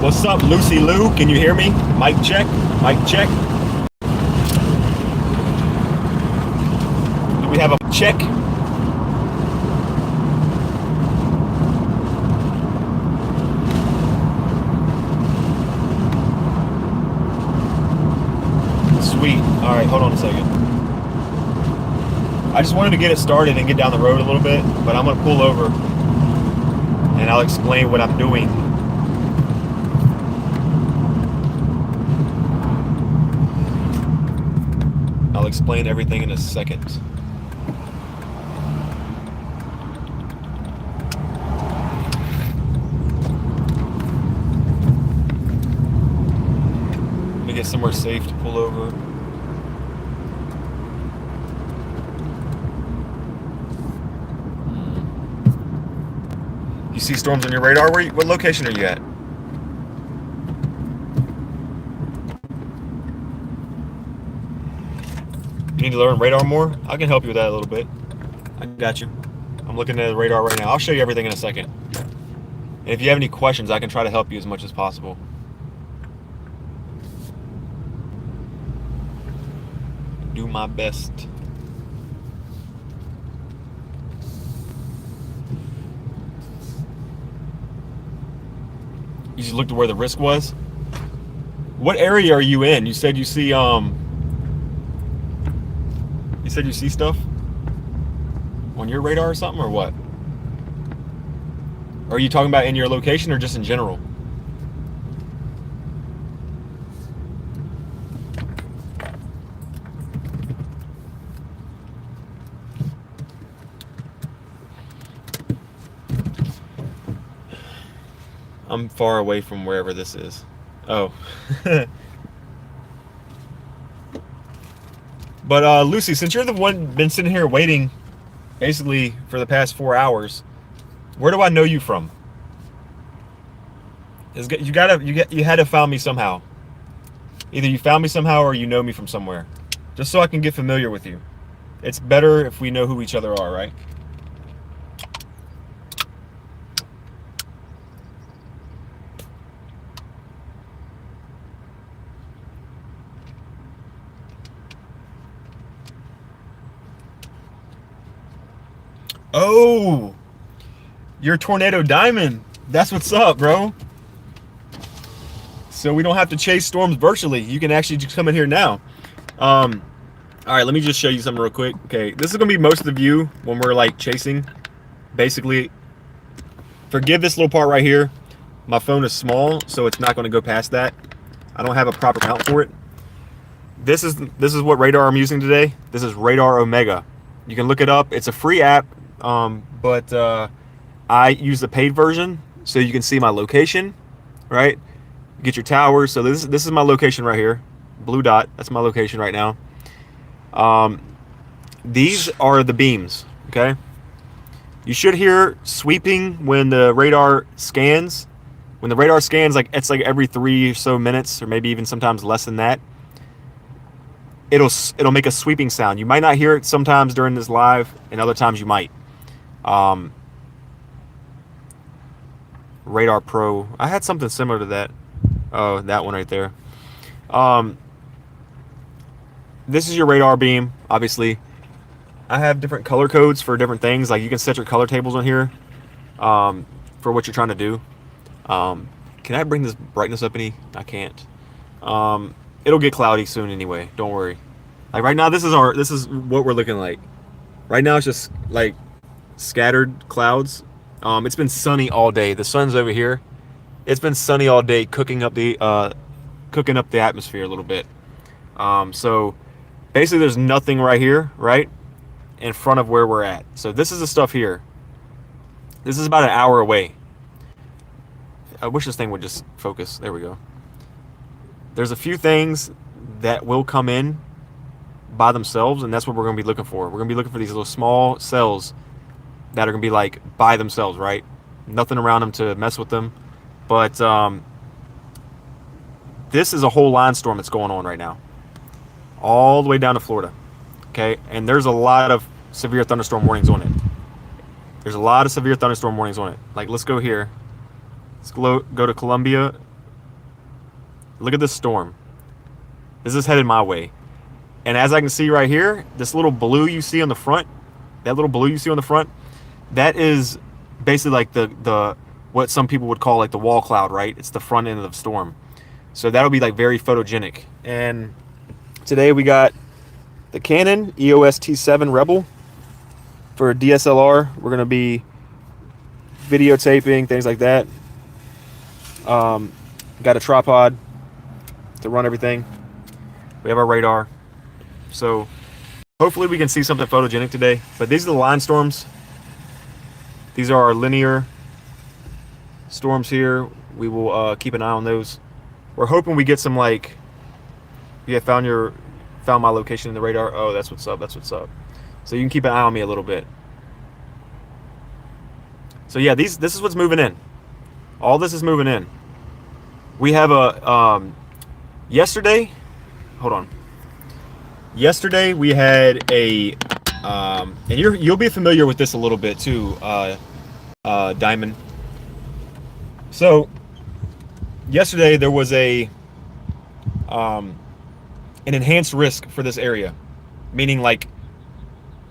What's up, Lucy Lou? Can you hear me? Mic check. Mic check. Do we have a check? Sweet. All right, hold on a second. I just wanted to get it started and get down the road a little bit, but I'm going to pull over and I'll explain what I'm doing. I'll explain everything in a second. Let me get somewhere safe to pull over. You see storms on your radar? What location are you at? You need to learn radar more? I can help you with that a little bit. I got you. I'm looking at the radar right now. I'll show you everything in a second. And if you have any questions, I can try to help you as much as possible. Do my best. You just looked at where the risk was? What area are you in? You said you see you said you see stuff on your radar or something, or what? Or are you talking about in your location or just in general? I'm far away from wherever this is. Oh. But Lucy, since you're the one been sitting here waiting basically for the past 4 hours, where do I know you from? You had to found me somehow. Either you found me somehow or you know me from somewhere. Just so I can get familiar with you. It's better if we know who each other are, right? Oh, you're Tornado Diamond. That's what's up, bro. So we don't have to chase storms virtually. You can actually just come in here now. All right, let me just show you something real quick. Okay, this is gonna be most of the view when we're like chasing. Basically, forgive this little part right here. My phone is small, so it's not gonna go past that. I don't have a proper mount for it. This is what radar I'm using today. This is Radar Omega. You can look it up. It's a free app. But I use the paid version so you can see my location, right? Get your towers. So this is my location right here, blue dot. That's my location right now. These are the beams. Okay, you should hear sweeping when the radar scans. When the radar scans, like it's like every 3 or so minutes, or maybe even sometimes less than that. It'll make a sweeping sound. You might not hear it sometimes during this live, and other times you might. Radar Pro. I had something similar to that. Oh, that one right there. This is your radar beam, obviously. I have different color codes for different things. Like you can set your color tables on here for what you're trying to do. Can I bring this brightness up any? I can't. It'll get cloudy soon anyway. Don't worry. Like right now, this is what we're looking like. Right now, it's just like scattered clouds. It's been sunny all day. The sun's over here. It's been sunny all day, cooking up the atmosphere a little bit. So basically, there's nothing right here, right in front of where we're at. So this is the stuff here. This is about an hour away. I wish this thing would just focus. There we go. There's a few things that will come in by themselves, and that's what we're going to be looking for. We're going to be looking for these little small cells that are going to be like by themselves, right? Nothing around them to mess with them. But this is a whole line storm that's going on right now, all the way down to Florida. Okay, and there's a lot of severe thunderstorm warnings on it. There's a lot of severe thunderstorm warnings on it. Like, let's go here. Let's go to Columbia, Look at this storm. This is headed my way. And as I can see right here, this little blue you see on the front, that little blue you see on the front, that is basically like the what some people would call like the wall cloud, right? It's the front end of the storm. So that'll be like very photogenic. And today we got the Canon EOS T7 Rebel for DSLR. We're gonna be videotaping things like that. Got a tripod to run everything. We have our radar. So hopefully we can see something photogenic today. But these are the line storms. These are our linear storms here. We will keep an eye on those. We're hoping we get some like, yeah, found my location in the radar. Oh, that's what's up. That's what's up. So you can keep an eye on me a little bit. So yeah, this is what's moving in. All this is moving in. We have a yesterday. Hold on. Yesterday we had a and you'll be familiar with this a little bit too, Diamond. So yesterday there was an enhanced risk for this area, meaning like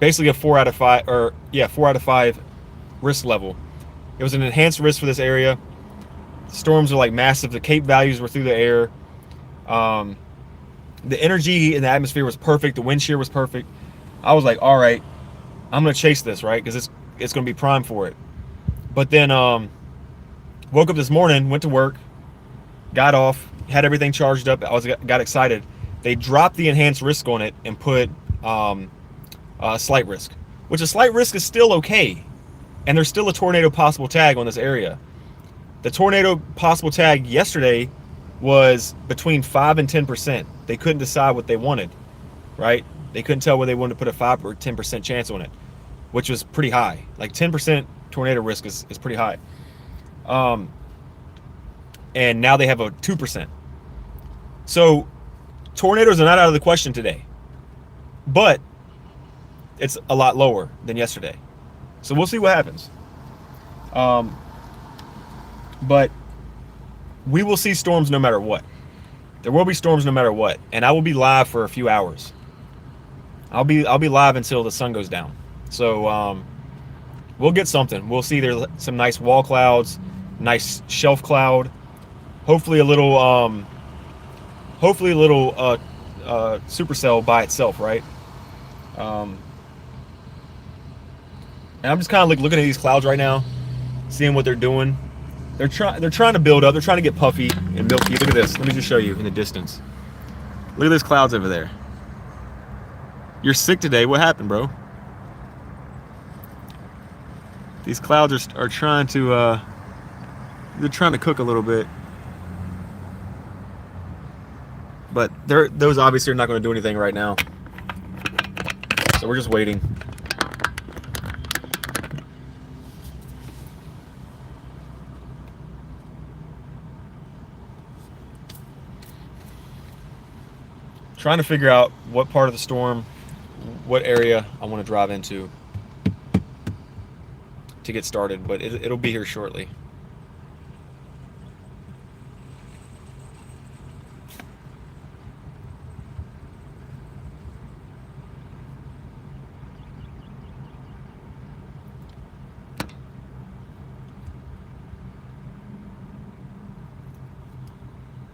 basically a 4 out of 5 or yeah 4 out of 5 risk level. It was an enhanced risk for this area. Storms are like massive. The Cape values were through the air. The energy in the atmosphere was perfect. The wind shear was perfect. I was like, all right, I'm gonna chase this, right? Because it's gonna be prime for it. But then woke up this morning, went to work, got off, had everything charged up. Got excited. They dropped the enhanced risk on it and put slight risk, which a slight risk is still okay. And there's still a tornado possible tag on this area. The tornado possible tag yesterday was between 5 and 10%. They couldn't decide what they wanted, right? They couldn't tell whether they wanted to put a 5 or 10% chance on it, which was pretty high. Like 10% tornado risk is pretty high. And now they have a 2%. So tornadoes are not out of the question today, but it's a lot lower than yesterday. So we'll see what happens. But we will see storms no matter what. There will be storms no matter what, and I will be live for a few hours. I'll be live until the sun goes down. So we'll get something. We'll see there's some nice wall clouds, nice shelf cloud, hopefully a little supercell by itself, right? And I'm just kind of like looking at these clouds right now, seeing what they're doing. They're trying to build up. They're trying to get puffy and milky. Look at this. Let me just show you in the distance. Look at those clouds over there. You're sick today. What happened, bro? These clouds are trying to they're trying to cook a little bit. But those obviously are not going to do anything right now. So we're just waiting. Trying to figure out what part of the storm, what area I want to drive into to get started, but it'll be here shortly.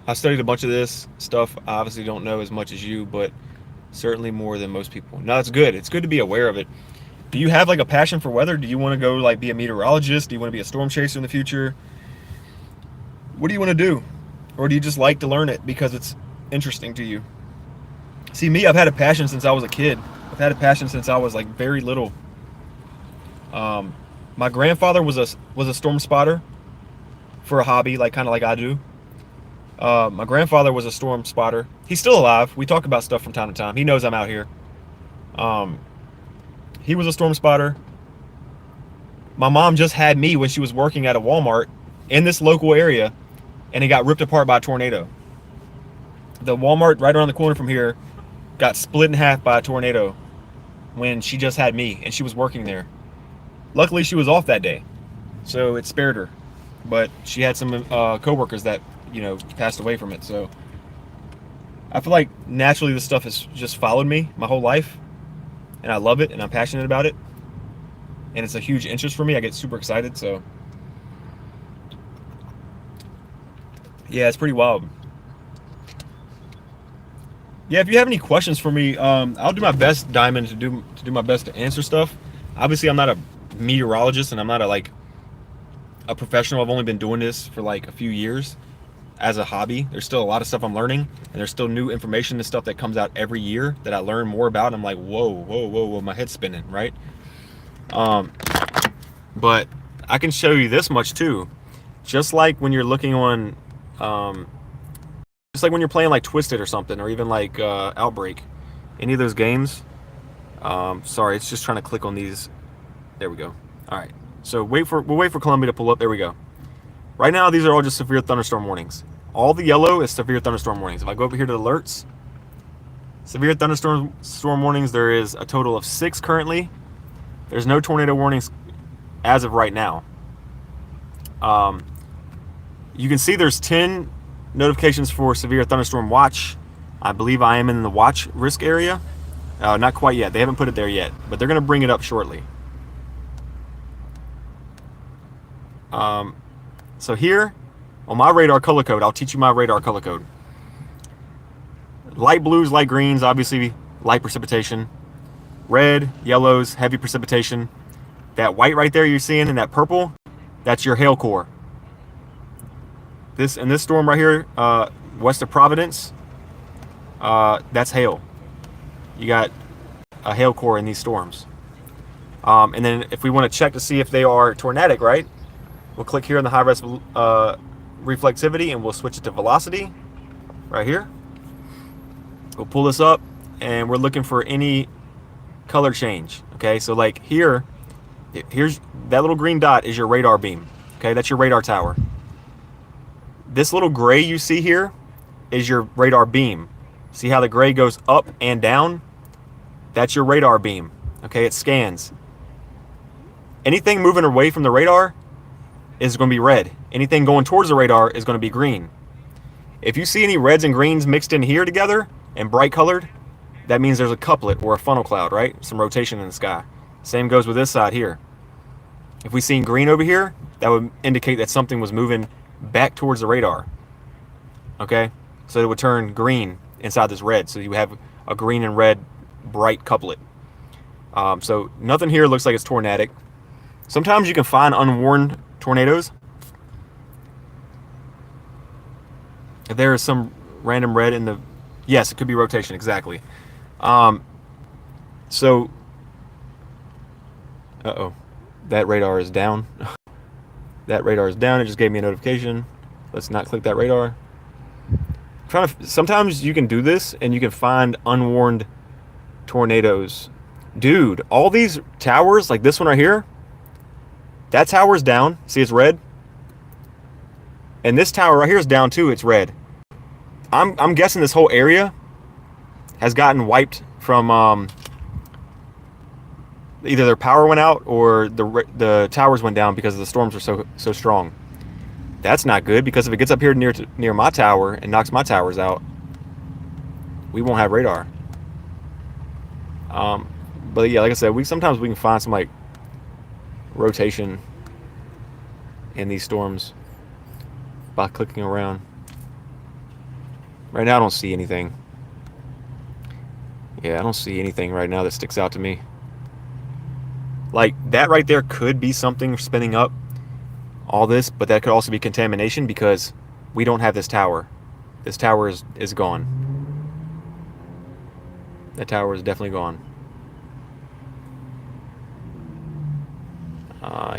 I studied a bunch of this stuff. I obviously don't know as much as you, but certainly more than most people. No, it's good. It's good to be aware of it. Do you have like a passion for weather? Do you want to go like be a meteorologist? Do you want to be a storm chaser in the future? What do you want to do? Or do you just like to learn it because it's interesting to you? See, me, I've had a passion since I was a kid. I've had a passion since I was like very little. My grandfather was a storm spotter for a hobby, like kind of like I do. My grandfather was a storm spotter. He's still alive. We talk about stuff from time to time. He knows I'm out here. He was a storm spotter. My mom just had me when she was working at a Walmart in this local area, and it got ripped apart by a tornado. The Walmart right around the corner from here got split in half by a tornado when she just had me, and she was working there. Luckily, she was off that day, so it spared her. But she had some coworkers that, you know, passed away from it. So I feel like naturally this stuff has just followed me my whole life, and I love it, and I'm passionate about it, and it's a huge interest for me. I get super excited, so yeah, it's pretty wild. Yeah, if you have any questions for me, I'll do my best, Diamond, to do my best to answer stuff. Obviously, I'm not a meteorologist, and I'm not a professional. I've only been doing this for like a few years as a hobby. There's still a lot of stuff I'm learning, and there's still new information and stuff that comes out every year that I learn more about. And I'm like, whoa, whoa, whoa, whoa, my head's spinning, right? But I can show you this much too. Just like when you're looking on, just like when you're playing like Twisted or something, or even like Outbreak, any of those games. Sorry, it's just trying to click on these. There we go. All right. So we'll wait for Columbia to pull up. There we go. Right now, these are all just severe thunderstorm warnings. All the yellow is severe thunderstorm warnings. If I go over here to alerts, severe thunderstorm warnings, there is a total of 6 currently. There's no tornado warnings as of right now. You can see there's 10 notifications for severe thunderstorm watch. I believe I am in the watch risk area. Not quite yet. They haven't put it there yet, but they're going to bring it up shortly. So here on my radar color code, I'll teach you my radar color code. Light blues, light greens, obviously light precipitation. Red, yellows, heavy precipitation. That white right there you're seeing in that purple, that's your hail core. This storm right here, west of Providence, that's hail. You got a hail core in these storms. And then if we want to check to see if they are tornadic, right? We'll click here on the high res reflectivity, and we'll switch it to velocity right here. We'll pull this up, and we're looking for any color change. Okay, so like here's that little green dot is your radar beam. Okay, that's your radar tower. This little gray you see here is your radar beam. See how the gray goes up and down? That's your radar beam. Okay, it scans. Anything moving away from the radar is going to be red. Anything going towards the radar is going to be green. If you see any reds and greens mixed in here together and bright colored, that means there's a couplet or a funnel cloud, right? Some rotation in the sky. Same goes with this side here. If we seen green over here, that would indicate that something was moving back towards the radar. Okay? So it would turn green inside this red. So you have a green and red bright couplet. So nothing here looks like it's tornadic. Sometimes you can find unwarned tornadoes. If there is some random red in the... Yes, it could be rotation, exactly. So... Uh-oh. That radar is down. That radar is down. It just gave me a notification. Let's not click that radar. Sometimes you can do this and you can find unwarned tornadoes. Dude, all these towers, like this one right here, that tower's down. See, it's red. And this tower right here is down too. It's red. I'm guessing this whole area has gotten wiped from either their power went out or the towers went down because the storms were so strong. That's not good, because if it gets up here near my tower and knocks my towers out, we won't have radar. But yeah, like I said, sometimes we can find some like rotation in these storms by clicking around. Right now I don't see anything. Yeah, I don't see anything right now that sticks out to me. Like that right there could be something spinning up all this, but that could also be contamination because we don't have this tower. This tower is gone. That tower is definitely gone.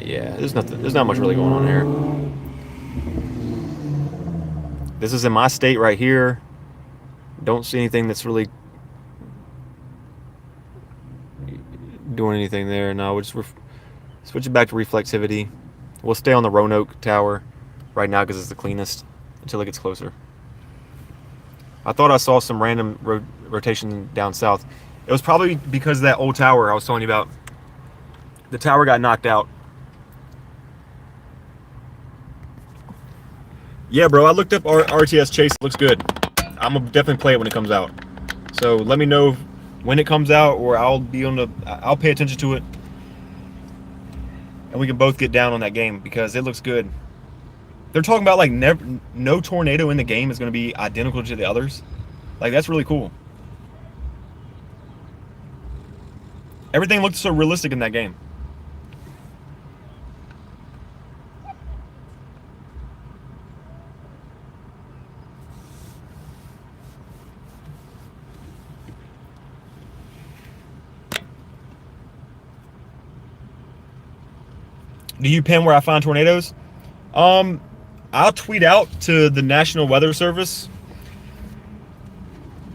Yeah, there's not much really going on here. This is in my state right here. Don't see anything that's really doing anything there. No, we'll just switch it back to reflectivity. We'll stay on the Roanoke Tower right now because it's the cleanest until it gets closer. I thought I saw some random rotation down south. It was probably because of that old tower I was telling you about. The tower got knocked out. Yeah, bro, I looked up RTS Chase. It looks good. I'm gonna definitely play it when it comes out. So let me know when it comes out, or I'll pay attention to it, and we can both get down on that game because it looks good. They're talking about like no tornado in the game is going to be identical to the others. Like, that's really cool. Everything looked so realistic in that game. Do you pin where I find tornadoes? I'll tweet out to the National Weather Service.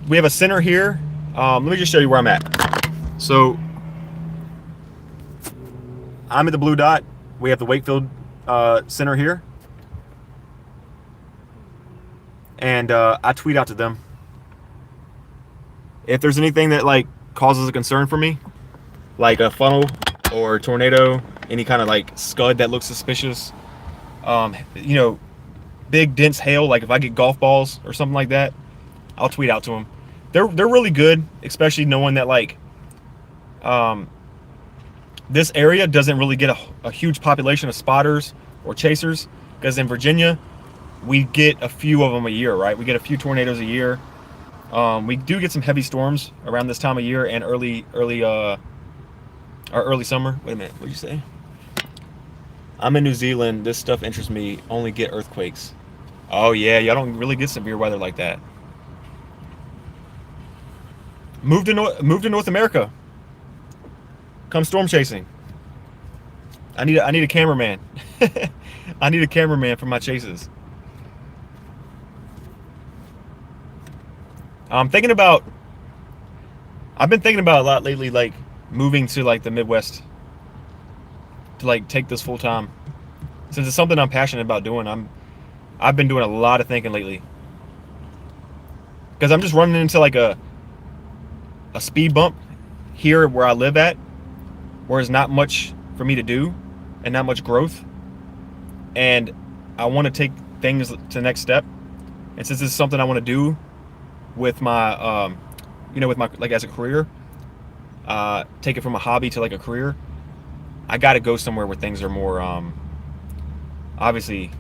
We have a center here. Let me just show you where I'm at. So I'm at the blue dot. We have the Wakefield center here. And I tweet out to them. If there's anything that like causes a concern for me, like a funnel or a tornado, any kind of like scud that looks suspicious, you know, big dense hail, like if I get golf balls or something like that, I'll tweet out to them. They're really good, especially knowing that like this area doesn't really get a huge population of spotters or chasers, because in Virginia we get a few of them a year, right? We get a few tornadoes a year. We do get some heavy storms around this time of year and early summer. Wait a minute, what'd you say? I'm in New Zealand. This stuff interests me. Only get earthquakes. Oh yeah, y'all don't really get severe weather like that. Move to North America. Come storm chasing. I need a cameraman. I need a cameraman for my chases. I've been thinking about a lot lately, like moving to like the Midwest to like take this full time, since it's something I'm passionate about doing. I've been doing a lot of thinking lately, because I'm just running into like a speed bump here where I live at, where there's not much for me to do and not much growth, and I want to take things to the next step. And since this is something I want to do with my with my, like, as a career, take it from a hobby to like a career, I got to go somewhere where things are more obviously,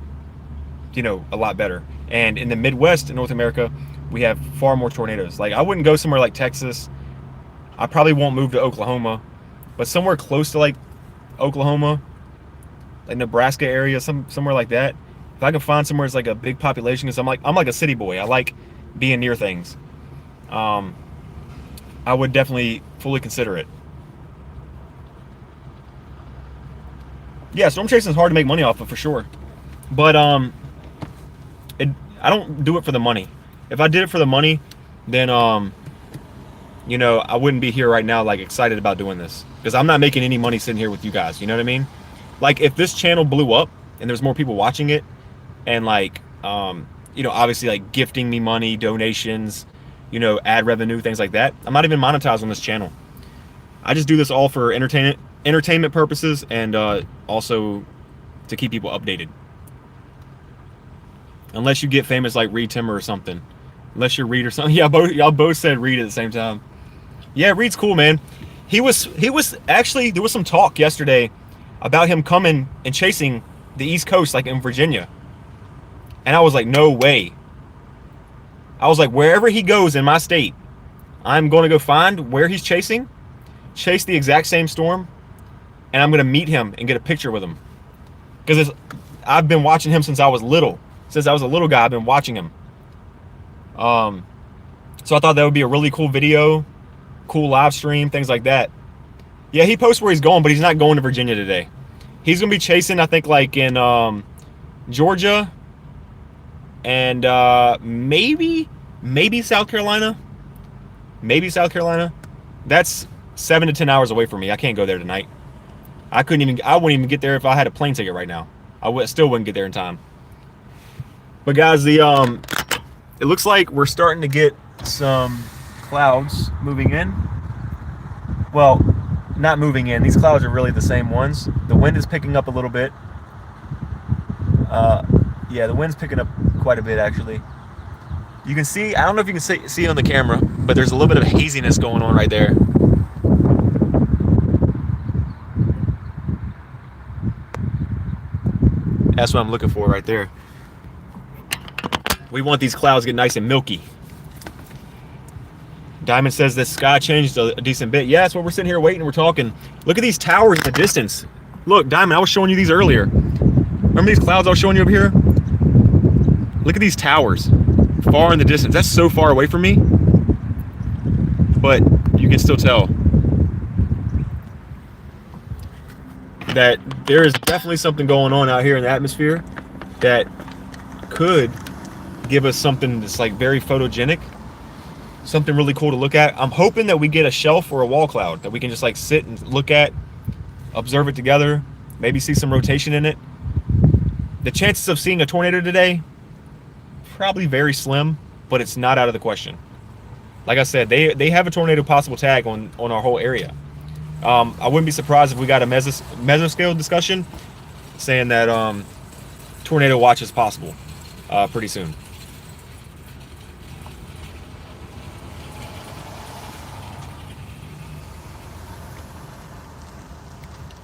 a lot better. And in the Midwest in North America, we have far more tornadoes. Like, I wouldn't go somewhere like Texas. I probably won't move to Oklahoma, but somewhere close to like Oklahoma, like Nebraska area, somewhere like that. If I can find somewhere it's like a big population, because I'm like a city boy. I like being near things. I would definitely fully consider it. Yeah, storm chasing is hard to make money off of, for sure. But I don't do it for the money. If I did it for the money, then I wouldn't be here right now like excited about doing this, because I'm not making any money sitting here with you guys. You know what I mean? Like, if this channel blew up and there's more people watching it, and like obviously like gifting me money, donations, ad revenue, things like that, I'm not even monetized on this channel. I just do this all for entertainment purposes, and also to keep people updated. Unless you get famous like Reed Timmer or something. Unless you're Reed or something. Yeah, y'all both said Reed at the same time. Yeah, Reed's cool, man. He was actually, there was some talk yesterday about him coming and chasing the East Coast, like in Virginia. And I was like, no way. I was like, wherever he goes in my state, I'm going to go find where he's chasing, chase the exact same storm, and I'm going to meet him and get a picture with him. Because I've been watching him since I was little. Since I was a little guy, I've been watching him. So I thought that would be a really cool video, cool live stream, things like that. Yeah, he posts where he's going, but he's not going to Virginia today. He's going to be chasing, I think, like in Georgia and maybe South Carolina. Maybe South Carolina. That's 7 to 10 hours away from me. I can't go there tonight. I wouldn't even get there if I had a plane ticket right now. Still wouldn't get there in time. But guys, it looks like we're starting to get some clouds moving in. Well, not moving in. These clouds are really the same ones. The wind is picking up a little bit. Yeah, the wind's picking up quite a bit, actually. You can see, I don't know if you can see on the camera, but there's a little bit of haziness going on right there. That's what I'm looking for right there. We want these clouds to get nice and milky. Diamond says the sky changed a decent bit. Yeah, that's what we're sitting here waiting. We're talking. Look at these towers in the distance. Look, Diamond, I was showing you these earlier. Remember these clouds I was showing you over here? Look at these towers far in the distance. That's so far away from me, but you can still tell that there is definitely something going on out here in the atmosphere that could give us something that's like very photogenic, something really cool to look at. I'm hoping that we get a shelf or a wall cloud that we can just like sit and look at, observe it together, maybe see some rotation in it. The chances of seeing a tornado today, probably very slim, but it's not out of the question. Like I said, they have a tornado possible tag on our whole area. I wouldn't be surprised if we got a mesoscale discussion saying that tornado watch is possible pretty soon.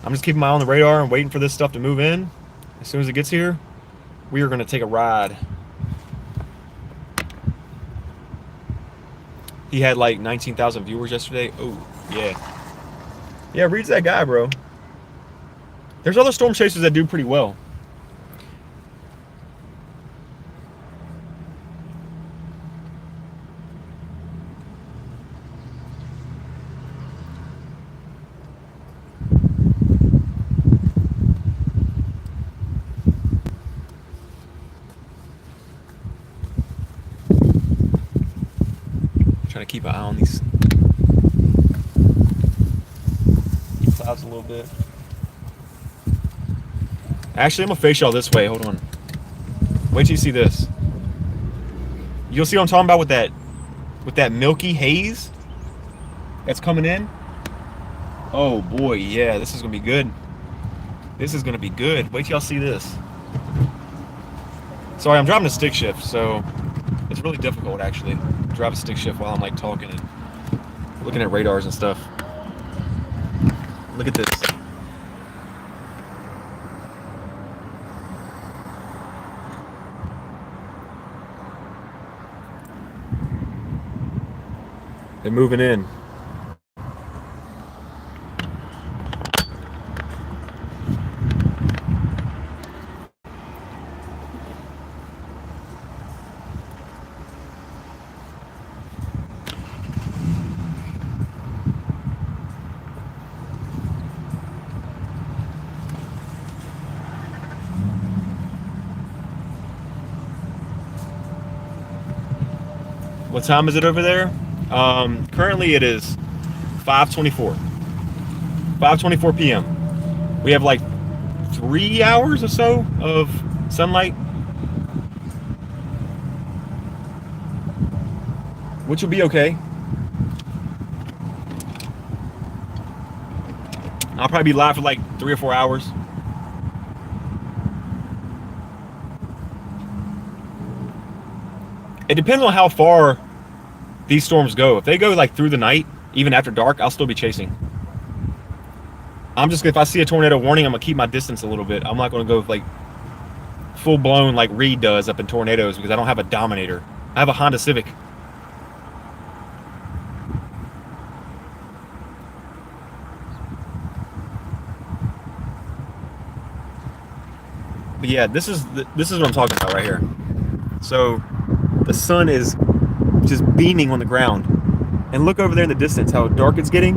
I'm just keeping my eye on the radar and waiting for this stuff to move in. As soon as it gets here, we are going to take a ride. He had like 19,000 viewers yesterday. Oh, yeah. Yeah, Reed's that guy, bro. There's other storm chasers that do pretty well. Trying to keep an eye on these clouds a little bit. Actually, I'm gonna face y'all this way. Hold on. Wait till you see this. You'll see what I'm talking about with that milky haze that's coming in. Oh boy, yeah, this is gonna be good. This is gonna be good. Wait till y'all see this. Sorry, I'm driving a stick shift, so it's really difficult actually. Drive a stick shift while I'm like talking and looking at radars and stuff. Look at this. They're moving in. What time is it over there? Currently it is 5:24. 5:24 p.m. We have like 3 hours or so of sunlight, which will be okay. I'll probably be live for like 3 or 4 hours. It depends on how far these storms go. If they go like through the night, even after dark, I'll still be chasing. If I see a tornado warning, I'm gonna keep my distance a little bit. I'm not gonna go like full blown like Reed does up in tornadoes because I don't have a Dominator. I have a Honda Civic. But yeah, this is what I'm talking about right here. So the sun is just beaming on the ground, and look over there in the distance how dark it's getting.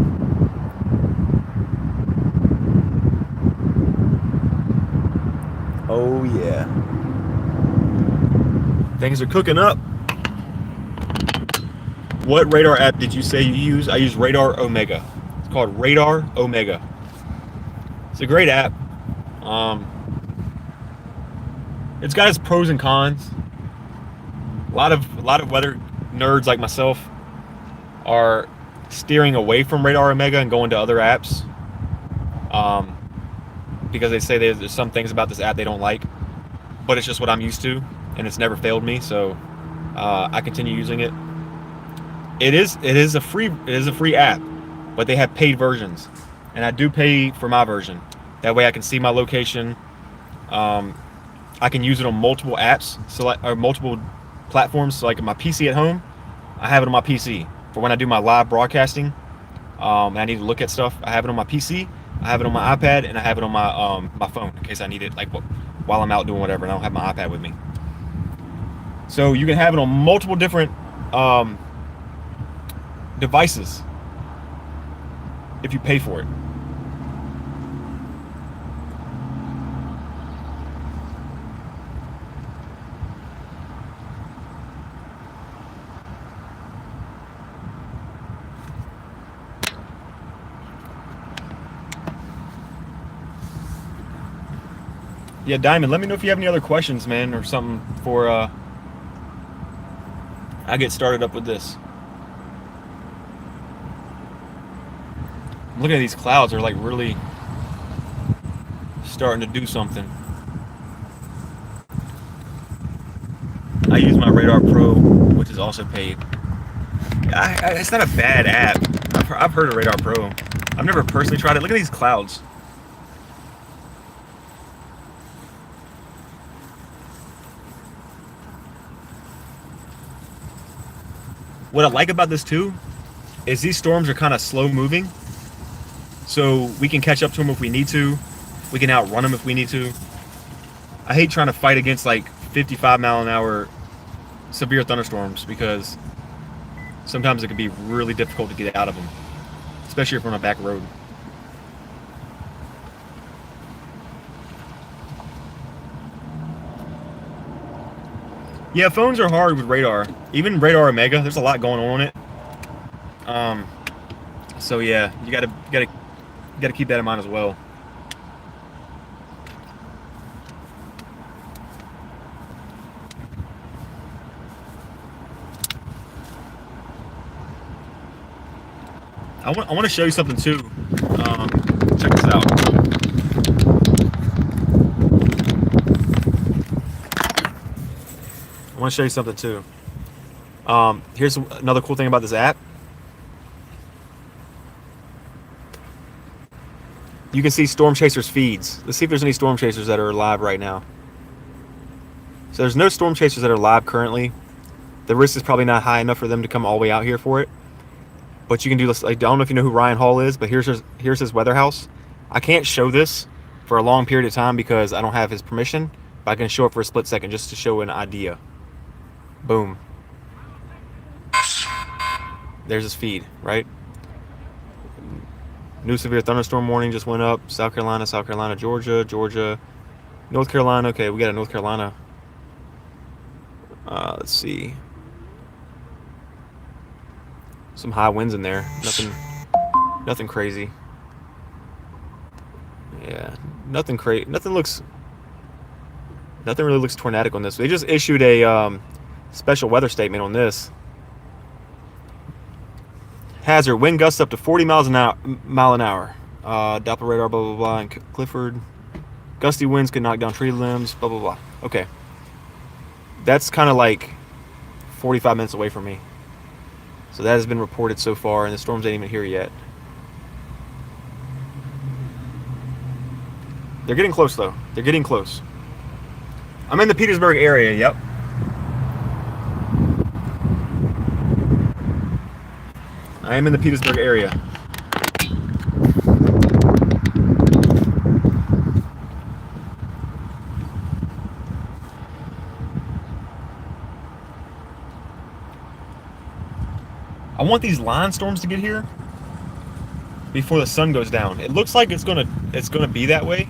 Oh yeah, things are cooking up. What radar app did you say you use? I use Radar Omega. It's called Radar Omega. It's a great app. It's got its pros and cons. A lot of weather nerds like myself are steering away from Radar Omega and going to other apps because they say there's some things about this app they don't like, but it's just what I'm used to and it's never failed me. So I continue using it. It is a free app, but they have paid versions, and I do pay for my version. That way I can see my location. Um, I can use it on multiple apps, or multiple platforms. So like my PC at home, I have it on my PC for when I do my live broadcasting. And I need to look at stuff. I have it on my PC, I have it on my iPad, and I have it on my phone in case I need it, like while I'm out doing whatever, and I don't have my iPad with me. So you can have it on multiple different um, devices if you pay for it. Yeah, Diamond, let me know if you have any other questions, man, or something for I get started up with this. Looking at these clouds, are like really starting to do something. I use my Radar Pro, which is also paid. It's not a bad app. I've heard of Radar Pro. I've never personally tried it. Look at these clouds. What I like about this too is these storms are kind of slow moving, so we can catch up to them if we need to. We can outrun them if we need to. I hate trying to fight against like 55-mile-an-hour severe thunderstorms because sometimes it can be really difficult to get out of them, especially if we're on a back road. Yeah, phones are hard with radar. Even Radar Omega, there's a lot going on it. Um, so yeah, you gotta keep that in mind as well. I want to show you something too. Check this out. I want to show you something too. Here's another cool thing about this app. You can see Storm Chasers feeds. Let's see if there's any Storm Chasers that are live right now. So there's no Storm Chasers that are live currently. The risk is probably not high enough for them to come all the way out here for it. But you can do this. I don't know if you know who Ryan Hall is, but here's his weather house. I can't show this for a long period of time because I don't have his permission, but I can show it for a split second just to show an idea. Boom. There's his feed, right? New severe thunderstorm warning just went up. South Carolina, Georgia, North Carolina. Okay, we got a North Carolina. Let's see. Some high winds in there. Nothing crazy. Yeah, nothing crazy. Nothing really looks tornadic on this. They just issued a special weather statement on this. Hazard, wind gusts up to 40 mile an hour. Doppler radar, blah, blah, blah, in Clifford. Gusty winds could knock down tree limbs, blah, blah, blah. Okay. That's kind of like 45 minutes away from me. So that has been reported so far, and the storms ain't even here yet. They're getting close, though. They're getting close. I'm in the Petersburg area, yep. I am in the Petersburg area. I want these line storms to get here before the sun goes down. It looks like it's gonna be that way.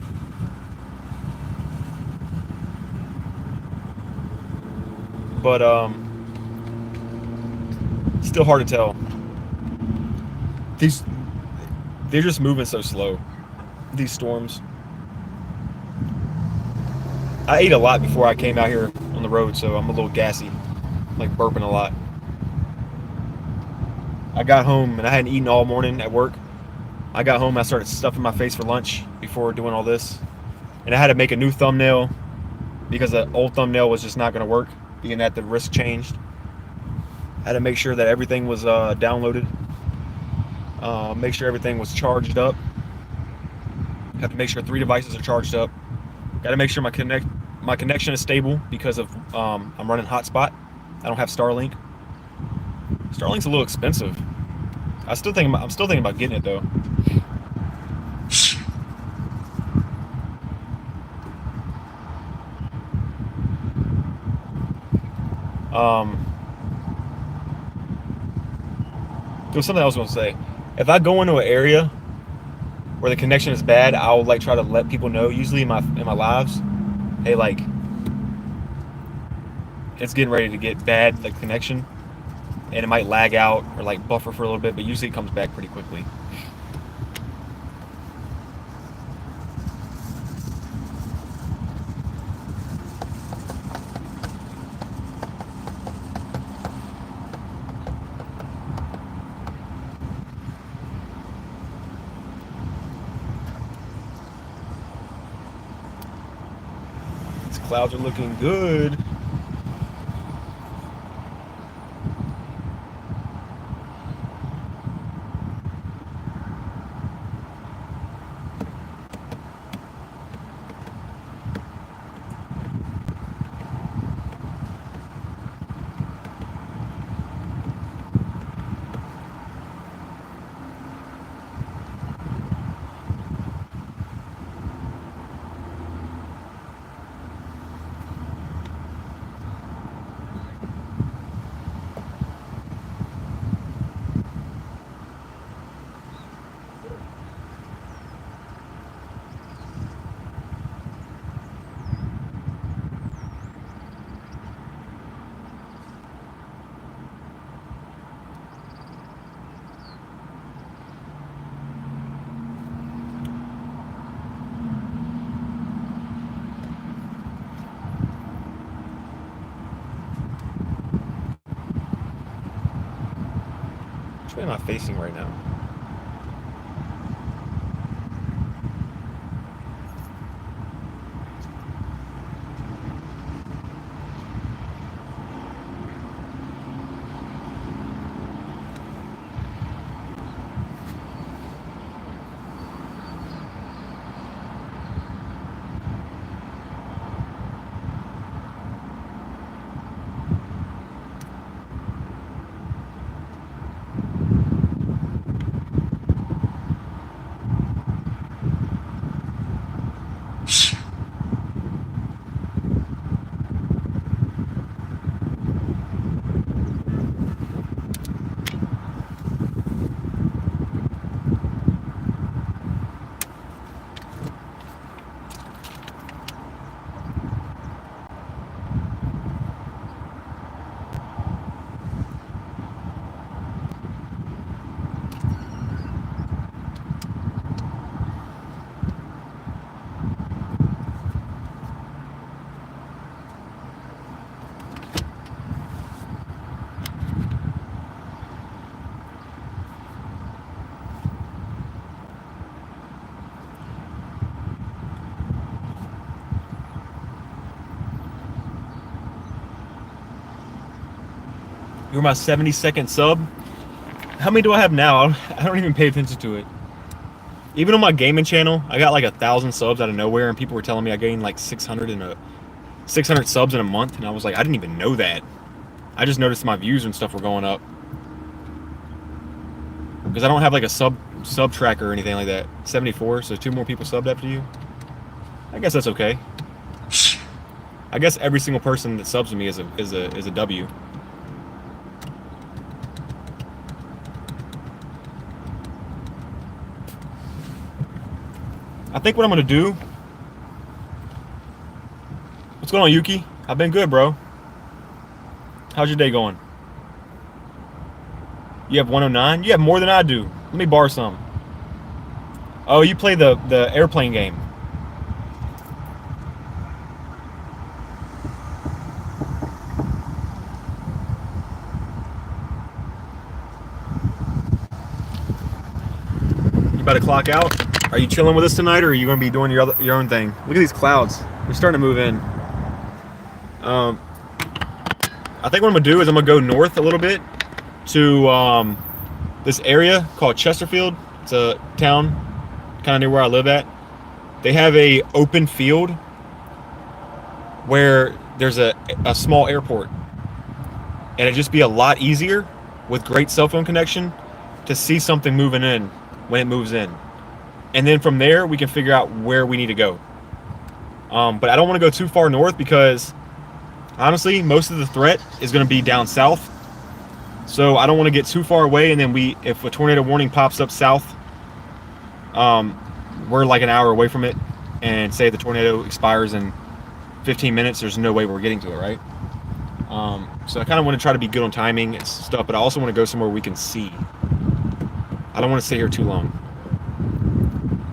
But still hard to tell. They're just moving so slow, these storms. I ate a lot before I came out here on the road, so I'm a little gassy, like burping a lot. I got home and I hadn't eaten all morning at work. I got home, I started stuffing my face for lunch before doing all this. And I had to make a new thumbnail because the old thumbnail was just not going to work, being that the risk changed. Had to make sure that everything was downloaded. Make sure everything was charged up. Have to make sure 3 devices are charged up. Got to make sure my connection is stable because of I'm running hotspot. I don't have Starlink. Starlink's a little expensive. I'm still thinking about getting it though. There was something I was going to say. If I go into an area where the connection is bad, I'll like try to let people know. Usually in my lives, hey, like it's getting ready to get bad, like connection, and it might lag out or like buffer for a little bit, but usually it comes back pretty quickly. These clouds are looking good. Which way am I facing right now? You're my 72nd sub. How many do I have now? I don't even pay attention to it. Even on my gaming channel, I got like 1,000 subs out of nowhere, and people were telling me I gained like 600 subs in a month, and I was like, I didn't even know that. I just noticed my views and stuff were going up because I don't have like a sub tracker or anything like that. 74, so 2 more people subbed after you. I guess that's okay. I guess every single person that subs to me is a W. I think what I'm gonna do. What's going on, Yuki? I've been good, bro. How's your day going? You have 109? You have more than I do. Let me borrow some. Oh, you play the airplane game. You about to clock out? Are you chilling with us tonight, or are you going to be doing your own thing? Look at these clouds. They're starting to move in. I think what I'm gonna do is I'm gonna go north a little bit to this area called Chesterfield. It's a town kind of near where I live at. They have a open field where there's a small airport, and it'd just be a lot easier with great cell phone connection to see something moving in when it moves in, and then from there we can figure out where we need to go. But I don't want to go too far north because honestly most of the threat is going to be down south, so I don't want to get too far away, and then if a tornado warning pops up south, we're like an hour away from it, and say the tornado expires in 15 minutes, there's no way we're getting to it, right? So I kind of want to try to be good on timing and stuff, but I also want to go somewhere we can see. I don't want to stay here too long.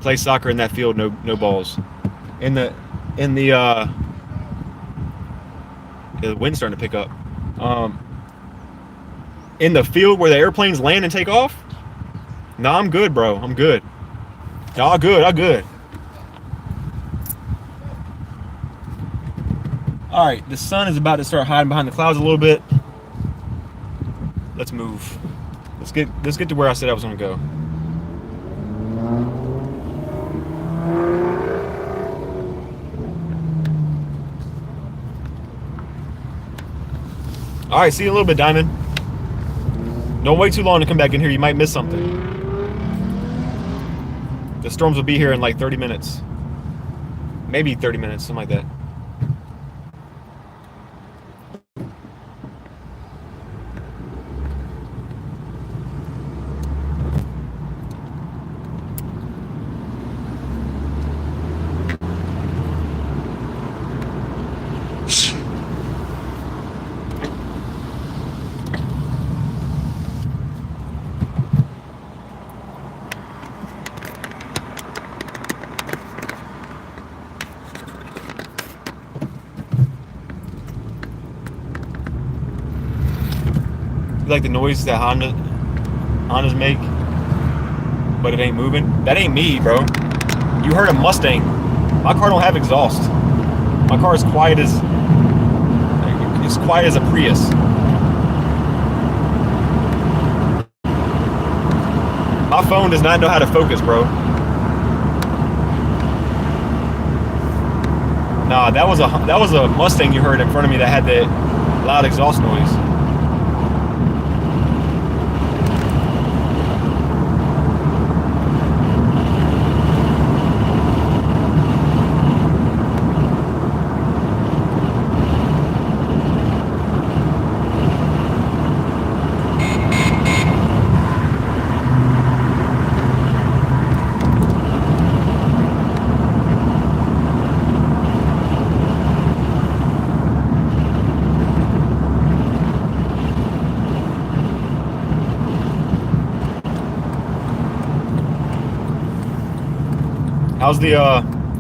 Play soccer in that field, no balls. The wind's starting to pick up. In the field where the airplanes land and take off? Nah, I'm good, bro. I'm good. Y'all good. I'm good. All right, the sun is about to start hiding behind the clouds a little bit. Let's move. Let's get to where I said I was gonna go. All right, see you in a little bit, Diamond. Don't wait too long to come back in here. You might miss something. The storms will be here in like 30 minutes. Maybe 30 minutes, something like that. You like the noise that Hondas make, but it ain't moving? That ain't me, bro. You heard a Mustang. My car don't have exhaust. My car is quiet as a Prius. My phone does not know how to focus, bro. Nah, that was a Mustang you heard in front of me that had that loud exhaust noise.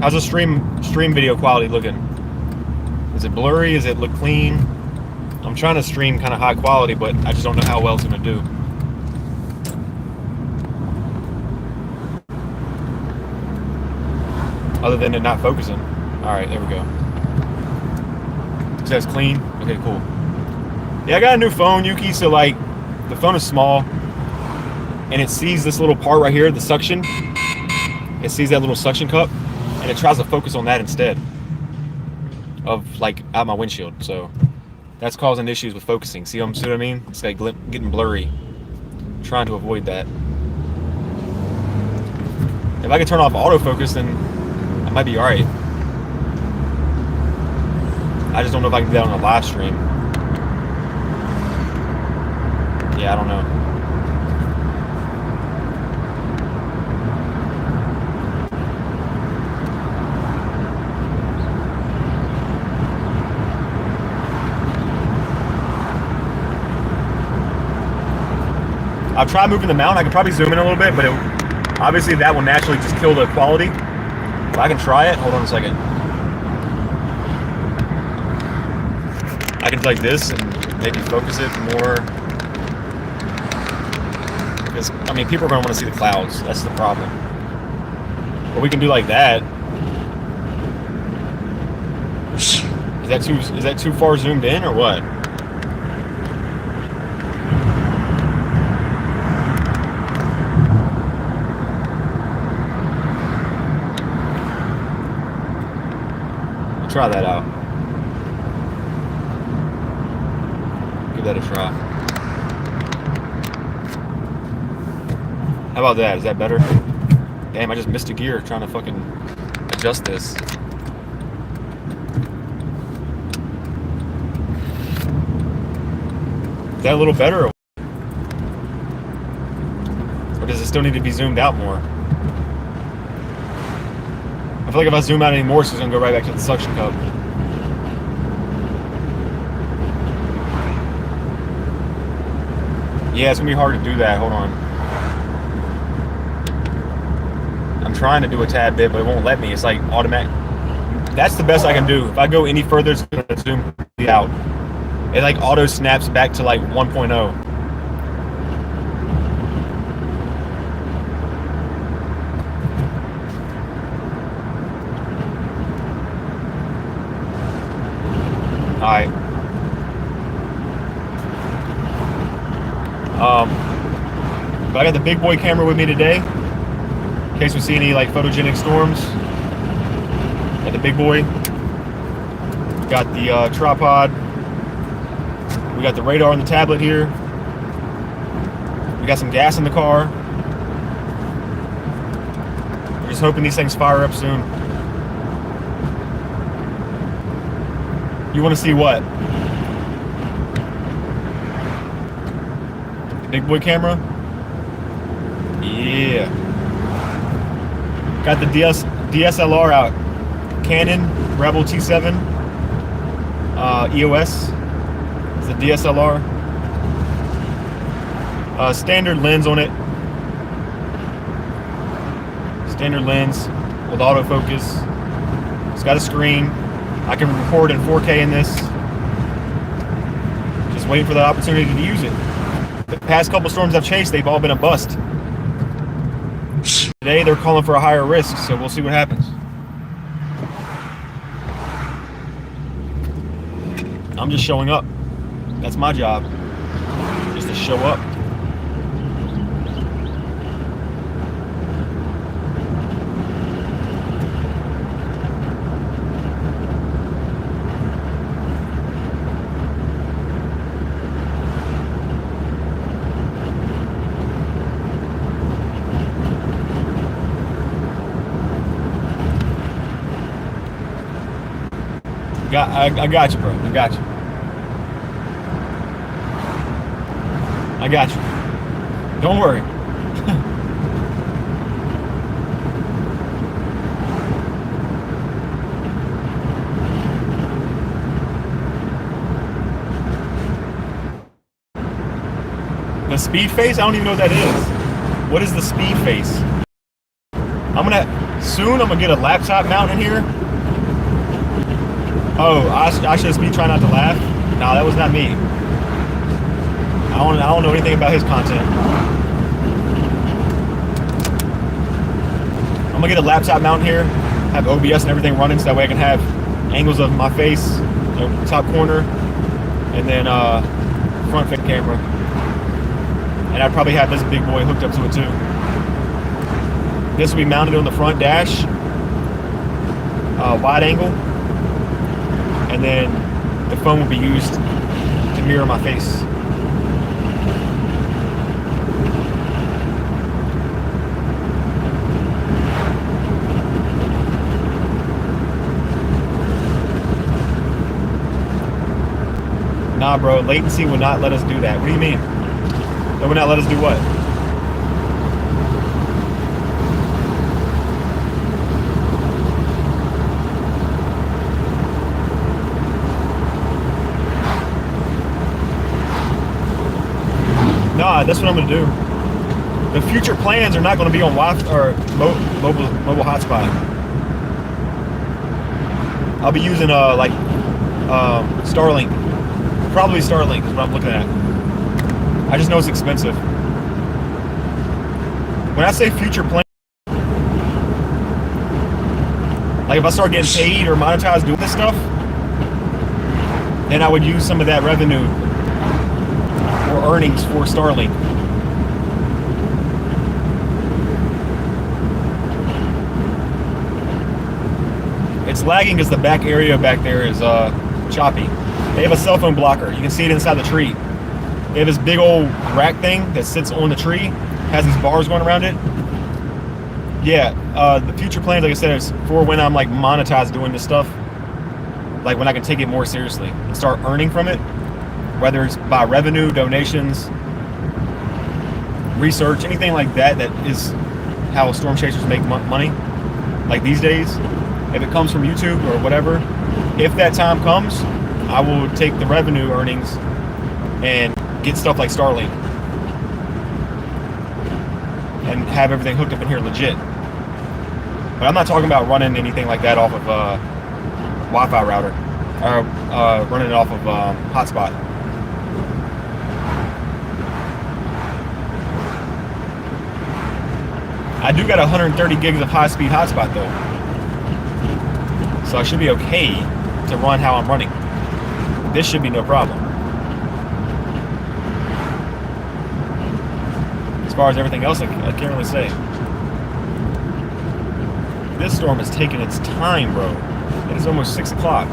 How's the stream video quality looking? Is it blurry? Does it look clean? I'm trying to stream kind of high quality, but I just don't know how well it's gonna do. Other than it not focusing. All right, there we go. It says clean. Okay, cool. Yeah, I got a new phone, Yuki. So like, the phone is small, and it sees this little part right here, the suction. It sees that little suction cup, and it tries to focus on that instead of like out my windshield. So that's causing issues with focusing. See what I mean? It's like getting blurry. I'm trying to avoid that. If I could turn off autofocus, then I might be all right. I just don't know if I can do that on a live stream. Yeah, I don't know. I'll try moving the mount. I can probably zoom in a little bit, but obviously that will naturally just kill the quality. But I can try it. Hold on a second. I can like this and maybe focus it more. Because, I mean, people are going to want to see the clouds. That's the problem. But we can do like that. Is that too far zoomed in or what? try that out. Give that a try. How about that? Is that better? Damn, I just missed a gear trying to fucking adjust this. Is that a little better? Or does it still need to be zoomed out more? I feel like if I zoom out any more, it's just gonna go right back to the suction cup. Yeah, it's gonna be hard to do that. Hold on. I'm trying to do a tad bit, but it won't let me. It's like automatic. That's the best I can do. If I go any further, it's gonna zoom out. It like auto snaps back to like 1.0. Alright. But I got the big boy camera with me today, in case we see any like photogenic storms. Got the big boy. Got the tripod. We got the radar on the tablet here. We got some gas in the car. We're just hoping these things fire up soon. You want to see what? The big boy camera? Yeah. Got the DSLR out. Canon Rebel T7 EOS. It's a DSLR. Standard lens on it. Standard lens with autofocus. It's got a screen. I can record in 4K in this. Just waiting for the opportunity to use it. The past couple storms I've chased, they've all been a bust. Today they're calling for a higher risk, so we'll see what happens. I'm just showing up. That's my job. Just to show up. I got you, bro. I got you. I got you. Don't worry. The speed face? I don't even know what that is. What is the speed face? Soon I'm gonna get a laptop mount in here. Oh, I should be trying not to laugh. No, that was not me. I don't know anything about his content. I'm gonna get a laptop mount here, have OBS and everything running, so that way I can have angles of my face, top corner, and then front face camera. And I'd probably have this big boy hooked up to it too. This will be mounted on the front dash, wide angle. And then the phone will be used to mirror my face. Nah, bro, latency will not let us do that. What do you mean? It will not let us do what? Nah, that's what I'm gonna do. The future plans are not gonna be on Wi-Fi or mobile hotspot. I'll be using Starlink. Probably Starlink is what I'm looking at. I just know it's expensive. When I say future plan, like if I start getting paid or monetized doing this stuff, then I would use some of that revenue or earnings for Starlink. It's lagging because the back area back there is choppy. They have a cell phone blocker. You can see it inside the tree. They have this big old rack thing that sits on the tree, has these bars going around it. Yeah, the future plans, like I said, is for when I'm like monetized doing this stuff, like when I can take it more seriously and start earning from it, whether it's by revenue, donations, research, anything like that. That is how storm chasers make money. Like these days, if it comes from YouTube or whatever, if that time comes, I will take the revenue earnings and get stuff like Starlink and have everything hooked up in here legit. But I'm not talking about running anything like that off of Wi-Fi router, or running it off of hotspot. I do got 130 gigs of high-speed hotspot though, so I should be okay to run how I'm running. This should be no problem. As far as everything else, I can't really say. This storm is taking its time, bro. It is almost 6 o'clock.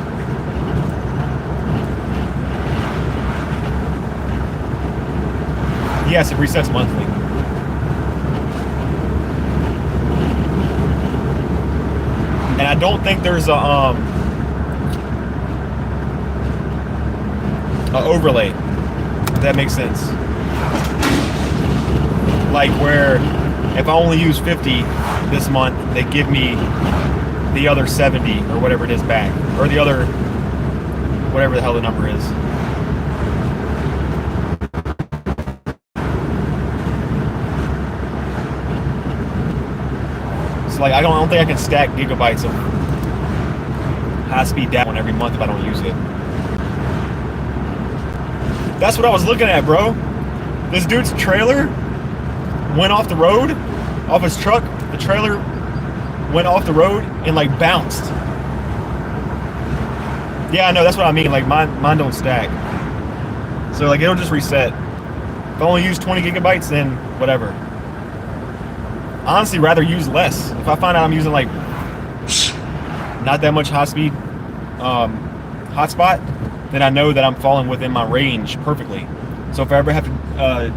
Yes, it resets monthly. And I don't think there's a overlay, if that makes sense. Like where if I only use 50 this month, they give me the other 70 or whatever it is back, or the other whatever the hell the number is. So like I don't think I can stack gigabytes of high-speed data on every month if I don't use it. That's what I was looking at, bro. This dude's trailer went off the road, off his truck. The trailer went off the road and like bounced. Yeah, I know, that's what I mean. Like mine don't stack. So like it'll just reset. If I only use 20 gigabytes, then whatever. Honestly, rather use less. If I find out I'm using like not that much high speed hotspot, then I know that I'm falling within my range perfectly. So if I ever have to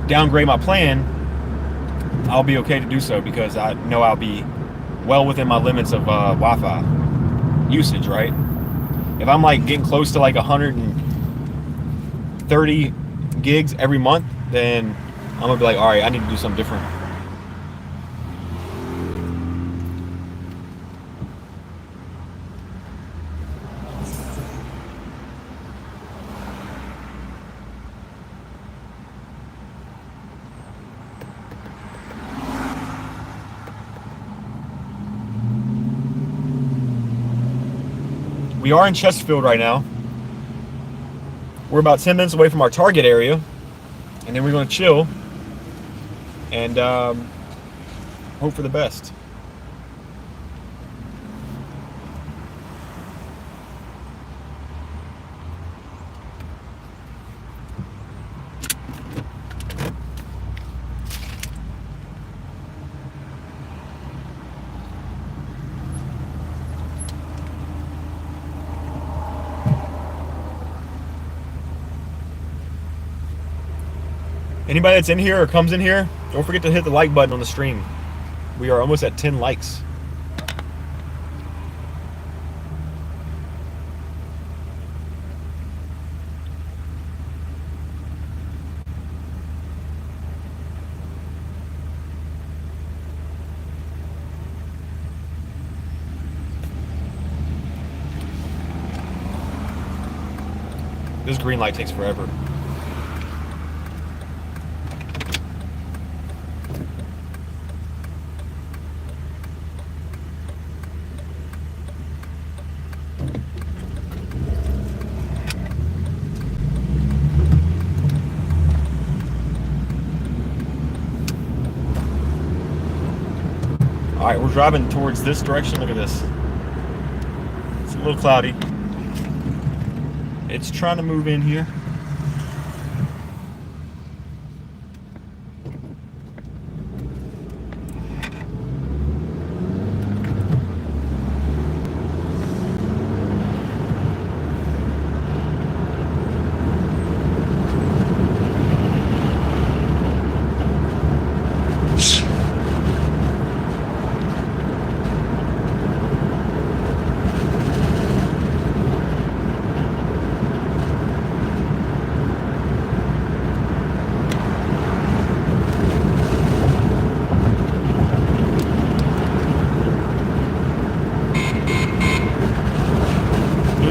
downgrade my plan, I'll be okay to do so because I know I'll be well within my limits of Wi-Fi usage, right? If I'm like getting close to like 130 gigs every month, then I'm gonna be like, all right, I need to do something different. We are in Chesterfield right now. We're about 10 minutes away from our target area, and then we're going to chill and hope for the best. Anybody that's in here or comes in here, don't forget to hit the like button on the stream. We are almost at 10 likes. This green light takes forever. Alright, we're driving towards this direction. Look at this. It's a little cloudy. It's trying to move in here.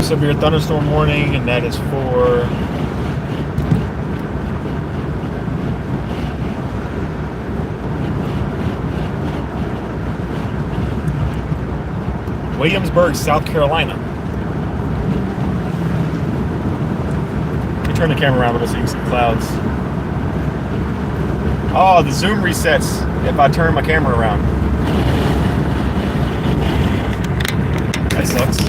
severe thunderstorm warning, and that is for Williamsburg, South Carolina. Let me turn the camera around a little so you can see the clouds. Oh, the zoom resets if I turn my camera around. That sucks.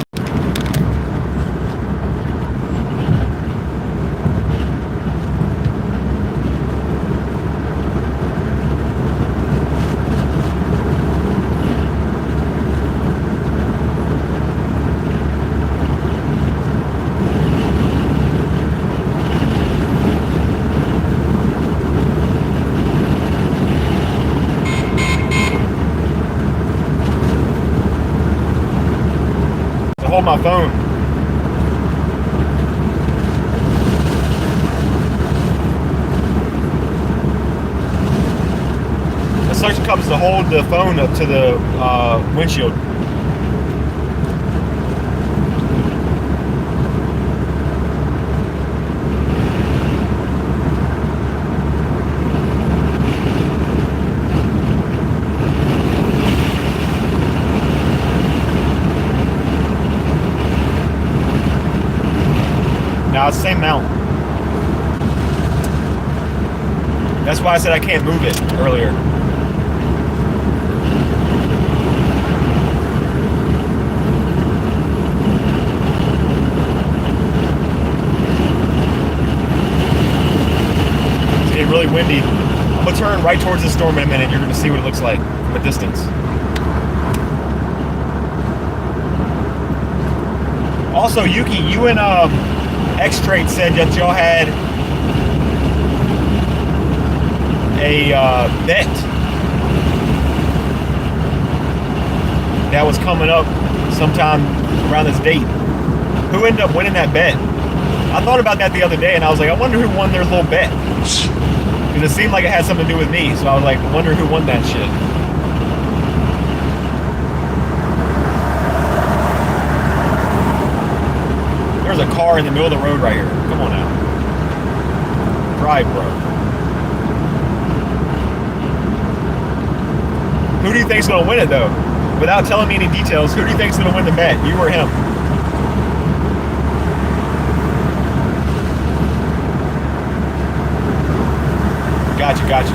Hold my phone. The suction cup is to hold the phone up to the windshield. Now it's the same mount. That's why I said I can't move it earlier. It's getting really windy. I'm gonna turn right towards the storm in a minute. You're gonna see what it looks like from a distance. Also, Yuki, you and X-Trade said that y'all had a bet that was coming up sometime around this date. Who ended up winning that bet? I thought about that the other day, and I was like, I wonder who won their little bet. Because it seemed like it had something to do with me, so I was like, I wonder who won that shit. There's a car in the middle of the road right here. Come on now. Drive, bro. Who do you think's gonna win it though? Without telling me any details, who do you think's gonna win the bet? You or him? Gotcha.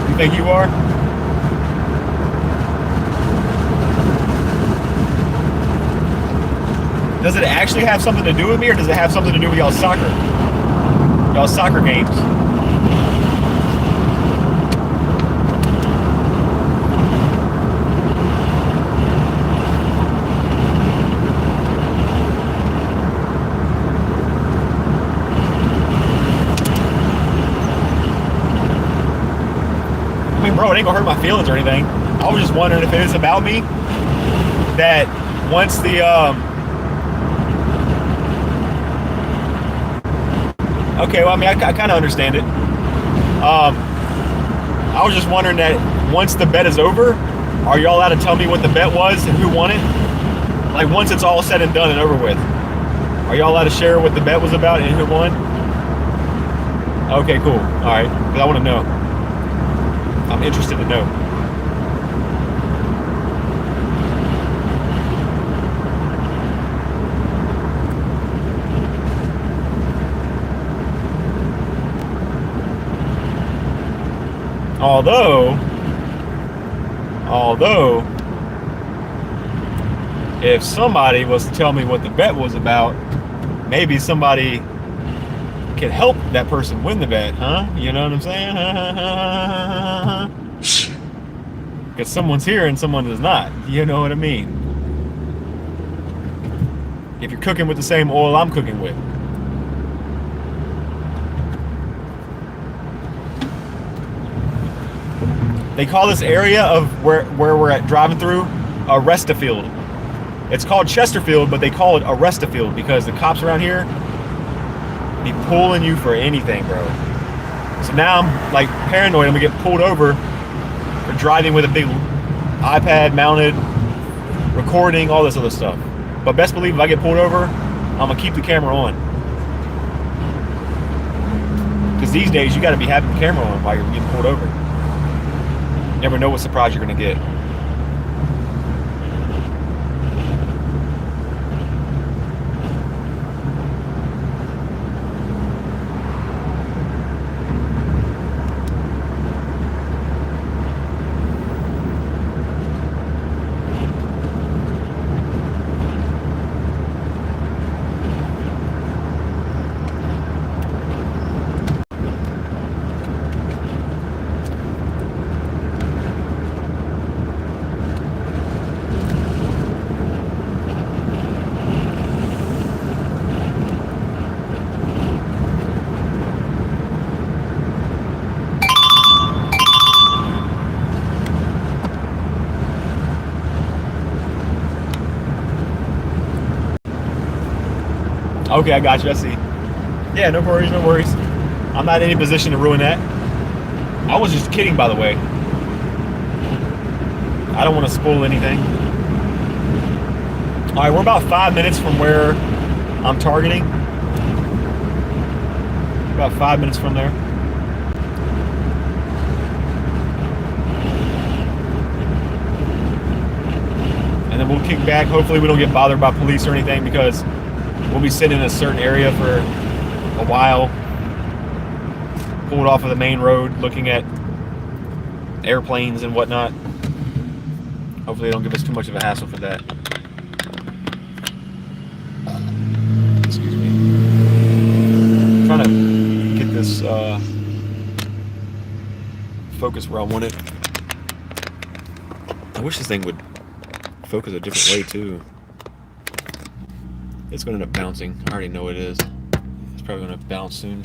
You think you are? Does it actually have something to do with me, or does it have something to do with y'all's soccer? Y'all's soccer games? I mean, bro, it ain't gonna hurt my feelings or anything. I was just wondering if it is about me that once the okay, well, I mean, I kind of understand it. I was just wondering that once the bet is over, are y'all allowed to tell me what the bet was and who won it? Like, once it's all said and done and over with, are y'all allowed to share what the bet was about and who won? Okay, cool. All right, because I want to know. I'm interested to know. Although, if somebody was to tell me what the bet was about, maybe somebody could help that person win the bet, huh? You know what I'm saying? Because someone's here and someone is not. You know what I mean? If you're cooking with the same oil I'm cooking with. They call this area of where we're at driving through a Restafield. It's called Chesterfield, but they call it a Restafield because the cops around here be pulling you for anything, bro. So now I'm like paranoid I'm gonna get pulled over for driving with a big iPad mounted, recording, all this other stuff. But best believe if I get pulled over, I'm gonna keep the camera on. Because these days you gotta be having the camera on while you're getting pulled over. You never know what surprise you're gonna get. Okay, I got you. I see. Yeah, no worries, no worries. I'm not in any position to ruin that. I was just kidding, by the way. I don't want to spoil anything. All right, we're about 5 minutes from where I'm targeting. About 5 minutes from there. And then we'll kick back. Hopefully we don't get bothered by police or anything because we'll be sitting in a certain area for a while. Pulled off of the main road looking at airplanes and whatnot. Hopefully they don't give us too much of a hassle for that. Excuse me. I'm trying to get this focus where I want it. I wish this thing would focus a different way too. It's going to end up bouncing. I already know it is. It's probably going to bounce soon.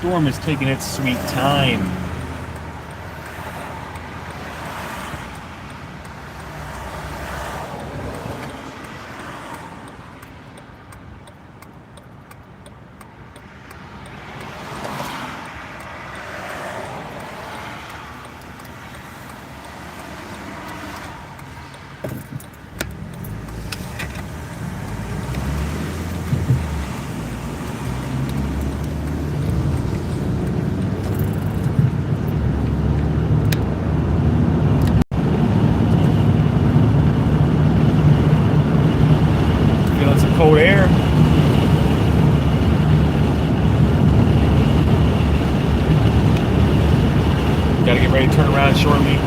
Storm is taking its sweet time. cold air. Got to get ready to turn around shortly.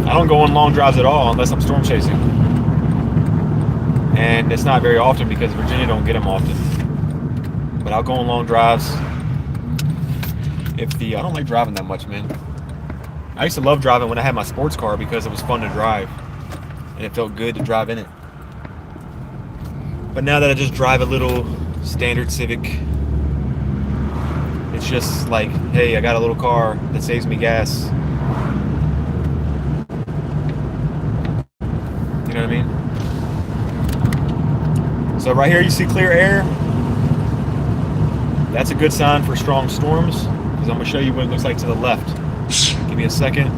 I don't go on long drives at all unless I'm storm chasing. And it's not very often because Virginia don't get them often. But I'll go on long drives. I don't like driving that much, man. I used to love driving when I had my sports car because it was fun to drive. And it felt good to drive in it. But now that I just drive a little standard Civic, it's just like, hey, I got a little car that saves me gas. You know what I mean? So right here you see clear air. That's a good sign for strong storms, because I'm going to show you what it looks like to the left. Give me a second.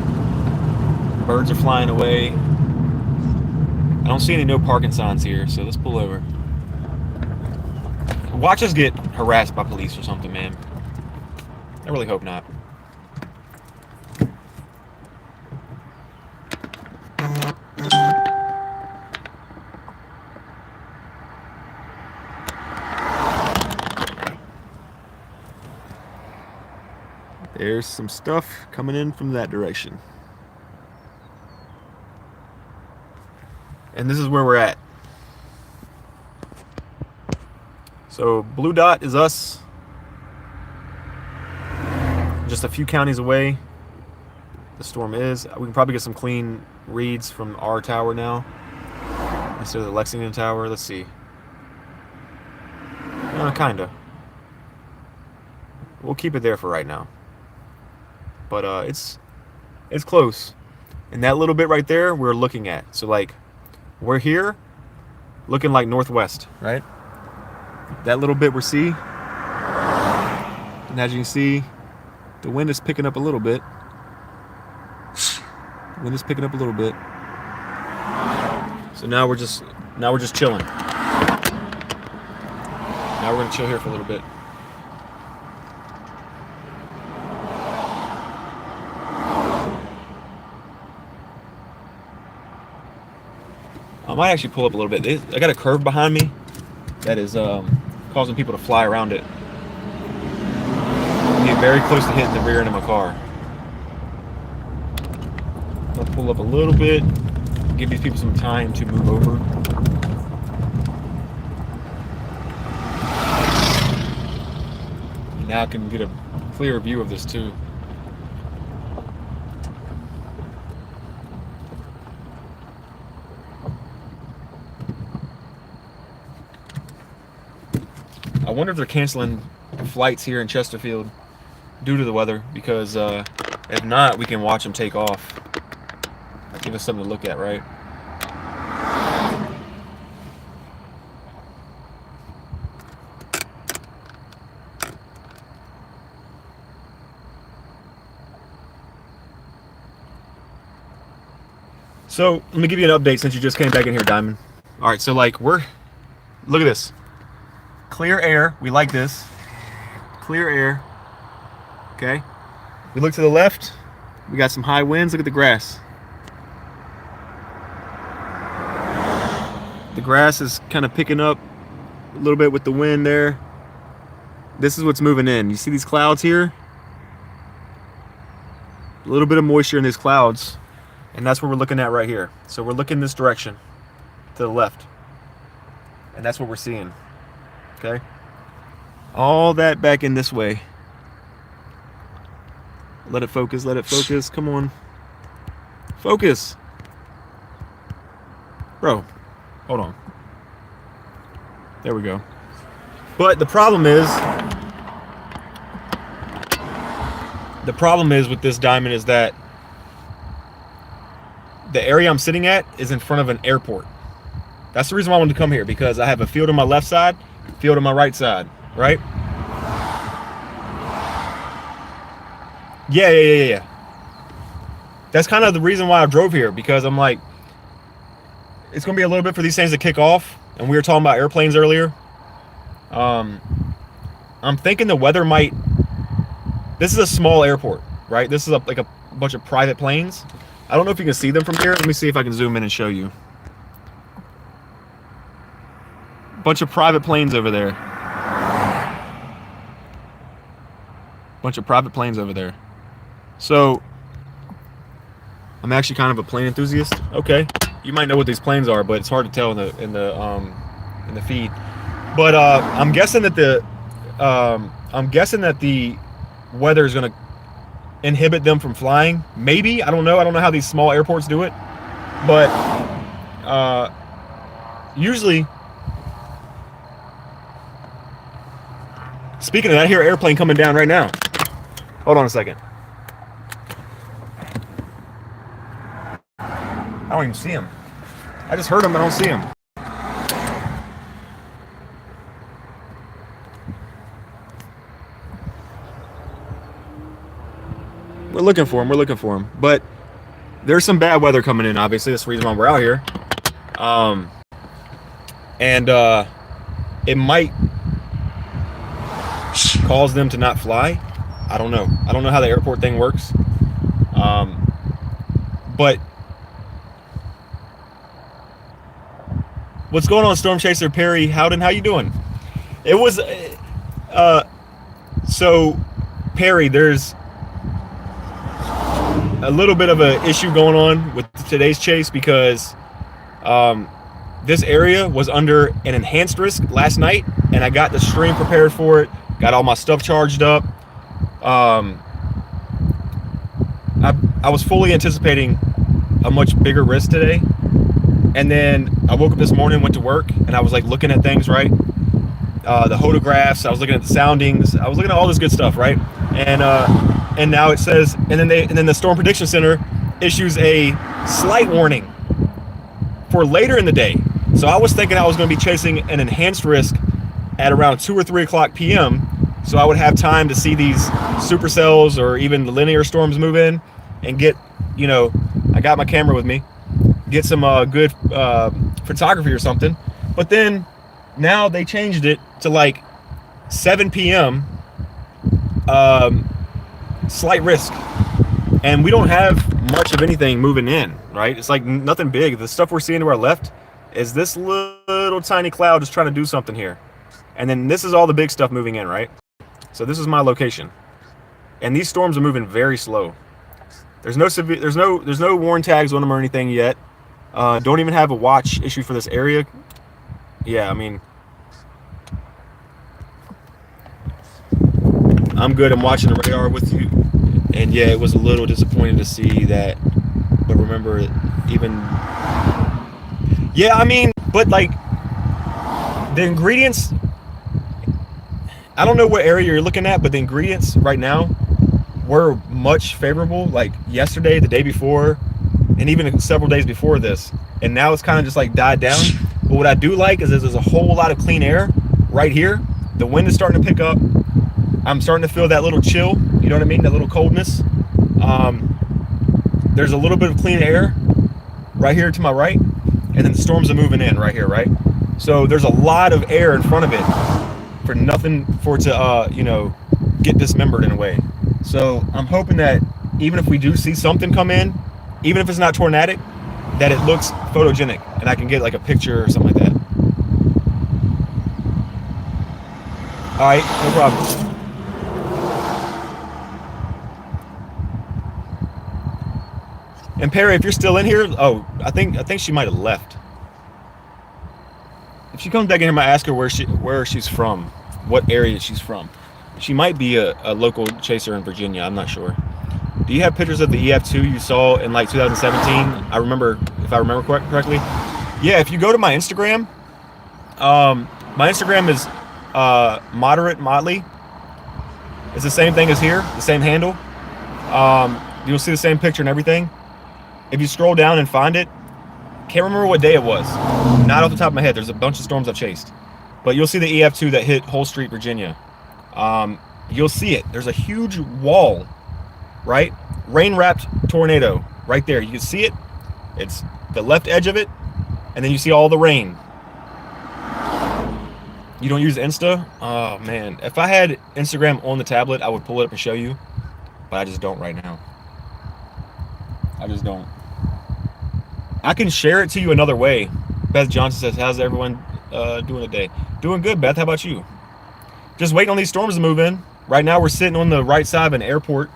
Birds are flying away. I don't see any no parking signs here, so let's pull over. Watch us get harassed by police or something, man. I really hope not. There's some stuff coming in from that direction. And this is where we're at. So blue dot is us. Just a few counties away. The storm is. We can probably get some clean reads from our tower now instead of the Lexington tower. Let's see. Kinda. We'll keep it there for right now. But it's close. And that little bit right there we're looking at. So like we're here looking like northwest, right? That little bit we see. And as you can see, the wind is picking up a little bit. The wind is picking up a little bit. So now we're just chilling. Now we're gonna chill here for a little bit. I might actually pull up a little bit. I got a curve behind me that is causing people to fly around it. Get very close to hitting the rear end of my car. I'll pull up a little bit, give these people some time to move over. And now I can get a clearer view of this too. I wonder if they're canceling flights here in Chesterfield due to the weather, because if not, we can watch them take off. Give us something to look at, right? So let me give you an update since you just came back in here, Diamond. All right, so like look at this. Clear air, we like this. Clear air, okay? We look to the left, we got some high winds, look at the grass. The grass is kind of picking up a little bit with the wind there. This is what's moving in. You see these clouds here? A little bit of moisture in these clouds, and that's what we're looking at right here. So we're looking this direction, to the left. And that's what we're seeing. Okay, all that back in this way. Let it focus, come on. Focus. Bro, hold on. There we go. But the problem is with this Diamond is that the area I'm sitting at is in front of an airport. That's the reason why I wanted to come here, because I have a field on my left side, field on my right side, right? Yeah. That's kind of the reason why I drove here, because I'm like, it's going to be a little bit for these things to kick off. And we were talking about airplanes earlier. I'm thinking the weather might... This is a small airport, right? This is like a bunch of private planes. I don't know if you can see them from here. Let me see if I can zoom in and show you. Bunch of private planes over there. Bunch of private planes over there. So, I'm actually kind of a plane enthusiast. Okay, you might know what these planes are, but it's hard to tell in the feed. But I'm guessing that the weather is going to inhibit them from flying. Maybe, I don't know. I don't know how these small airports do it, but usually. Speaking of that, I hear an airplane coming down right now. Hold on a second. I don't even see him. I just heard him, but I don't see him. We're looking for him. But there's some bad weather coming in, obviously. That's the reason why we're out here. It might cause them to not fly. I don't know. I don't know how the airport thing works. But what's going on, Storm Chaser Perry Howden? How you doing? It was so Perry, there's a little bit of an issue going on with today's chase because this area was under an enhanced risk last night, and I got the stream prepared for it, got all my stuff charged up. I was fully anticipating a much bigger risk today, and then I woke up this morning, went to work, and I was like looking at things, right? The photographs, I was looking at the soundings, I was looking at all this good stuff, right? And now it says, and then the Storm Prediction Center issues a slight warning for later in the day. So I was thinking I was going to be chasing an enhanced risk at around 2 or 3 o'clock p.m. so I would have time to see these supercells or even the linear storms move in and get, I got my camera with me, get some good photography or something. But then now they changed it to like 7 p.m. Slight risk, and we don't have much of anything moving in, right? It's like nothing big. The stuff we're seeing to our left is this little tiny cloud just trying to do something here, and then this is all the big stuff moving in, right? So this is my location, and these storms are moving very slow. There's no warn tags on them or anything yet. Don't even have a watch issue for this area. Yeah, I mean, I'm good. I'm watching the radar with you. And yeah, it was a little disappointing to see that. But remember, even... Yeah, I mean, but like, the ingredients... I don't know what area you're looking at, but the ingredients right now were much favorable. Like yesterday, the day before, and even several days before this. And now it's kind of just like died down. But what I do like is there's a whole lot of clean air right here. The wind is starting to pick up. I'm starting to feel that little chill, you know what I mean? That little coldness. There's a little bit of clean air right here to my right, and then the storms are moving in right here, right? So there's a lot of air in front of it for nothing for it to, get dismembered in a way. So I'm hoping that even if we do see something come in, even if it's not tornadic, that it looks photogenic and I can get like a picture or something like that. All right, no problem. And Perry, if you're still in here, I think she might have left. If she comes back in here, I might ask her where she's from, what area she's from. She might be a local chaser in Virginia. I'm not sure. Do you have pictures of the EF2 you saw in like 2017? I remember, if I remember correctly. Yeah, if you go to my Instagram is Moderate Motley. It's the same thing as here, the same handle. You'll see the same picture and everything. If you scroll down and find it, can't remember what day it was. Not off the top of my head. There's a bunch of storms I've chased. But you'll see the EF2 that hit Hull Street, Virginia. You'll see it. There's a huge wall right? Rain-wrapped tornado right there. You can see it. It's the left edge of it, and then you see all the rain. You don't use Insta? Oh, man. If I had Instagram on the tablet, I would pull it up and show you, but I just don't right now. I just don't. I can share it to you another way. Beth Johnson says, how's everyone doing today? Doing good, Beth. How about you? Just waiting on these storms to move in. Right now, we're sitting on the right side of an airport,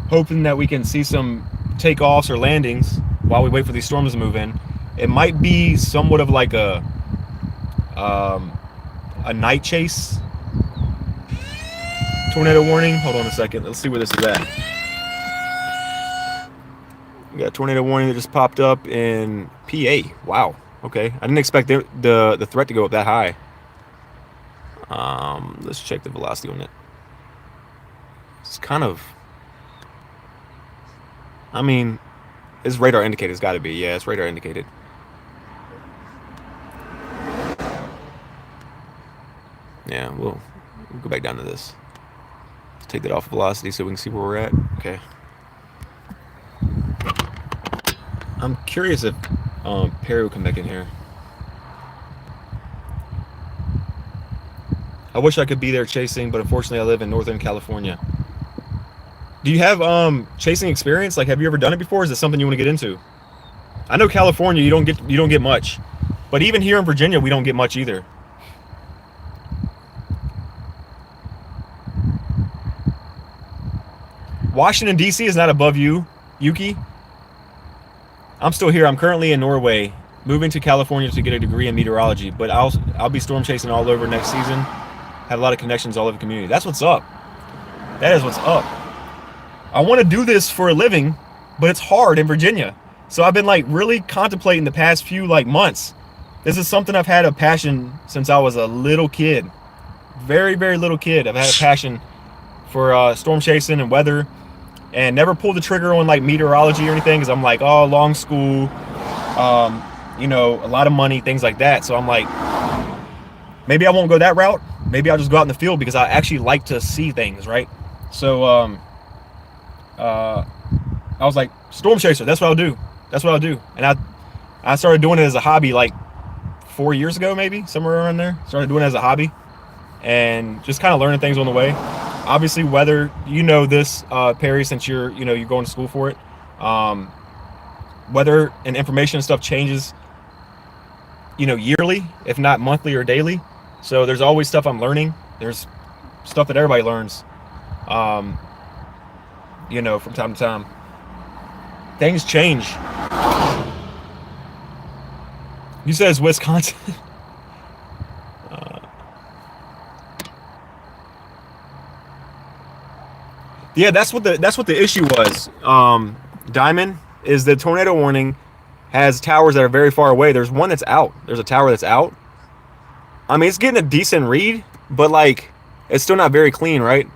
hoping that we can see some takeoffs or landings while we wait for these storms to move in. It might be somewhat of like a night chase. Tornado warning. Hold on a second. Let's see where this is at. We got a tornado warning that just popped up in PA. Wow. Okay. I didn't expect the threat to go up that high. Let's check the velocity on it. It's kind of... I mean, it's radar indicated. It's got to be. Yeah, it's radar indicated. Yeah, we'll go back down to this. Let's take that off velocity so we can see where we're at. Okay. I'm curious if Perry will come back in here. I wish I could be there chasing, but unfortunately I live in Northern California. Do you have chasing experience? Like, have you ever done it before? Is it something you want to get into? I know California you don't get much, but even here in Virginia we don't get much either. Washington D.C. is not above you, Yuki. I'm still here. I'm currently in Norway, moving to California to get a degree in meteorology, but I'll be storm chasing all over next season. Have a lot of connections all over the community. That's what's up. That is what's up. I want to do this for a living, but it's hard in Virginia. So I've been like really contemplating the past few like months. This is something I've had a passion since I was a little kid. Very, very little kid. I've had a passion for storm chasing and weather, and never pulled the trigger on like meteorology or anything because I'm like, oh, long school, you know, a lot of money, things like that. So I'm like, maybe I won't go that route. Maybe I'll just go out in the field because I actually like to see things, right? So I was like, storm chaser, that's what I'll do. That's what I'll do. And I started doing it as a hobby like 4 years ago, maybe, somewhere around there. Started doing it as a hobby and just kind of learning things on the way. Obviously, weather, you know this, Perry, since you're going to school for it. Weather and information and stuff changes, yearly, if not monthly or daily. So there's always stuff I'm learning. There's stuff that everybody learns, from time to time. Things change. You said it's Wisconsin. Yeah, that's what the issue was. Diamond, is the tornado warning has towers that are very far away. There's one that's out. There's a tower that's out. I mean, it's getting a decent read, but like, it's still not very clean, right?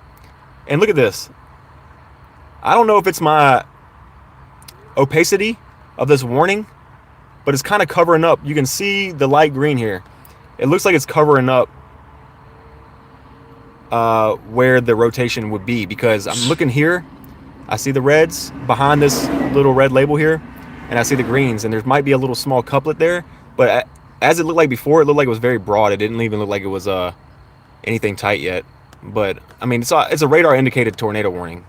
And look at this. I don't know if it's my opacity of this warning, but it's kind of covering up. You can see the light green here. It looks like it's covering up where the rotation would be, because I'm looking here. I see the reds behind this little red label here, and I see the greens, and there might be a little small couplet there, but as it looked like before, it looked like it was very broad. It didn't even look like it was anything tight yet. But I mean, it's a radar indicated tornado warning.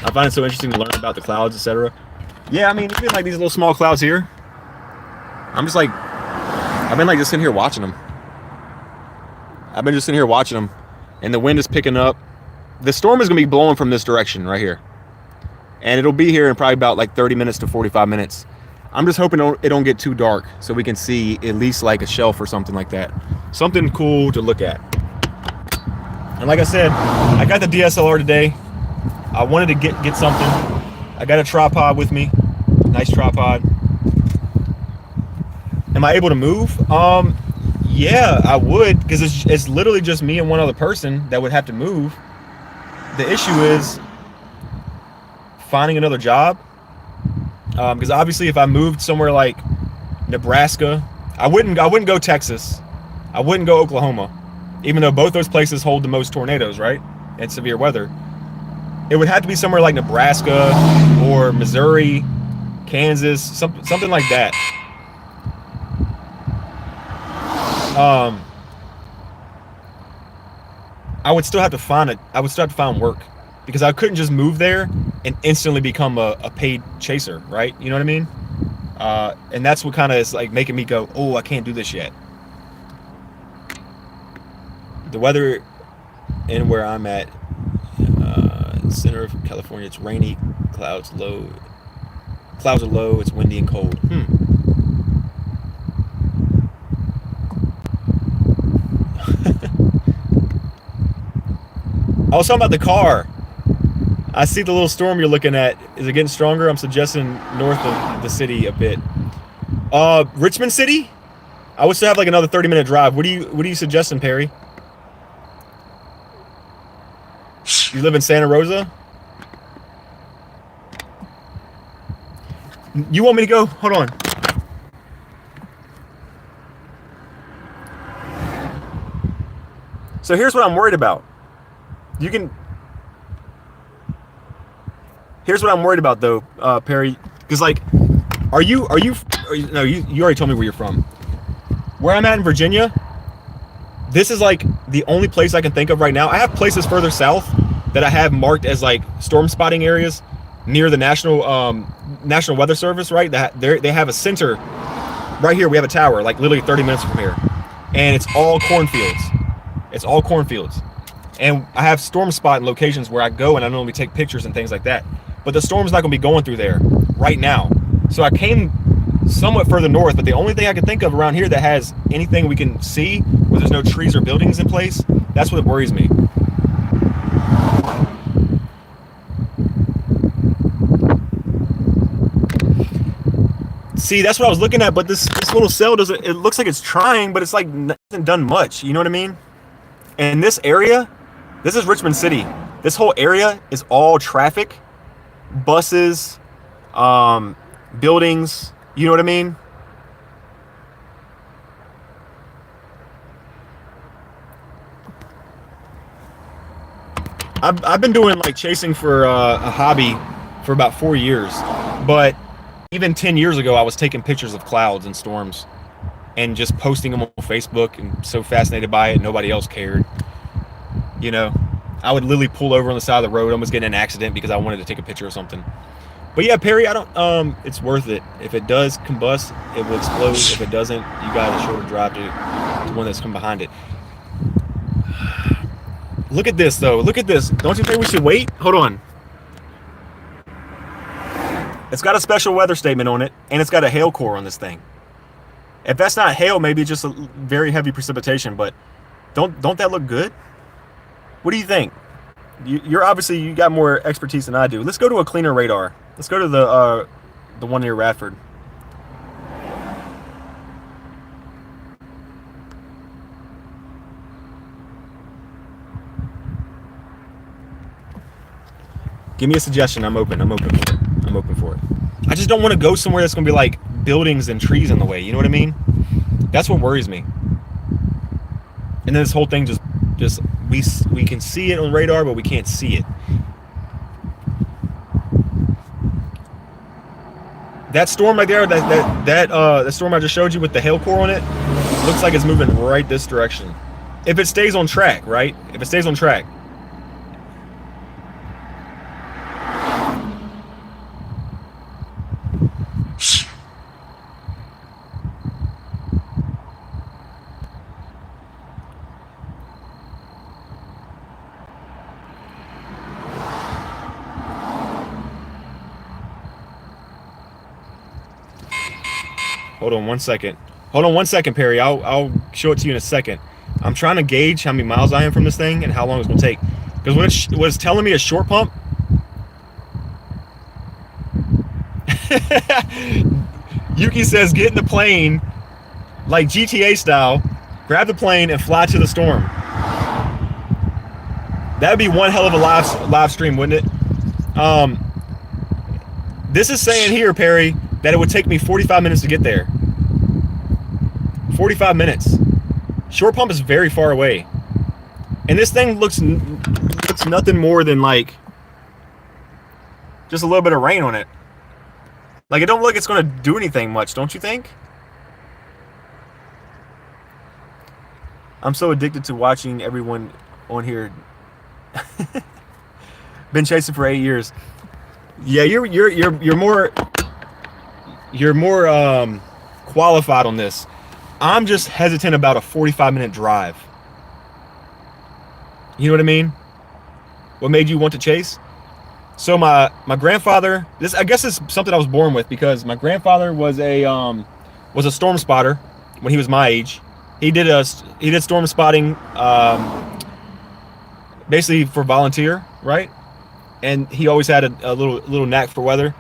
I find it so interesting to learn about the clouds, etc. Yeah, I mean, even like these little small clouds here, I've been like just sitting here watching them. I've been just sitting here watching them, and the wind is picking up. The storm is going to be blowing from this direction right here, and it'll be here in probably about like 30 minutes to 45 minutes. I'm just hoping it don't get too dark so we can see at least like a shelf or something like that. Something cool to look at. And like I said, I got the DSLR today. I wanted to get something. I got a tripod with me. Nice tripod. Am I able to move? Yeah, I would, because it's literally just me and one other person that would have to move. The issue is finding another job. Because obviously, if I moved somewhere like Nebraska, I wouldn't go Texas. I wouldn't go Oklahoma. even though both those places hold the most tornadoes, right? And severe weather. It would have to be somewhere like Nebraska or Missouri, Kansas, something like that. I would still have to find it. I would still have to find work because I couldn't just move there and instantly become a paid chaser, right? You know what I mean? And that's what kind of is like making me go, oh, I can't do this yet. The weather in where I'm at, center of California, it's rainy, clouds low. Clouds are low, it's windy and cold. I was talking about the car. I see the little storm you're looking at. Is it getting stronger? I'm suggesting north of the city a bit. Richmond City? I would still have like another 30-minute drive. What are you suggesting, Perry? You live in Santa Rosa? You want me to go? Hold on. So here's what I'm worried about. Here's what I'm worried about though, Perry. Because like, no, you already told me where you're from. Where I'm at in Virginia, this is like the only place I can think of right now. I have places further south that I have marked as like storm spotting areas near the National Weather Service, right? They have a center right here. We have a tower like literally 30 minutes from here, and it's all cornfields. It's all cornfields. And I have storm spot locations where I go and I normally take pictures and things like that. But the storm's not going to be going through there right now. So I came somewhat further north, but the only thing I can think of around here that has anything we can see where there's no trees or buildings in place, that's what worries me. See, that's what I was looking at, but this little cell doesn't, it looks like it's trying, but it's like nothing done much, you know what I mean? And this area, this is Richmond City. This whole area is all traffic, buses, buildings, you know what I mean? I've been doing like chasing for a hobby for about 4 years, but even 10 years ago, I was taking pictures of clouds and storms and just posting them on Facebook, and so fascinated by it, nobody else cared. You know, I would literally pull over on the side of the road, almost get in an accident because I wanted to take a picture of something. But yeah, Perry, it's worth it. If it does combust, it will explode. If it doesn't, you got a shorter drive to one that's come behind it. Look at this, though. Look at this. Don't you think we should wait? Hold on. It's got a special weather statement on it, and it's got a hail core on this thing. If that's not hail, maybe it's just a very heavy precipitation, but don't that look good? What do you think? You're obviously, you got more expertise than I do. Let's go to a cleaner radar. Let's go to the one near Radford. Give me a suggestion. I'm open for it. I just don't want to go somewhere that's going to be like buildings and trees in the way. You know what I mean? That's what worries me. And then this whole thing just we can see it on radar, but we can't see it. That storm right there, that storm I just showed you with the hail core on it, looks like it's moving right this direction. If it stays on track, right? If it stays on track. Hold on one second, Perry. I'll show it to you in a second. I'm trying to gauge how many miles I am from this thing and how long it's going to take. Because what it's telling me is short pump. Yuki says get in the plane, like GTA style, grab the plane and fly to the storm. That'd be one hell of a live stream, wouldn't it? This is saying here, Perry, that it would take me 45 minutes to get there. 45 minutes. Short pump is very far away. And this thing looks nothing more than like just a little bit of rain on it. Like, it don't look like it's going to do anything much, don't you think? I'm so addicted to watching everyone on here. Been chasing for 8 years. Yeah, you're more qualified on this. I'm just hesitant about a 45-minute drive. You know what I mean? What made you want to chase? So my grandfather, this I guess is something I was born with, because my grandfather was a storm spotter when he was my age. He did storm spotting basically for volunteer, right? And he always had a little knack for weather.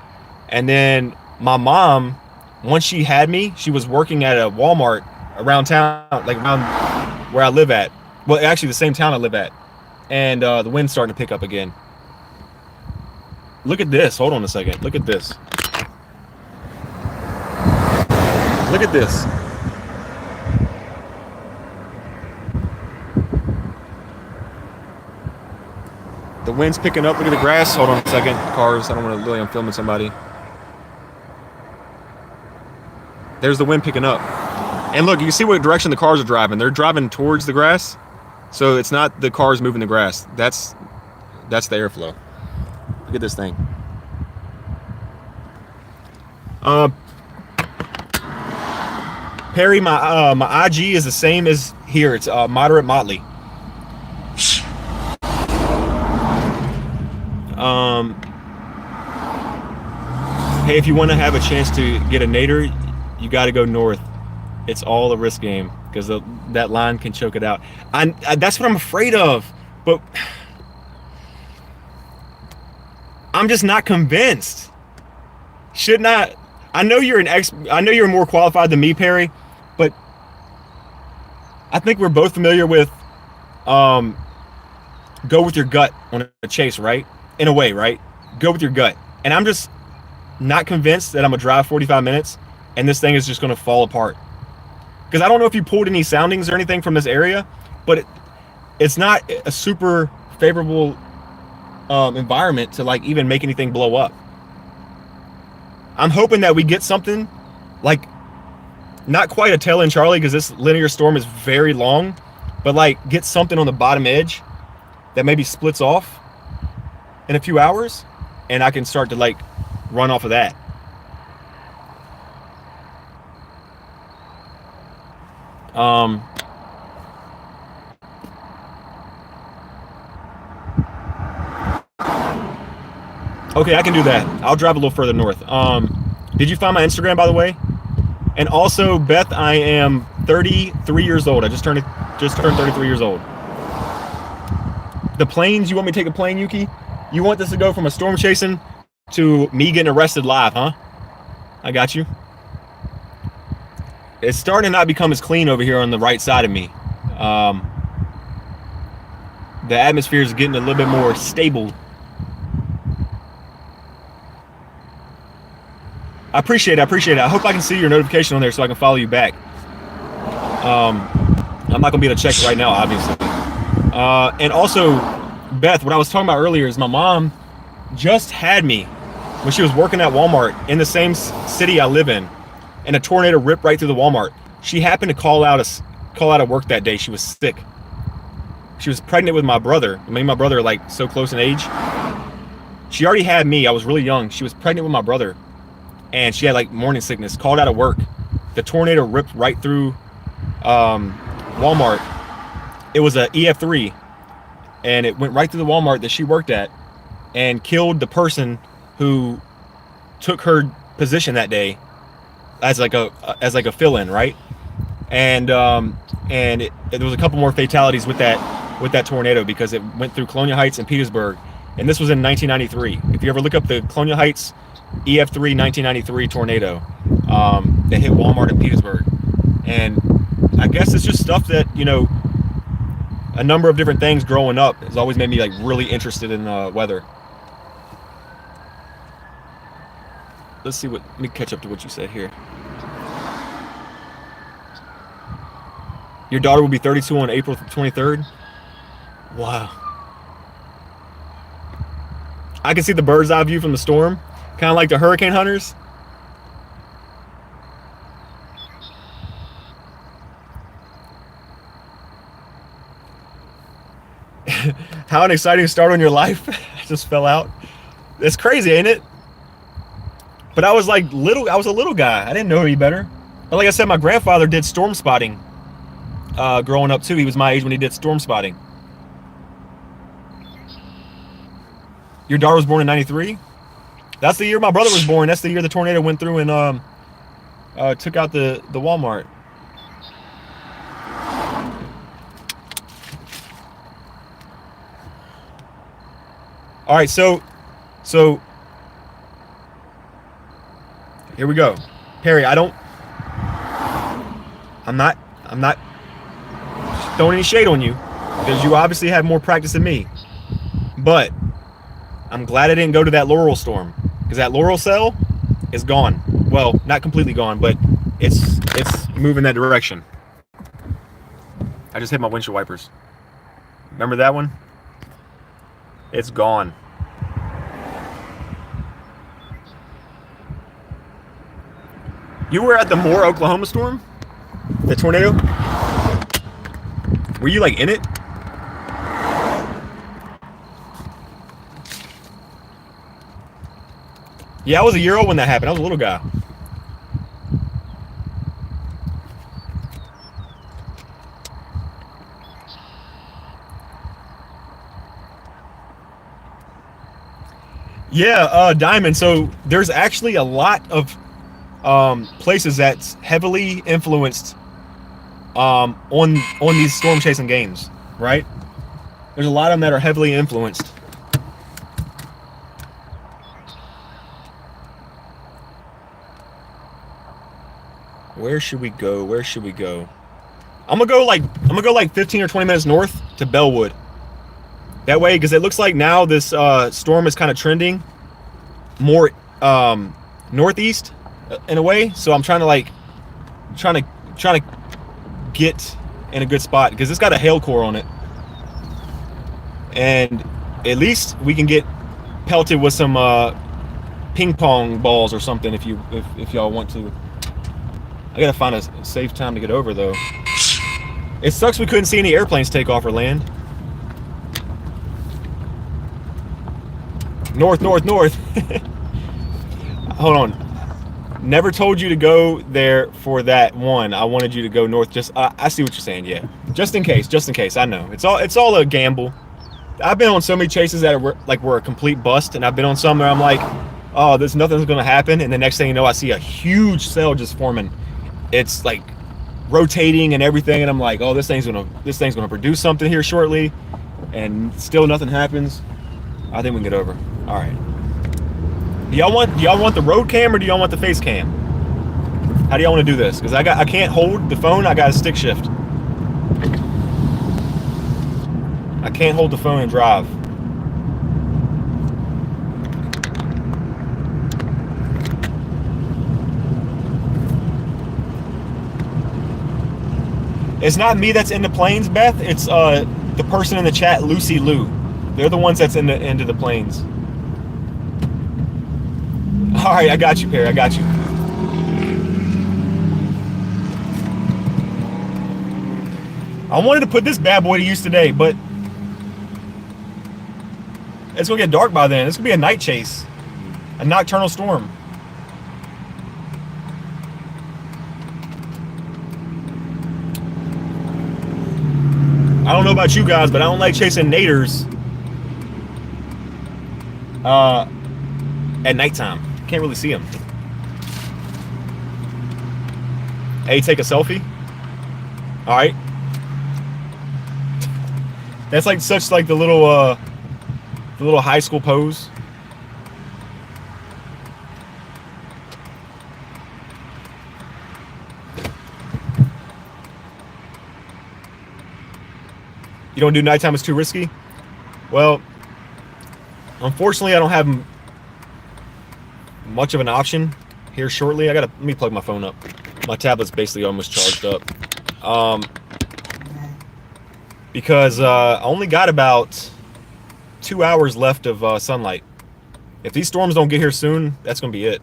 And then my mom, once she had me, she was working at a Walmart around town, like around where I live at. Well, actually the same town I live at. And the wind's starting to pick up again. Look at this. Hold on a second. Look at this. Look at this. The wind's picking up. Look at the grass. Hold on a second. Cars. I don't want to really. I'm filming somebody. There's the wind picking up. And look, you can see what direction the cars are driving. They're driving towards the grass. So it's not the cars moving the grass. That's the airflow. Look at this thing. Perry, my IG is the same as here. It's Moderate Motley. Hey, if you want to have a chance to get a nader, you got to go north. It's all a risk game, because that line can choke it out. That's what I'm afraid of, but I'm just not convinced. Should not. I know you're I know you're more qualified than me, Perry, but I think we're both familiar with go with your gut on a chase, right? In a way, right? Go with your gut. And I'm just not convinced that I'm gonna drive 45 minutes and this thing is just gonna fall apart. Because I don't know if you pulled any soundings or anything from this area, but it's not a super favorable environment to like even make anything blow up. I'm hoping that we get something like, not quite a tail end Charlie, because this linear storm is very long, but like get something on the bottom edge that maybe splits off in a few hours, and I can start to like run off of that. Okay, I can do that. I'll drive a little further north. Did you find my Instagram, by the way? And also, Beth, I am 33 years old. I just turned 33 years old. The planes, you want me to take a plane, Yuki? You want this to go from a storm chasing to me getting arrested live, huh? I got you. It's starting to not become as clean over here on the right side of me. The atmosphere is getting a little bit more stable. I appreciate it. I hope I can see your notification on there so I can follow you back. I'm not gonna be able to check it right now, obviously. And also, Beth, what I was talking about earlier is my mom just had me when she was working at Walmart in the same city I live in, and a tornado ripped right through the Walmart. She happened to call out of work that day. She was sick. She was pregnant with my brother. Me and my brother are like so close in age. She already had me. I was really young. She was pregnant with my brother, and she had like morning sickness. Called out of work. The tornado ripped right through Walmart. It was a EF3, and it went right through the Walmart that she worked at, and killed the person who took her position that day as like a fill-in, right? And there was a couple more fatalities with that tornado because it went through Colonial Heights and Petersburg, and this was in 1993. If you ever look up the Colonial Heights EF3 1993 tornado that hit Walmart in Petersburg, and I guess it's just stuff that, you know, a number of different things growing up has always made me like really interested in weather. Let me catch up to what you said here. Your daughter will be 32 on April 23rd. Wow. I can see the bird's eye view from the storm, kind of like the hurricane hunters. How an exciting start on your life. I just fell out. It's crazy, ain't it? But I was like little. I was a little guy. I didn't know any better. But like I said, my grandfather did storm spotting growing up too. He was my age when he did storm spotting. Your daughter was born in '93. That's the year my brother was born. That's the year the tornado went through and took out the Walmart. All right, so here we go. Perry, I'm not throwing any shade on you because you obviously have more practice than me. But I'm glad I didn't go to that Laurel storm because that Laurel cell is gone. Well, not completely gone, but it's moving that direction. I just hit my windshield wipers. Remember that one? It's gone. You were at the Moore, Oklahoma storm? The tornado? Were you like in it? Yeah, I was a year old when that happened. I was a little guy. Yeah, Diamond. So there's actually a lot of places that's heavily influenced on these storm chasing games, right? There's a lot of them that are heavily influenced. Where should we go? Where should we go? I'm gonna go like 15 or 20 minutes north to Bellwood. That way, because it looks like now this storm is kind of trending more northeast in a way. So I'm trying to get in a good spot because it's got a hail core on it, and at least we can get pelted with some ping pong balls or something if y'all want to. I gotta find a safe time to get over though. It sucks we couldn't see any airplanes take off or land. North. Hold on. Never told you to go there for that one. I wanted you to go north. Just I see what you're saying. Yeah, just in case. I know it's all a gamble. I've been on so many chases that were a complete bust, and I've been on some where I'm like, oh, there's nothing's gonna happen, and the next thing you know, I see a huge cell just forming. It's like rotating and everything, and I'm like, oh, this thing's gonna produce something here shortly, and still nothing happens. I think we can get over. All right. Do y'all want the road cam or do y'all want the face cam? How do y'all want to do this? Because I can't hold the phone. I got a stick shift. I can't hold the phone and drive. It's not me that's in the planes, Beth. It's the person in the chat, Lucy Lou. They're the ones that's into the planes. All right, I got you, Perry. I got you. I wanted to put this bad boy to use today, but it's gonna get dark by then. It's gonna be a night chase, a nocturnal storm. I don't know about you guys, but I don't like chasing naders at nighttime. Can't really see them. Hey, take a selfie. All right. That's like such like the little high school pose. You don't do nighttime, it's too risky? Well, unfortunately, I don't have much of an option here shortly. Let me plug my phone up. My tablet's basically almost charged up. because I only got about 2 hours left of sunlight. If these storms don't get here soon, that's going to be it.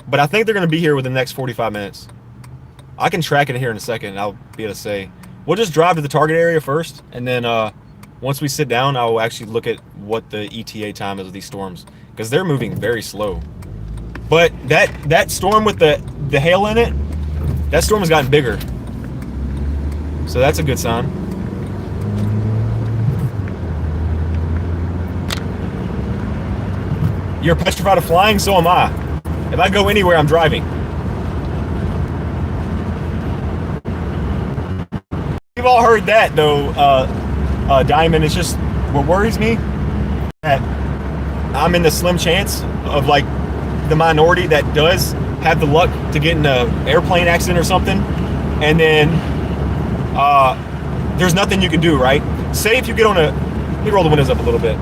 But I think they're going to be here within the next 45 minutes. I can track it here in a second, and I'll be able to say. We'll just drive to the target area first, and then once we sit down, I will actually look at what the ETA time is of these storms, because they're moving very slow. But that storm with the hail in it, that storm has gotten bigger. So that's a good sign. You're petrified of flying? So am I. If I go anywhere, I'm driving. We've all heard that, though, Diamond. It's just what worries me that I'm in the slim chance of, like, the minority that does have the luck to get in an airplane accident or something, and then there's nothing you can do, right? Say if you get on a... Let me roll the windows up a little bit.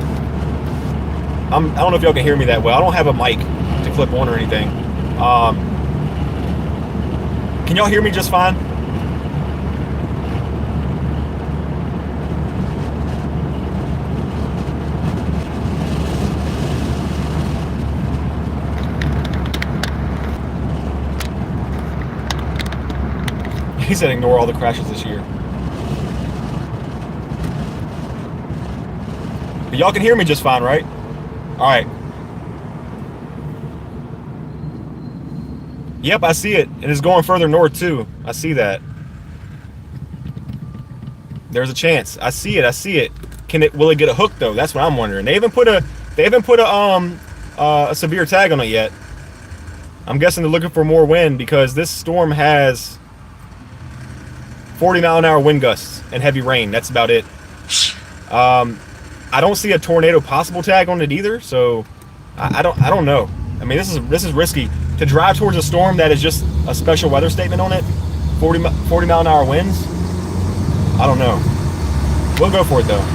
I don't know if y'all can hear me that well. I don't have a mic to clip on or anything. Can y'all hear me just fine? He said ignore all the crashes this year. But y'all can hear me just fine, right? Alright. Yep, I see it. And it's going further north too. I see that. There's a chance. I see it. I see it. Will it get a hook though? That's what I'm wondering. They haven't put a severe tag on it yet. I'm guessing they're looking for more wind because this storm has 40-mile-an-hour wind gusts and heavy rain. That's about it. I don't see a tornado possible tag on it either, so I don't know. I mean, this is risky to drive towards a storm that is just a special weather statement on it. 40-mile-an-hour winds. I don't know. We'll go for it though.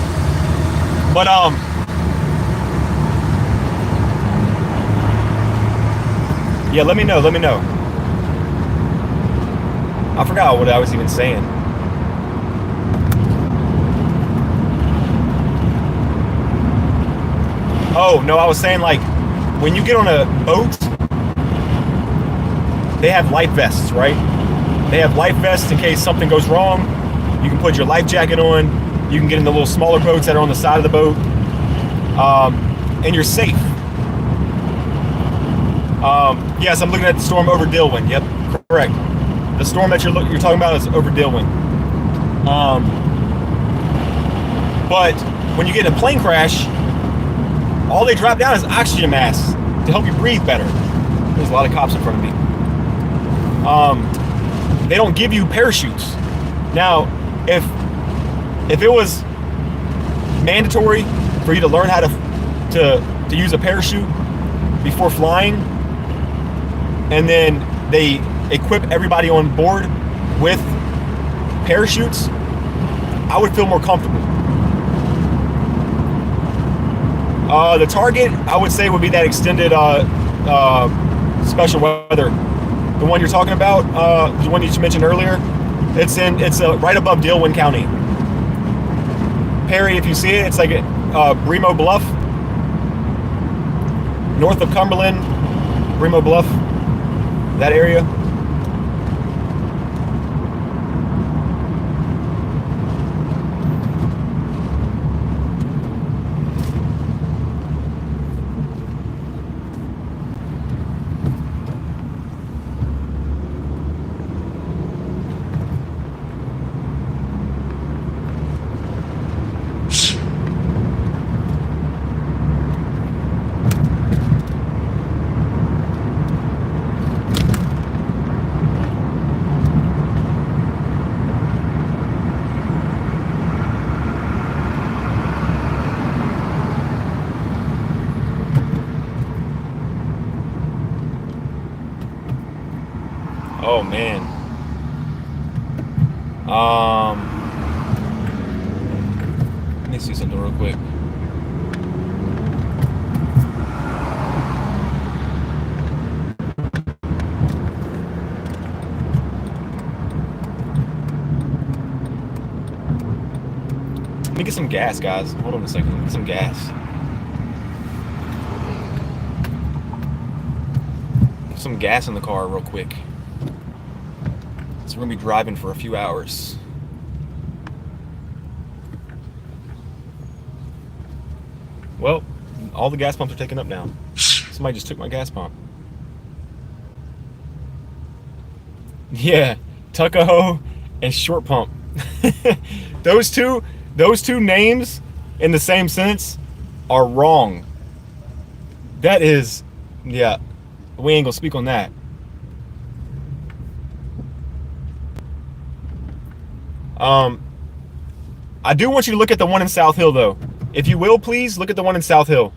But yeah, let me know. Let me know. I forgot what I was even saying. Oh, no, I was saying, like, when you get on a boat, they have life vests, right? They have life vests in case something goes wrong. You can put your life jacket on. You can get in the little smaller boats that are on the side of the boat. And you're safe. Yes, I'm looking at the storm over Dinwiddie. Yep, correct. The storm that you're talking about is over Dinwiddie. But when you get in a plane crash, all they drop down is oxygen masks to help you breathe better. There's a lot of cops in front of me. They don't give you parachutes. Now, if it was mandatory for you to learn how to use a parachute before flying, and then they equip everybody on board with parachutes, I would feel more comfortable. The target, I would say, would be that extended special weather. The one you're talking about, the one you mentioned earlier, it's right above Dinwiddie County. Perry, if you see it, it's like Bremo Bluff, north of Cumberland, Bremo Bluff, that area. Oh man. Let me see something real quick. Let me get some gas, guys. Hold on a second. Let me get some gas. Get some gas in the car real quick. So we're going to be driving for a few hours. Well, all the gas pumps are taken up now. Somebody just took my gas pump. Yeah, Tuckahoe and Short Pump. Those two names in the same sentence are wrong. That is, yeah, we ain't gonna speak on that. I do want you to look at the one in South Hill, though. If you will, please, look at the one in South Hill.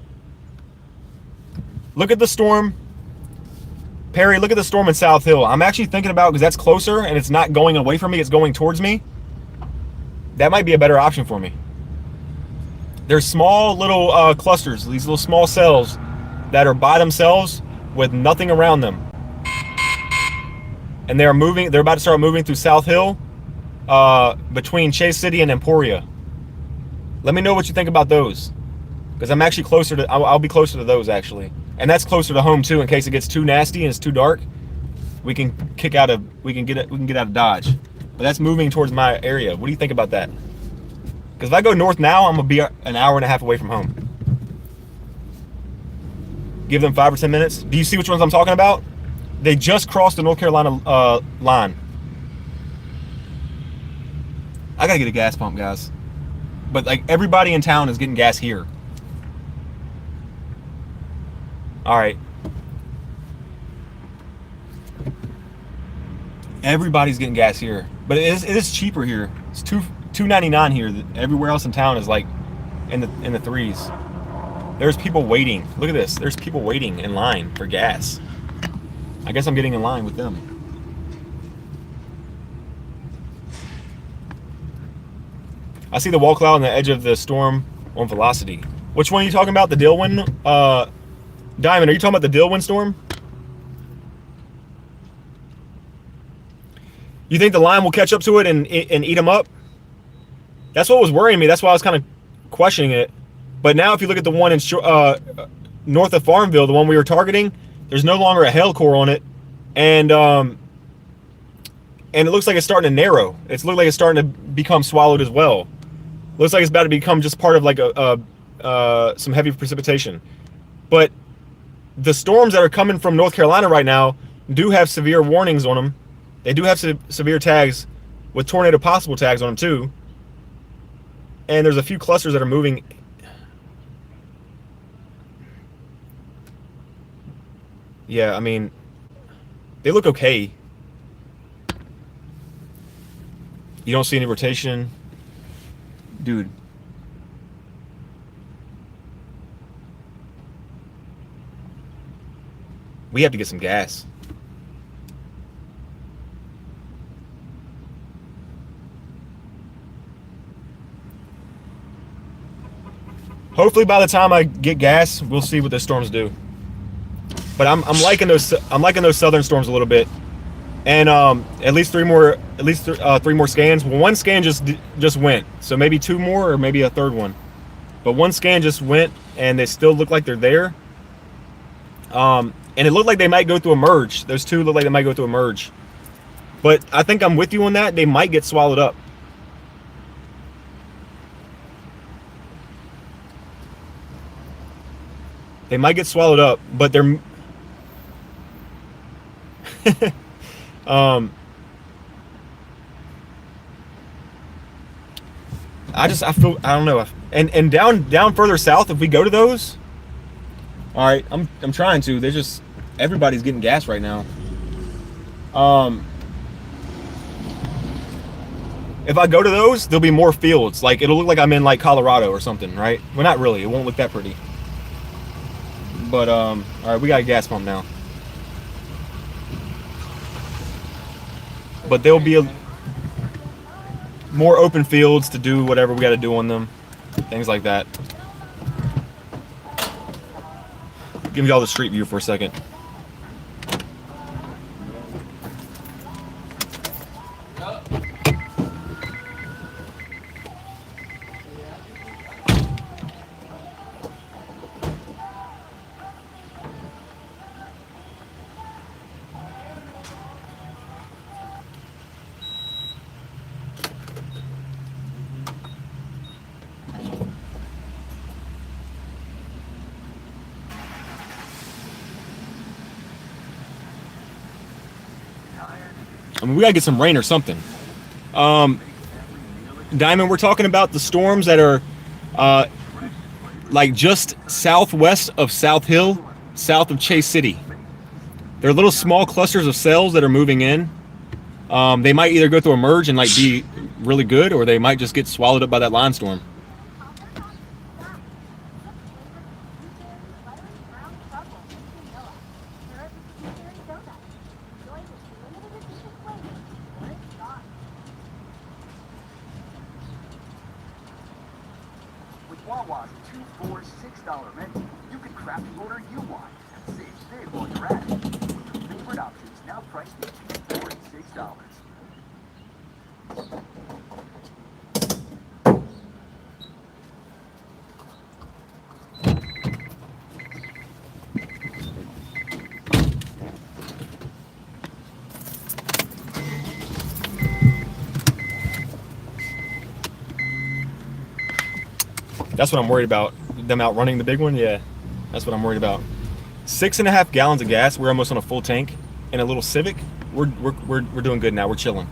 Look at the storm. Perry, look at the storm in South Hill. I'm actually thinking about, because that's closer, and it's not going away from me, it's going towards me. That might be a better option for me. There's small little clusters, these little small cells that are by themselves with nothing around them. And they're about to start moving through South Hill, between Chase City and Emporia. Let me know what you think about those, because I'm actually closer to. I'll be closer to those actually, and that's closer to home too. In case it gets too nasty and it's too dark, we can get out of Dodge. But that's moving towards my area. What do you think about that? Because if I go north now, I'm gonna be an hour and a half away from home. Give them 5 or 10 minutes. Do you see which ones I'm talking about? They just crossed the North Carolina line. I gotta get a gas pump, guys. But like everybody in town is getting gas here. All right. Everybody's getting gas here, but it is cheaper here. It's $2.99 here. Everywhere else in town is like in the threes. There's people waiting. Look at this. There's people waiting in line for gas. I guess I'm getting in line with them. I see the wall cloud on the edge of the storm on velocity. Which one are you talking about? The Dillwind? Diamond, are you talking about the Dillwind storm? You think the line will catch up to it and eat them up? That's what was worrying me. That's why I was kind of questioning it. But now if you look at the one in north of Farmville, the one we were targeting, there's no longer a hail core on it. And it looks like it's starting to narrow. It's looking like it's starting to become swallowed as well. Looks like it's about to become just part of like some heavy precipitation. But the storms that are coming from North Carolina right now do have severe warnings on them. They do have severe tags with tornado possible tags on them too. And there's a few clusters that are moving. Yeah, I mean, they look okay. You don't see any rotation. Dude. We have to get some gas. Hopefully by the time I get gas, we'll see what the storms do. But I'm liking those southern storms a little bit. And at least three more scans. Well, one scan just went, so maybe 2 more or maybe a third one. But one scan just went, and they still look like they're there. And it looked like they might go through a merge. Those two look like they might go through a merge. But I think I'm with you on that. They might get swallowed up. They might get swallowed up, but they're I feel, I don't know. And down further south, if we go to those, all right, I'm trying to. They're just, everybody's getting gas right now. If I go to those, there'll be more fields. Like, it'll look like I'm in like Colorado or something, right? Well, not really. It won't look that pretty. But all right, we got a gas pump now. But there'll be more open fields to do whatever we got to do on them, things like that. Give me all the street view for a second. I mean, we gotta get some rain or something. Diamond, we're talking about the storms that are like just southwest of South Hill, south of Chase City. They're little small clusters of cells that are moving in. They might either go through a merge and like be really good, or they might just get swallowed up by that line storm. With Wawa's $2 for $6 menu, you can craft the order you want and save big while you're at it. With your favorite options now priced at $2 for $6. That's what I'm worried about. Them outrunning the big one, yeah. That's what I'm worried about. 6.5 gallons of gas. We're almost on a full tank. And a little Civic. We're doing good now. We're chilling.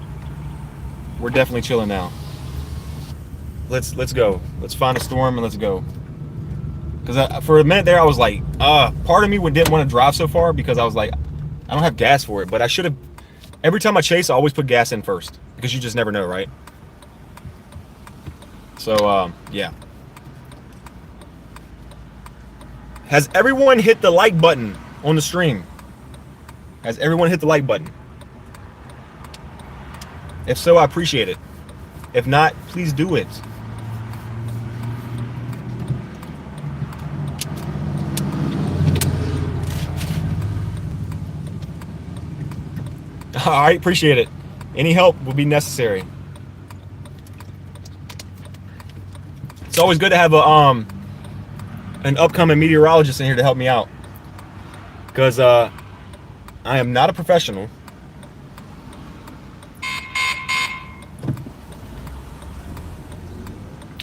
We're definitely chilling now. Let's go. Let's find a storm and let's go. Because for a minute there, I was like, part of me didn't want to drive so far because I was like, I don't have gas for it. But I should have. Every time I chase, I always put gas in first because you just never know, right? So yeah. Has everyone hit the like button on the stream? Has everyone hit the like button? If so, I appreciate it. If not, please do it. All right, appreciate it. Any help will be necessary. It's always good to have an upcoming meteorologist in here to help me out, because I am not a professional.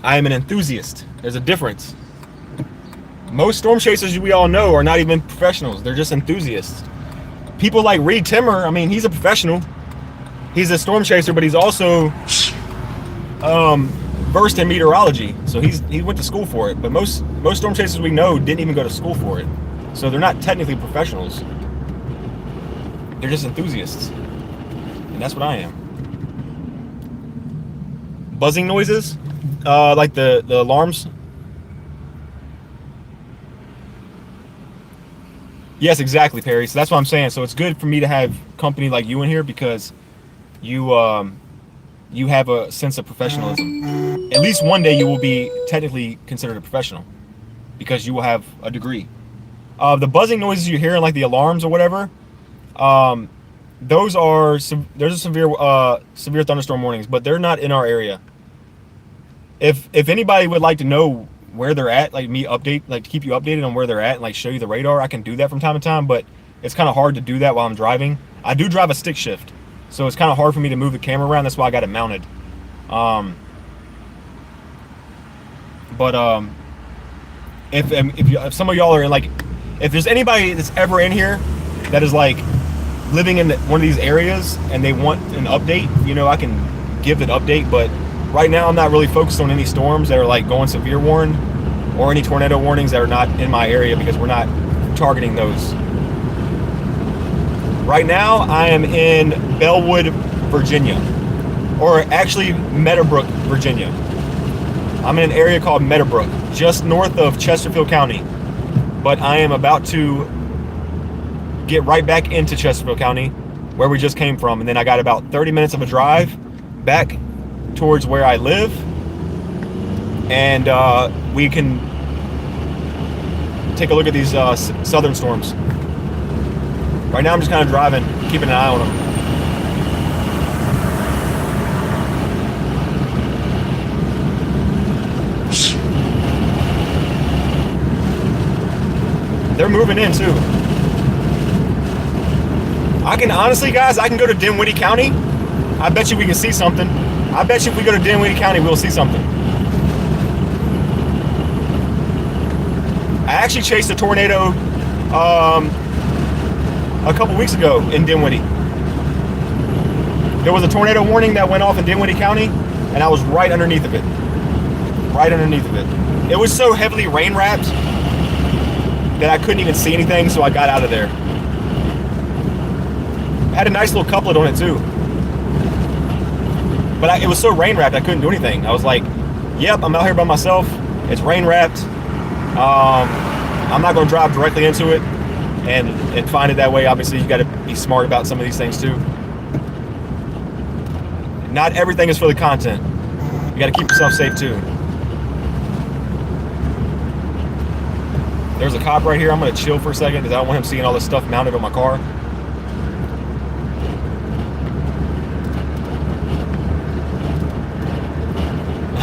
I am an enthusiast. There's a difference. Most storm chasers we all know are not even professionals. They're just enthusiasts. People like Reed Timmer, I mean, he's a professional. He's a storm chaser, but he's also versed in meteorology. So he went to school for it. But most storm chasers we know didn't even go to school for it. So they're not technically professionals. They're just enthusiasts. And that's what I am. Buzzing noises, like the alarms. Yes, exactly, Perry. So that's what I'm saying. So it's good for me to have company like you in here because you have a sense of professionalism. At least one day you will be technically considered a professional because you will have a degree. The buzzing noises you hear, like the alarms or whatever, those are severe thunderstorm warnings, but they're not in our area. If anybody would like to know where they're at, like me update, like to keep you updated on where they're at and like show you the radar, I can do that from time to time, but it's kind of hard to do that while I'm driving. I do drive a stick shift, so it's kind of hard for me to move the camera around. That's why I got it mounted. If some of y'all are in, like, if there's anybody that's ever in here that is like living in one of these areas and they want an update, you know, I can give an update, but right now I'm not really focused on any storms that are like going severe warned or any tornado warnings that are not in my area because we're not targeting those. Right now I am in Bellwood, Virginia, or actually Meadowbrook, Virginia. I'm in an area called Meadowbrook, just north of Chesterfield County, but I am about to get right back into Chesterfield County where we just came from, and then I got about 30 minutes of a drive back towards where I live, and we can take a look at these southern storms. Right now I'm just kind of driving, keeping an eye on them. They're moving in too. I can honestly, guys, I can go to Dinwiddie County. I bet you we can see something. I bet you if we go to Dinwiddie County, we'll see something. I actually chased a tornado a couple weeks ago in Dinwiddie. there was a tornado warning that went off in Dinwiddie County, and I was right underneath of it. Right underneath of it. It was so heavily rain wrapped that I couldn't even see anything, so I got out of there. I had a nice little couplet on it too. But it was so rain wrapped I couldn't do anything. I was like, yep, I'm out here by myself. It's rain wrapped. I'm not going to drive directly into it and find it that way. Obviously, you got to be smart about some of these things too. Not everything is for the content. You got to keep yourself safe too. There's a cop right here. I'm going to chill for a second because I don't want him seeing all this stuff mounted on my car.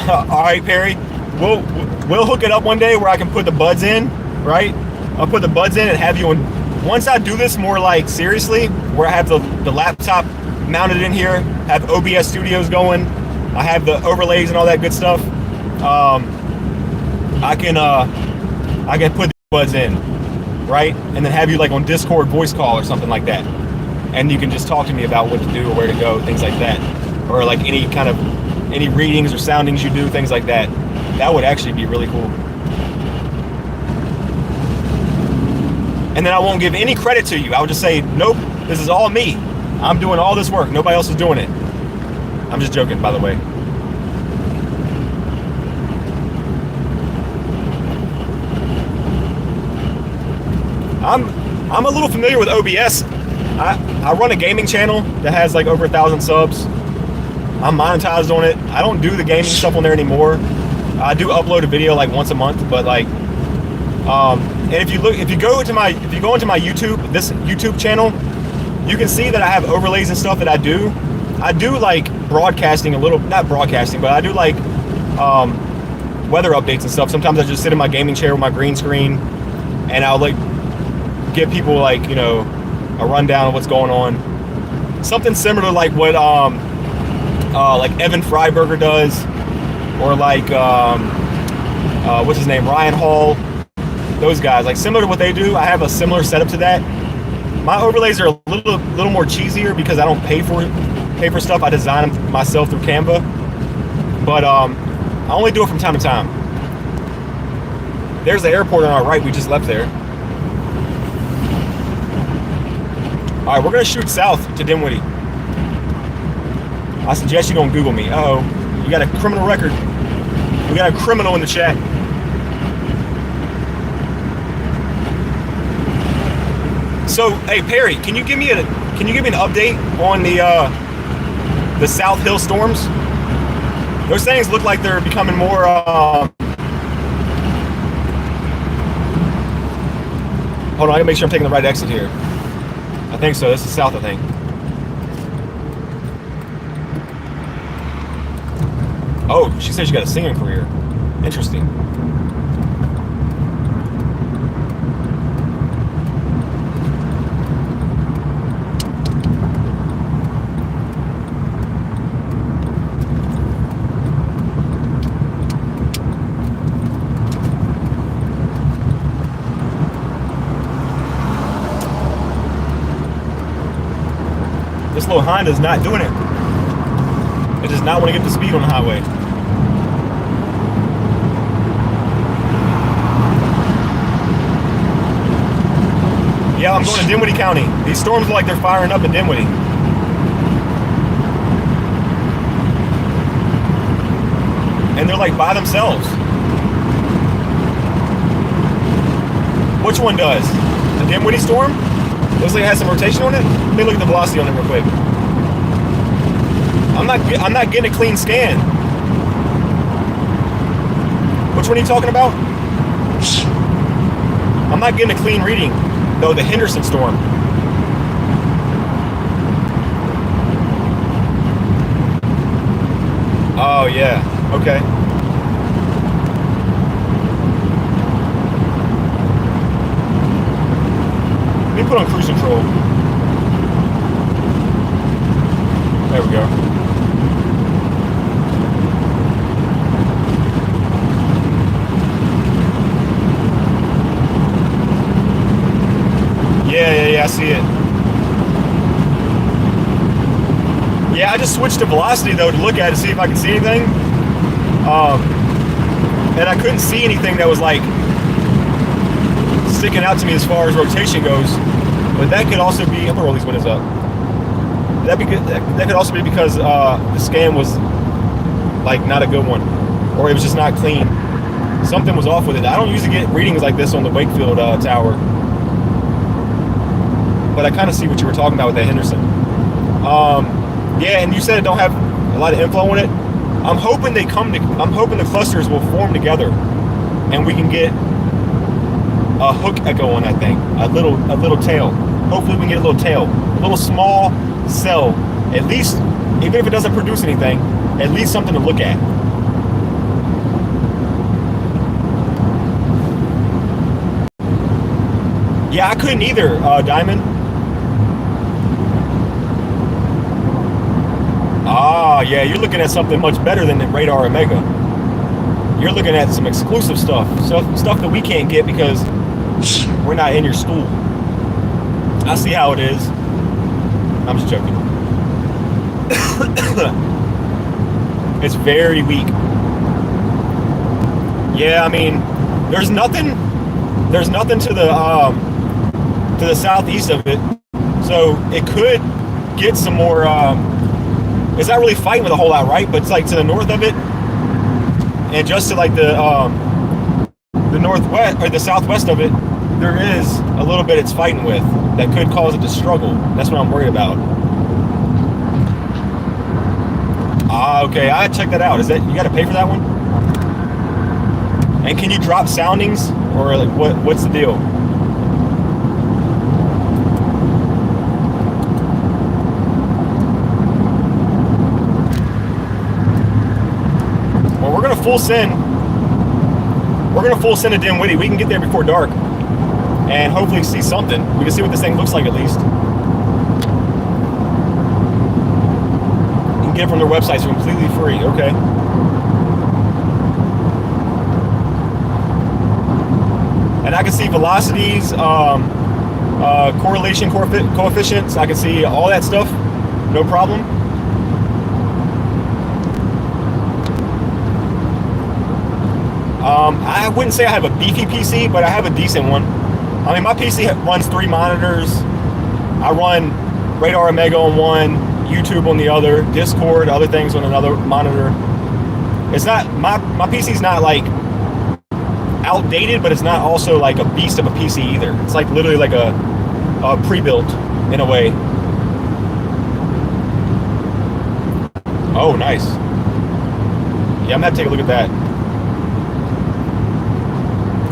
All right, Perry. We'll hook it up one day where I can put the buds in, right? I'll put the buds in and have you on. Once I do this more like seriously, where I have the laptop mounted in here, have OBS studios going, I have the overlays and all that good stuff. I can put the buds in, right? And then have you like on Discord voice call or something like that. And you can just talk to me about what to do or where to go, things like that. Or like any readings or soundings you do, things like that. That would actually be really cool. And then I won't give any credit to you. I would just say, nope, this is all me. I'm doing all this work. Nobody else is doing it. I'm just joking, by the way. I'm a little familiar with OBS. I run a gaming channel that has like over 1,000 subs. I'm monetized on it. I don't do the gaming stuff on there anymore. I do upload a video like once a month, but like, and if you go into my YouTube, this YouTube channel, you can see that I have overlays and stuff that I do. I do like broadcasting a little, not broadcasting, but I do like weather updates and stuff. Sometimes I just sit in my gaming chair with my green screen, and I'll like give people like, you know, a rundown of what's going on. Something similar to like what like Evan Freiberger does, or like what's his name, Ryan Hall. Those guys, like similar to what they do. I have a similar setup to that. My overlays are a little more cheesier because I don't pay for stuff. I design them myself through Canva. But I only do it from time to time. There's the airport on our right. We just left there. All right, we're gonna shoot south to Dinwiddie. I suggest you don't Google me. Uh-oh, you got a criminal record. We got a criminal in the chat. So, hey Perry, can you give me an update on the South Hill storms? Those things look like they're becoming more. Hold on, I gotta make sure I'm taking the right exit here. I think so. This is south, I think. Oh, she said she got a singing career. Interesting. This little Honda's not doing it. It does not want to get the speed on the highway. Yeah, I'm going to Dinwiddie County. These storms look like they're firing up in Dinwiddie. And they're like by themselves. Which one does? The Dinwiddie storm? Looks like it has some rotation on it. Let me look at the velocity on it real quick. I'm not getting a clean scan. Which one are you talking about? I'm not getting a clean reading. No, the Henderson storm. Oh yeah. Okay. Let me put on cruise control. There we go. Yeah, I see it. Yeah, just switched to velocity though to look at it, see if I can see anything. And I couldn't see anything that was like sticking out to me as far as rotation goes. But that could also be, I'm gonna roll these windows up. That could also be because the scan was like not a good one, or it was just not clean. Something was off with it. I don't usually get readings like this on the Wakefield tower, but I kind of see what you were talking about with that Henderson. Yeah, and you said it don't have a lot of inflow on it. I'm hoping I'm hoping the clusters will form together, and we can get a hook echo on that thing. A little tail. Hopefully we can get a little tail, a little small cell. At least, even if it doesn't produce anything, at least something to look at. Yeah, I couldn't either, Diamond. Ah, yeah, you're looking at something much better than the Radar Omega. You're looking at some exclusive stuff that we can't get because we're not in your school. I see how it is. I'm just joking. It's very weak. Yeah, I mean, there's nothing to the southeast of it, so it could get some more. It's not really fighting with a whole lot, right? But it's like to the north of it, and just to like the northwest or the southwest of it, there is a little bit it's fighting with that could cause it to struggle. That's what I'm worried about. Ah, okay, I check that out. Is that you got to pay for that one? And can you drop soundings, or like what's the deal? Well, we're gonna full send. We're gonna full send to Dinwiddie. We can get there before dark, and hopefully see something. We can see what this thing looks like at least. You can get it from their website. It's completely free. Okay. And I can see velocities, correlation coefficients. I can see all that stuff, no problem. I wouldn't say I have a beefy PC, but I have a decent one. I mean, my PC runs 3 monitors. I run Radar Omega on one, YouTube on the other, Discord, other things on another monitor. It's not, my PC's not like outdated, but it's not also like a beast of a PC either. It's like literally like a pre-built in a way. Oh, nice. Yeah, I'm gonna have to take a look at that.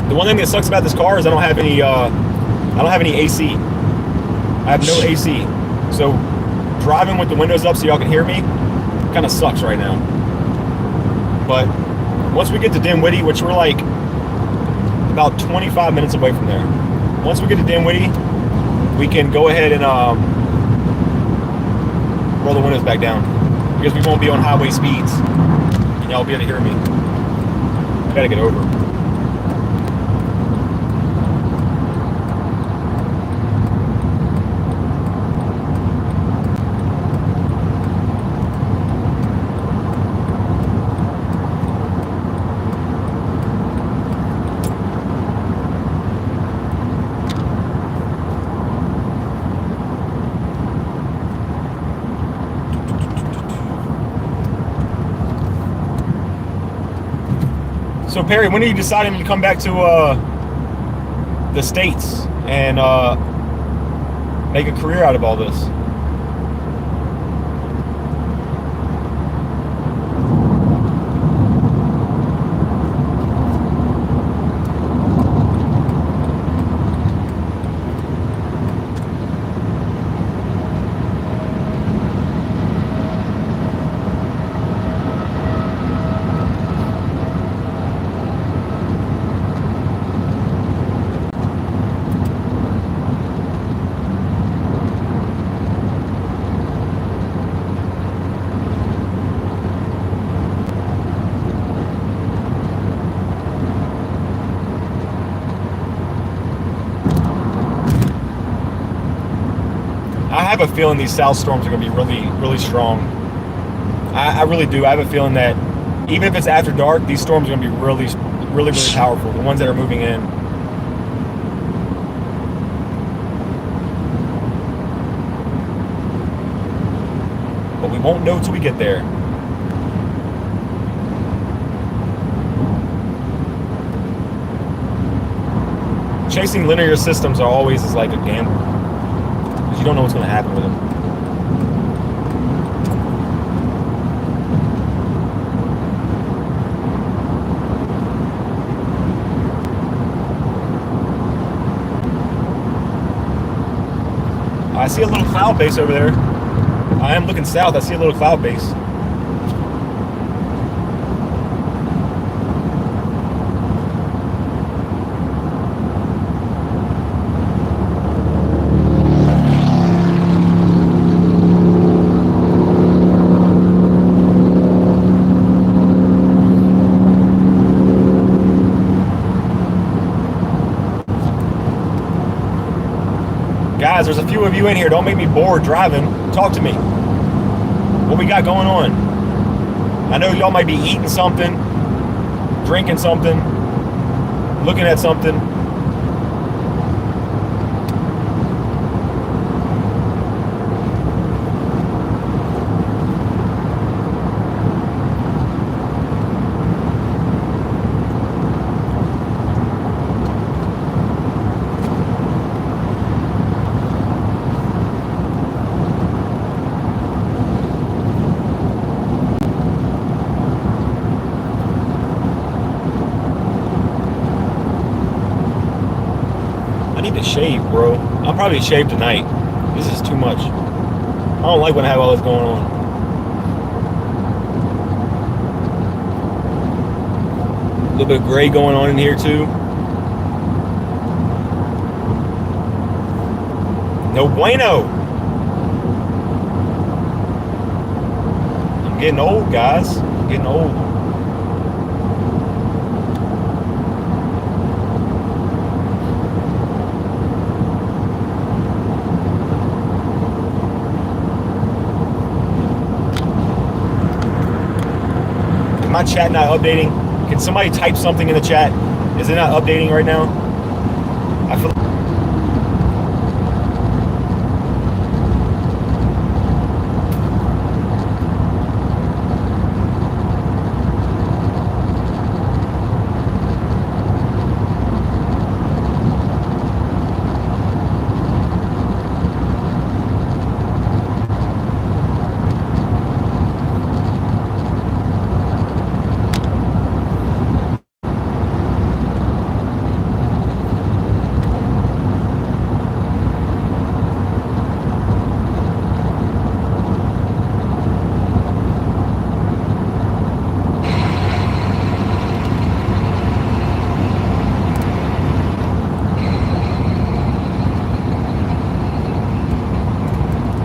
The one thing that sucks about this car is I don't have any AC. I have no AC. So driving with the windows up so y'all can hear me kind of sucks right now. But once we get to Dinwiddie, which we're like about 25 minutes away from there. Once we get to Dinwiddie, we can go ahead and roll the windows back down because we won't be on highway speeds and y'all will be able to hear me. Gotta get over. So Perry, when are you deciding to come back to the States and make a career out of all this? I have a feeling these south storms are going to be really, really strong. I really do. I have a feeling that even if it's after dark, these storms are going to be really, really, really powerful. The ones that are moving in. But we won't know till we get there. Chasing linear systems are always is like a gamble, because you don't know what's going to happen with them. I see a little cloud base over there. I am looking south. I see a little cloud base. Guys, there's a few of you in here. Don't make me bored driving. Talk to me. What we got going on? I know y'all might be eating something, drinking something, looking at something. Shave, bro. I'll probably shave tonight. This is too much. I don't like when I have all this going on. A little bit of gray going on in here too. No bueno. I'm getting old, guys. I'm getting old. My chat not updating? Can somebody type something in the chat? Is it not updating right now? I feel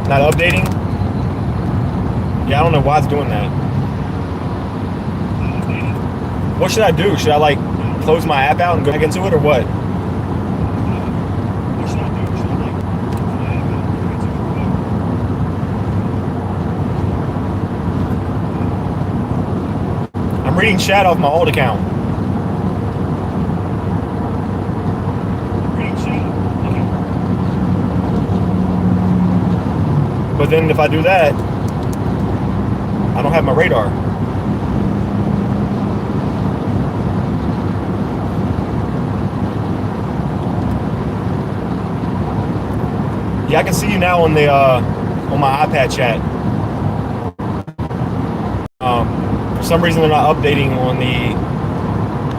not updating? Yeah, I don't know why it's doing that. What should I do? Should I like close my app out and go back into it or what? I'm reading chat off my old account. But then if I do that, I don't have my radar. Yeah, I can see you now on the on my iPad chat. For some reason they're not updating on the.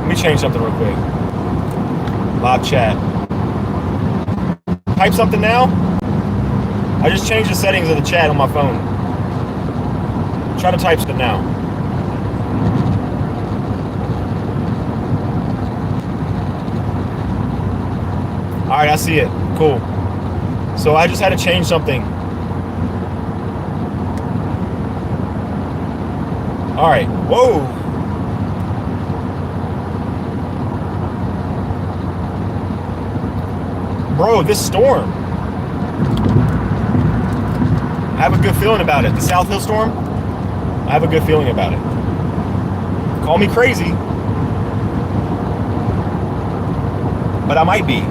Let me change something real quick. Live chat. Type something now. I just changed the settings of the chat on my phone. Try to type something now. All right, I see it. Cool. So I just had to change something. All right. Whoa. Bro, this storm. I have a good feeling about it. The South Hill storm. I have a good feeling about it. Call me crazy, but I might be.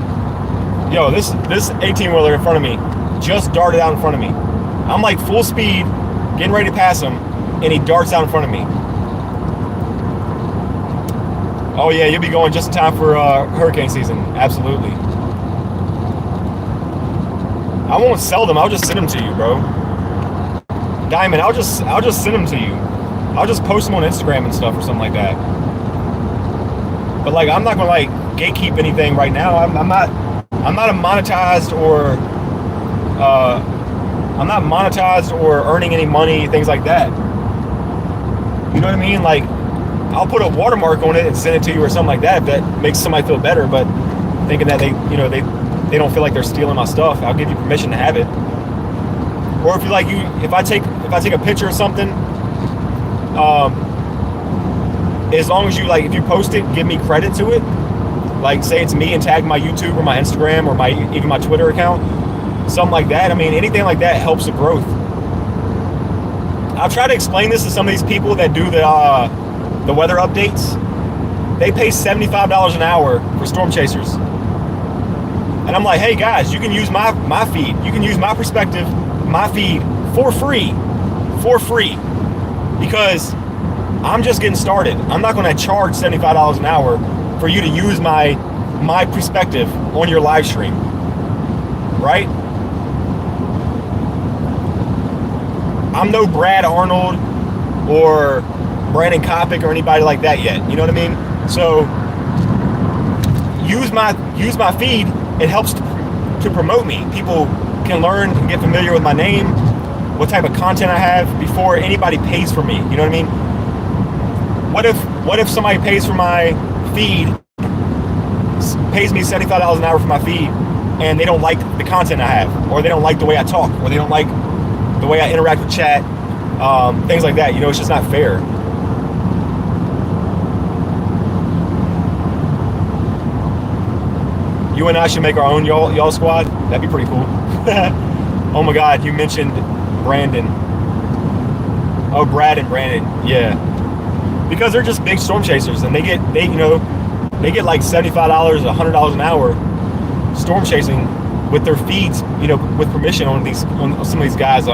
Yo, this 18-wheeler in front of me just darted out in front of me. I'm like full speed, getting ready to pass him, and he darts out in front of me. Oh yeah, you'll be going just in time for hurricane season. Absolutely. I won't sell them. I'll just send them to you, bro. Diamond, I'll just send them to you. I'll just post them on Instagram and stuff or something like that. But like, I'm not gonna like gatekeep anything right now. I'm not a monetized or I'm not monetized or earning any money, things like that. You know what I mean? Like, I'll put a watermark on it and send it to you or something like that if that makes somebody feel better. But thinking that they don't feel like they're stealing my stuff, I'll give you permission to have it. Or if you like, if I take a picture or something, as long as you like, if you post it, give me credit to it. Like, say it's me and tag my YouTube or my Instagram or even my Twitter account, something like that. I mean, anything like that helps the growth. I'll try to explain this to some of these people that do the weather updates. They pay $75 an hour for storm chasers. And I'm like, hey guys, you can use my feed. You can use my perspective, my feed for free. Because I'm just getting started. I'm not going to charge $75 an hour for you to use my perspective on your live stream. Right? I'm no Brad Arnold or Brandon Kopic or anybody like that yet. You know what I mean? So use my feed. It helps to promote me. People can learn and get familiar with my name, what type of content I have before anybody pays for me. You know what I mean? What if somebody pays for my feed, pays me $75 an hour for my feed, and they don't like the content I have, or they don't like the way I talk, or they don't like the way I interact with chat, things like that. You know, it's just not fair. You and I should make our own y'all squad. That'd be pretty cool. Oh my God, you mentioned Brandon. Oh, Brad and Brandon, yeah. Because they're just big storm chasers, and they get like $75, $100 an hour storm chasing with their feeds, with permission on some of these guys'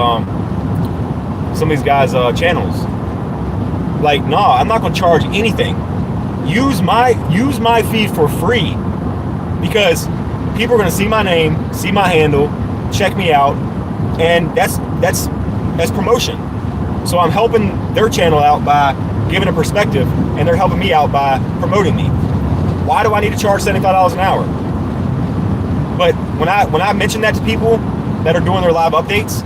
channels. Like, no, I'm not gonna charge anything. Use my feed for free, because people are gonna see my name, see my handle, check me out, and that's promotion. So I'm helping their channel out by giving a perspective, and they're helping me out by promoting me. Why do I need to charge $75 an hour? But when I mention that to people that are doing their live updates,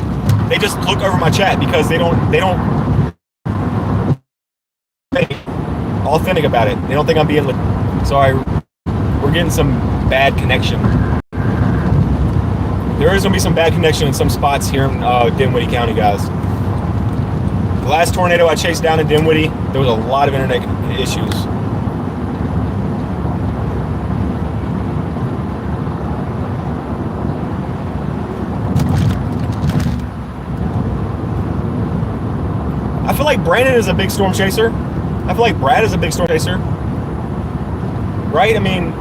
they just look over my chat because they don't authentic about it. They don't think I'm being sorry. We're getting some bad connection. There is gonna be some bad connection in some spots here in Dinwiddie County, guys. The last tornado I chased down in Dinwiddie, there was a lot of internet issues. I feel like Brandon is a big storm chaser. I feel like Brad is a big storm chaser. Right? I mean,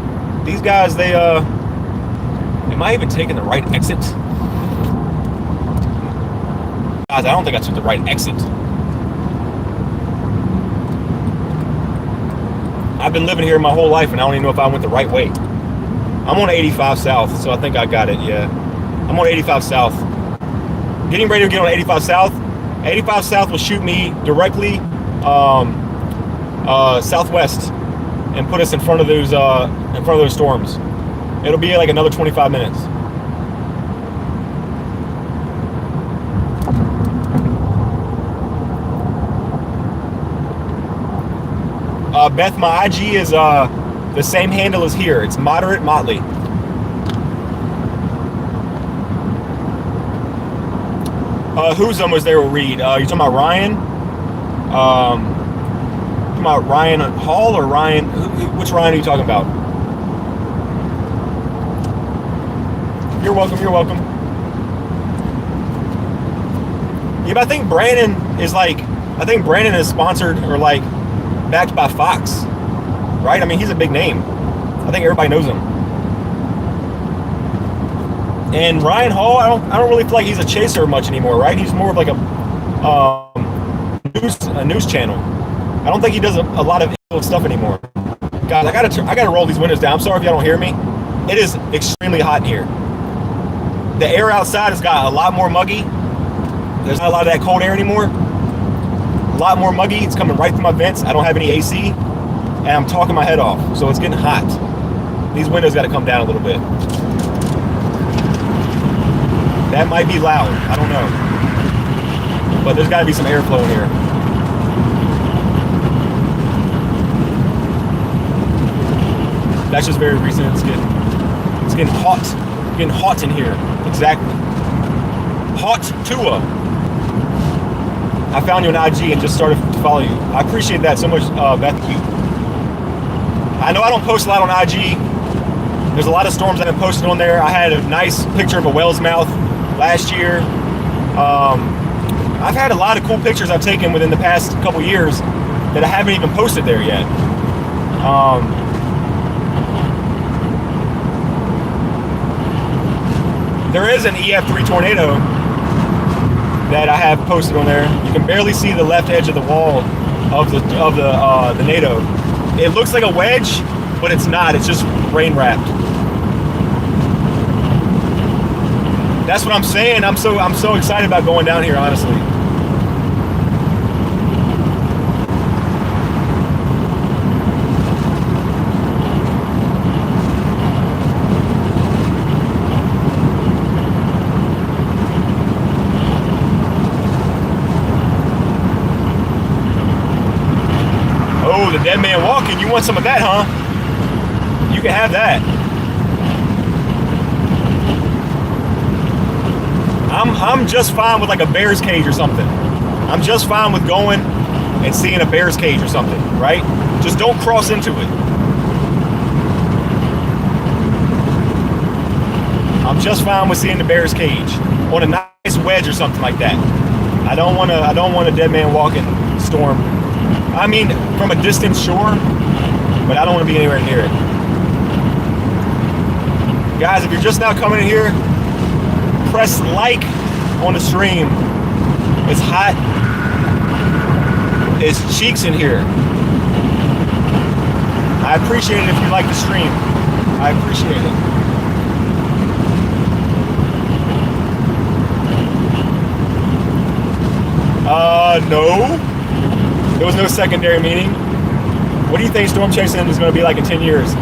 these guys, they am I even taking the right exit? Guys, I don't think I took the right exit. I've been living here my whole life, and I don't even know if I went the right way. I'm on 85 South, so I think I got it, yeah. I'm on 85 South. Getting ready to get on 85 South. 85 South will shoot me directly southwest and put us in front of those storms. It'll be like another 25 minutes. Beth, my IG is the same handle as here. It's Moderate Motley. Whose was there will read? You talking about Ryan? Talking about Ryan Hall or Ryan? Which Ryan are you talking about? You're welcome. You're welcome. Yeah, but I think Brandon is like I think Brandon is sponsored or like backed by Fox, right? I mean, he's a big name. I think everybody knows him. And Ryan Hall, I don't really feel like he's a chaser much anymore, right? He's more of like a news channel. I don't think he does a lot of stuff anymore. Guys, I gotta roll these windows down. I'm sorry if y'all don't hear me. It is extremely hot in here. The air outside has got a lot more muggy. There's not a lot of that cold air anymore. A lot more muggy. It's coming right through my vents. I don't have any AC, and I'm talking my head off, so it's getting hot. These windows got to come down a little bit. That might be loud. I don't know, but there's got to be some airflow in here. That's just very recent. It's getting hot. Getting hot in here. Exactly. Hot Tua. I found you on IG and just started to follow you. I appreciate that so much, Beth. I know I don't post a lot on IG. There's a lot of storms that I've posted on there. I had a nice picture of a whale's mouth last year. I've had a lot of cool pictures I've taken within the past couple years that I haven't even posted there yet. There is an EF3 tornado that I have posted on there. You can barely see the left edge of the wall of the NATO. It looks like a wedge, but it's not. It's just rain wrapped. That's what I'm saying. I'm so excited about going down here, honestly. The dead man walking, you want some of that, huh? You can have that. I'm just fine with like a bear's cage or something. I'm just fine with going and seeing a bear's cage or something, right? Just don't cross into it. I'm just fine with seeing the bear's cage on a nice wedge or something like that. I don't want a dead man walking storm. I mean, from a distant shore, but I don't want to be anywhere near it. Guys, if you're just now coming in here, press like on the stream. It's hot. It's cheeks in here. I appreciate it if you like the stream. I appreciate it. No. There was no secondary meaning. What do you think storm chasing is going to be like in 10 years?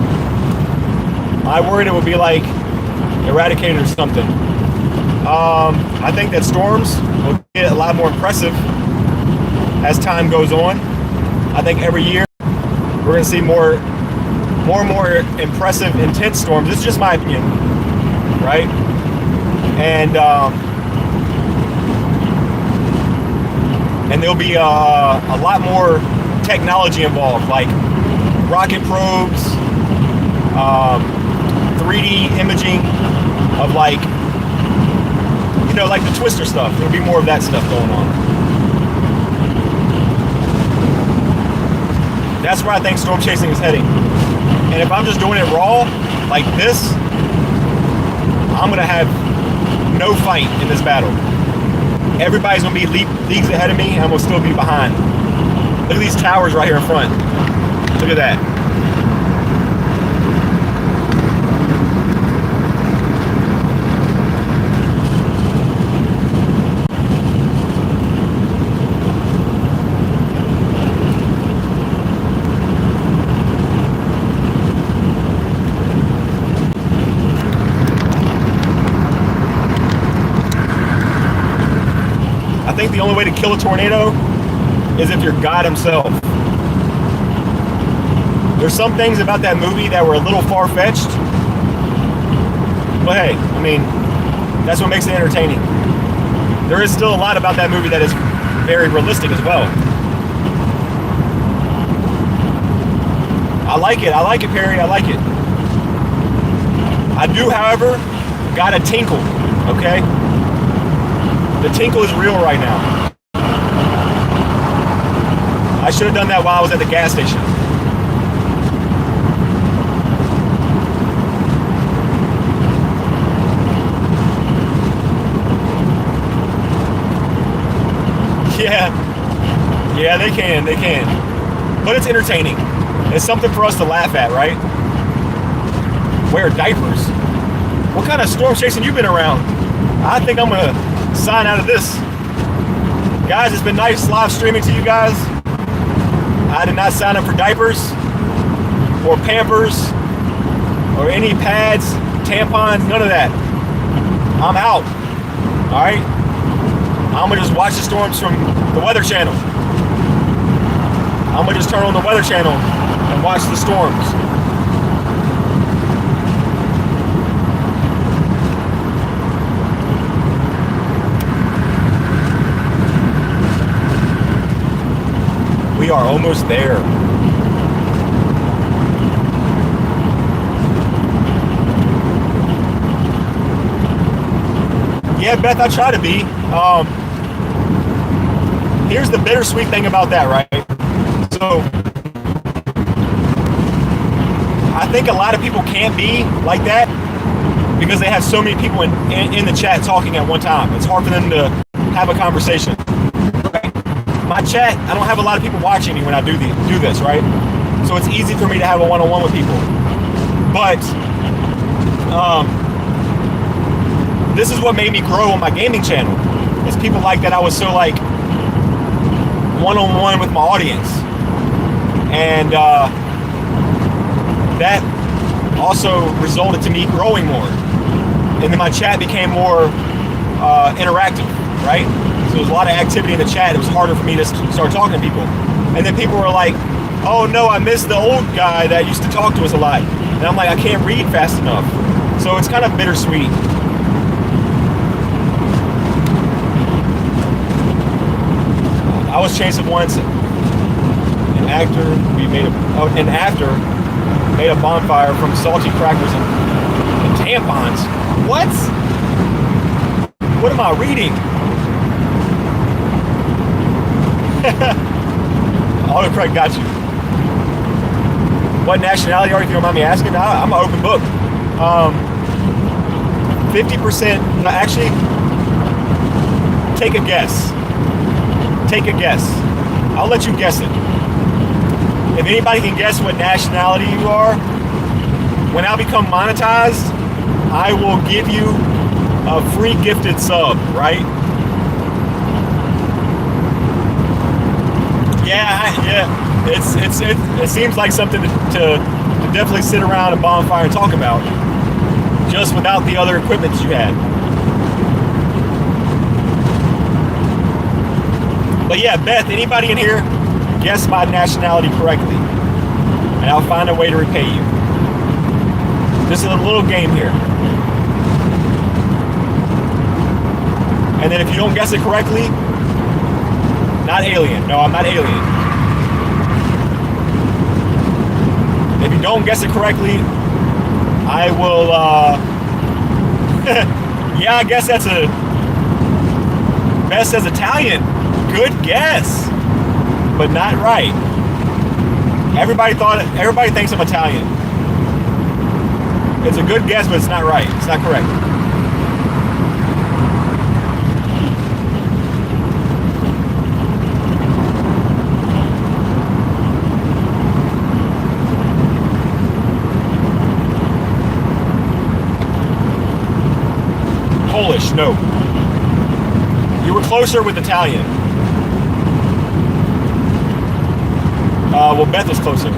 I worried it would be like Eradicated or something. I think that storms will get a lot more impressive as time goes on. I think every year we're going to see more and more impressive, intense storms. This is just my opinion, right? And there'll be a lot more technology involved, like rocket probes, 3D imaging of like the Twister stuff. There'll be more of that stuff going on. That's where I think storm chasing is heading. And if I'm just doing it raw, like this, I'm gonna have no fight in this battle. Everybody's gonna be leagues ahead of me, and I'm gonna still be behind. Look at these towers right here in front. Look at that. I think the only way to kill a tornado is if you're God himself. There's some things about that movie that were a little far-fetched, but hey, I mean, that's what makes it entertaining. There is still a lot about that movie that is very realistic as well. I like it, Perry, I like it. I do, however, got a tinkle, okay? The tinkle is real right now. I should have done that while I was at the gas station. Yeah, they can. But it's entertaining. It's something for us to laugh at, right? Wear diapers. What kind of storm chasing you been around? I think I'm gonna sign out of this. Guys, it's been nice live streaming to you guys. I did not sign up for diapers or Pampers or any pads, tampons, none of that. I'm out. All right? I'm gonna just watch the storms from the Weather Channel. I'm gonna just turn on the Weather Channel and watch the storms. We are almost there. Yeah, Beth, I try to be. Here's the bittersweet thing about that, right? So, I think a lot of people can't be like that because they have so many people in the chat talking at one time. It's hard for them to have a conversation. Right? My chat, I don't have a lot of people watching me when I do this, right? So it's easy for me to have a one-on-one with people. But this is what made me grow on my gaming channel. It's people like that I was so like one-on-one with my audience. And that also resulted to me growing more. And then my chat became more interactive, right? So there was a lot of activity in the chat. It was harder for me to start talking to people. And then people were like, oh no, I miss the old guy that used to talk to us a lot. And I'm like, I can't read fast enough. So it's kind of bittersweet. I was chasing once. An actor made a bonfire from salty crackers and tampons. What? What am I reading? Autocorrect got you. What nationality are you, if you don't mind me asking? I'm an open book. 50%, actually, take a guess. Take a guess. I'll let you guess it. If anybody can guess what nationality you are, when I become monetized, I will give you a free gifted sub, right? Yeah. It seems like something to definitely sit around a bonfire and talk about, just without the other equipment you had. But yeah, Beth, anybody in here guess my nationality correctly, and I'll find a way to repay you. This is a little game here. And then if you don't guess it correctly, not alien. No, I'm not alien. If you don't guess it correctly, I will, yeah, I guess that's Beth says Italian. Good guess, but not right. Everybody thinks I'm Italian. It's a good guess, but it's not right. It's not correct. Polish, no. You were closer with Italian. Well, Beth was closer.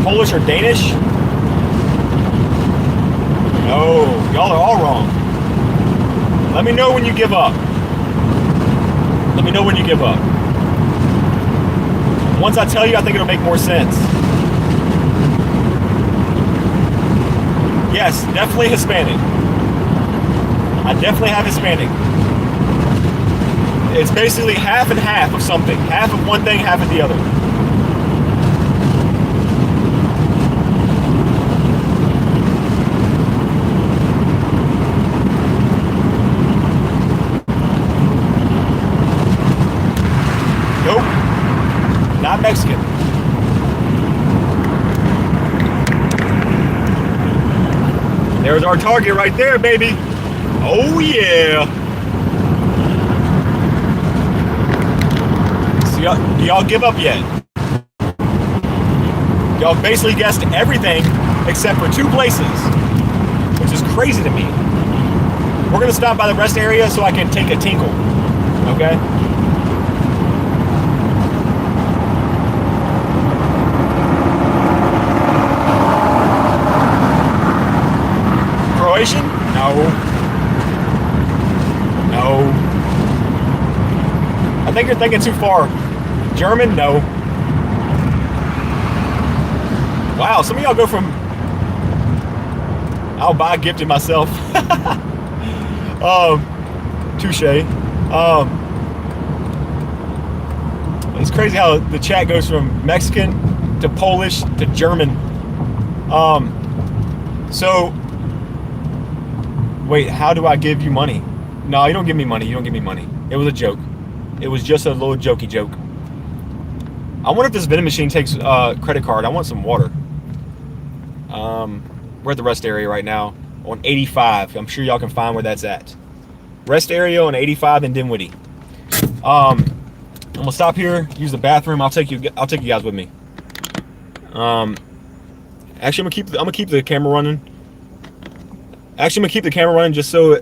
Polish or Danish? No, y'all are all wrong. Let me know when you give up. Let me know when you give up. Once I tell you, I think it'll make more sense. Yes, definitely Hispanic. I definitely have Hispanic. It's basically half and half of something. Half of one thing, half of the other. Nope. Not Mexican. There's our target right there, baby. Oh, yeah. So do y'all give up yet? Y'all basically guessed everything except for 2 places, which is crazy to me. We're going to stop by the rest area so I can take a tinkle. Okay? Croatian? No. No. I think you're thinking too far. German? No. Wow, some of y'all go from... I'll buy gifted myself. Touche. It's crazy how the chat goes from Mexican to Polish to German. So... Wait, how do I give you money? No, you don't give me money. You don't give me money. It was a joke. It was just a little jokey joke. I wonder if this vending machine takes credit card. I want some water. We're at the rest area right now on 85. I'm sure y'all can find where that's at. Rest area on 85 in Dinwiddie. I'm gonna stop here, use the bathroom. I'll take you guys with me. Actually, I'm gonna keep the camera running. Actually, I'm gonna keep the camera running just so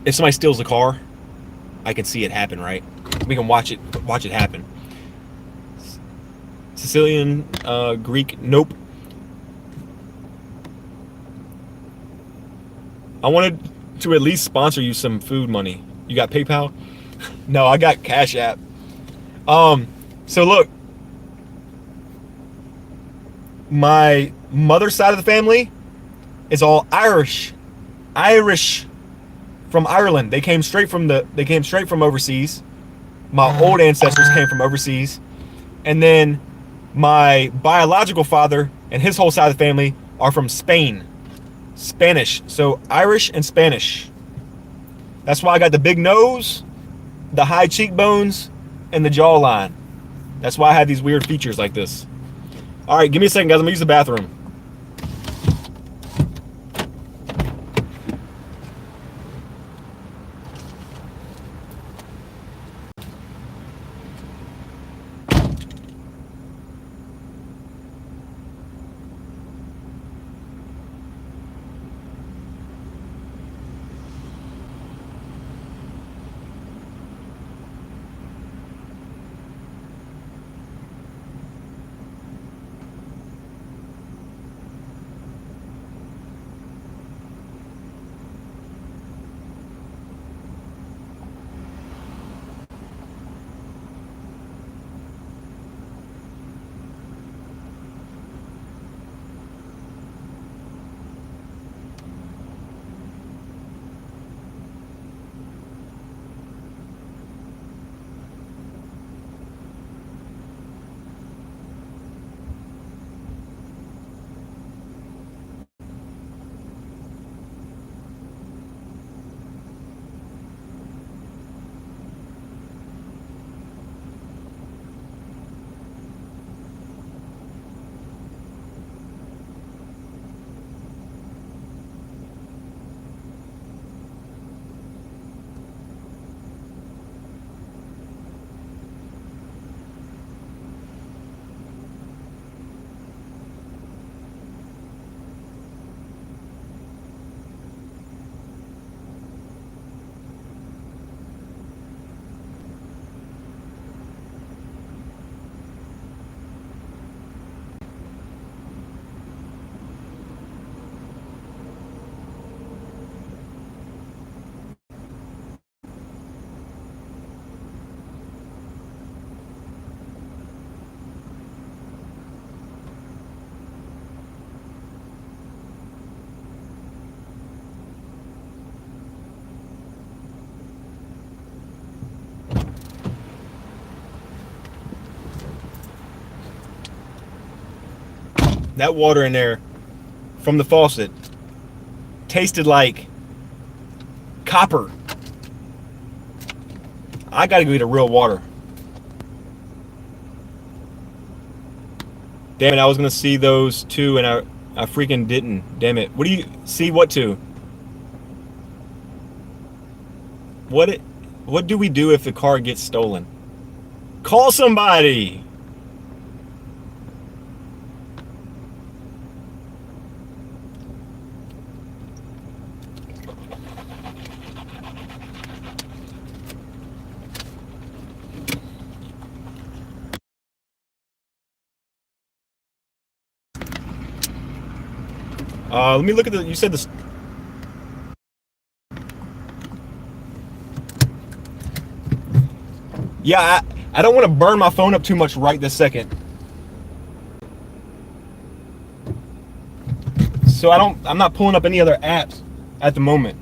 if somebody steals the car, I can see it happen, right? We can watch it happen. Sicilian, Greek, nope. I wanted to at least sponsor you some food money. You got PayPal? No, I got Cash App. So look, my mother's side of the family is all Irish from Ireland. They came straight from overseas. My old ancestors came from overseas, and then my biological father and his whole side of the family are from Spain. Spanish. So Irish and Spanish. That's why I got the big nose, the high cheekbones, and the jawline. That's why I have these weird features like this. All right, give me a second, guys. I'm gonna use the bathroom. That water in there from the faucet tasted like copper. I gotta go get a real water. Damn it, I was gonna see those two and I freaking didn't. Damn it. What do you see what to? What do we do if the car gets stolen? Call somebody! Let me look at you said this. Yeah, I don't want to burn my phone up too much right this second. So I'm not pulling up any other apps at the moment.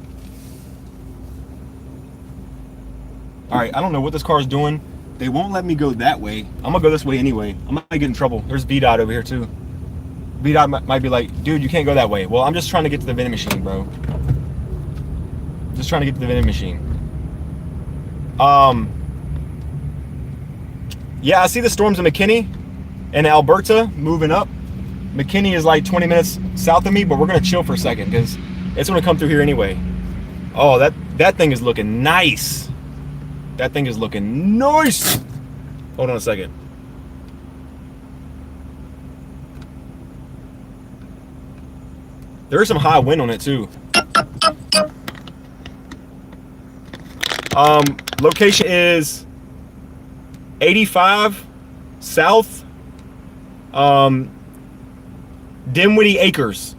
All right, I don't know what this car is doing. They won't let me go that way. I'm gonna go this way anyway. I might get in trouble. There's VDOT over here too. VDOT might be like, dude, you can't go that way. Well, I'm just trying to get to the vending machine, bro. Just trying to get to the vending machine. Yeah, I see the storms in McKinney and Alberta moving up. McKinney is like 20 minutes south of me, but we're gonna chill for a second because it's gonna come through here anyway. Oh, that thing is looking nice. That thing is looking nice. Hold on a second. There is some high wind on it too. Location is 85 South Dinwiddie Acres.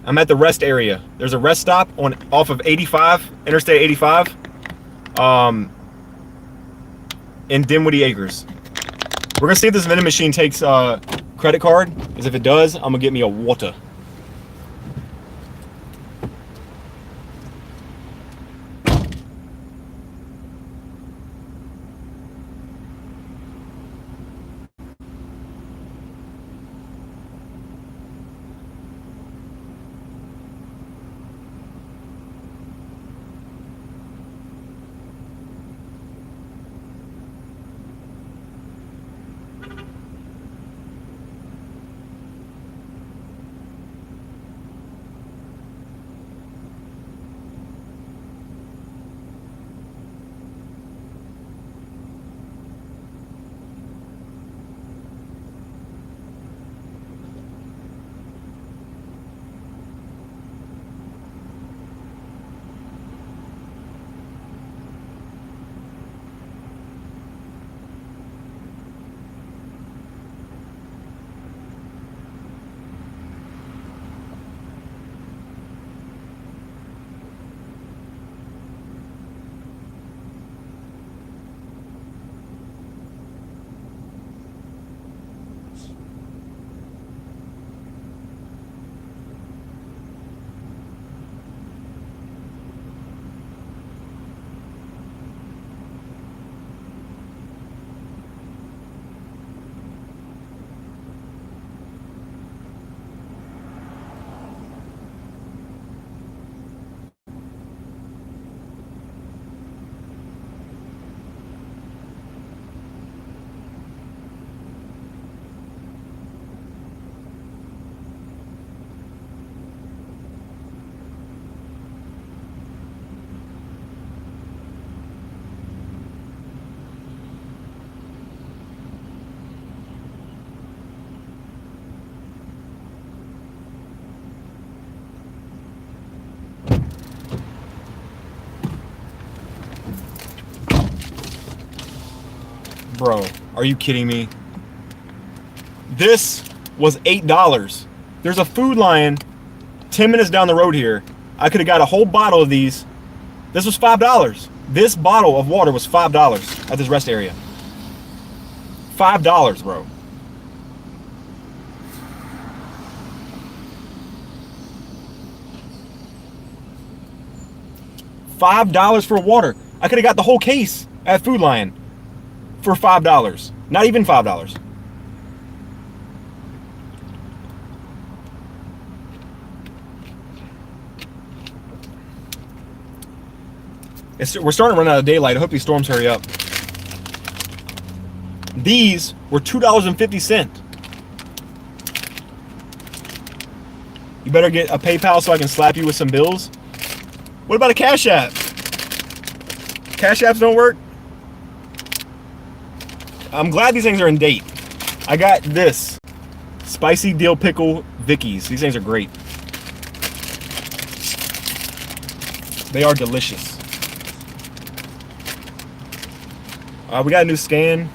I'm at the rest area. There's a rest stop off of 85, Interstate 85, in Dinwiddie Acres. We're gonna see if this vending machine takes credit card, because if it does, I'm gonna get me a water. Bro, are you kidding me? This was $8. There's a Food Lion 10 minutes down the road here. I could have got a whole bottle of these. This was $5. This bottle of water was $5 at this rest area. $5, bro. $5 for water. I could have got the whole case at Food Lion for $5. Not even $5. We're starting to run out of daylight. I hope these storms hurry up. These were $2.50. You better get a PayPal so I can slap you with some bills. What about a Cash App? Cash Apps don't work? I'm glad these things are in date. I got this. Spicy dill pickle Vickies. These things are great. They are delicious. We got a new scan.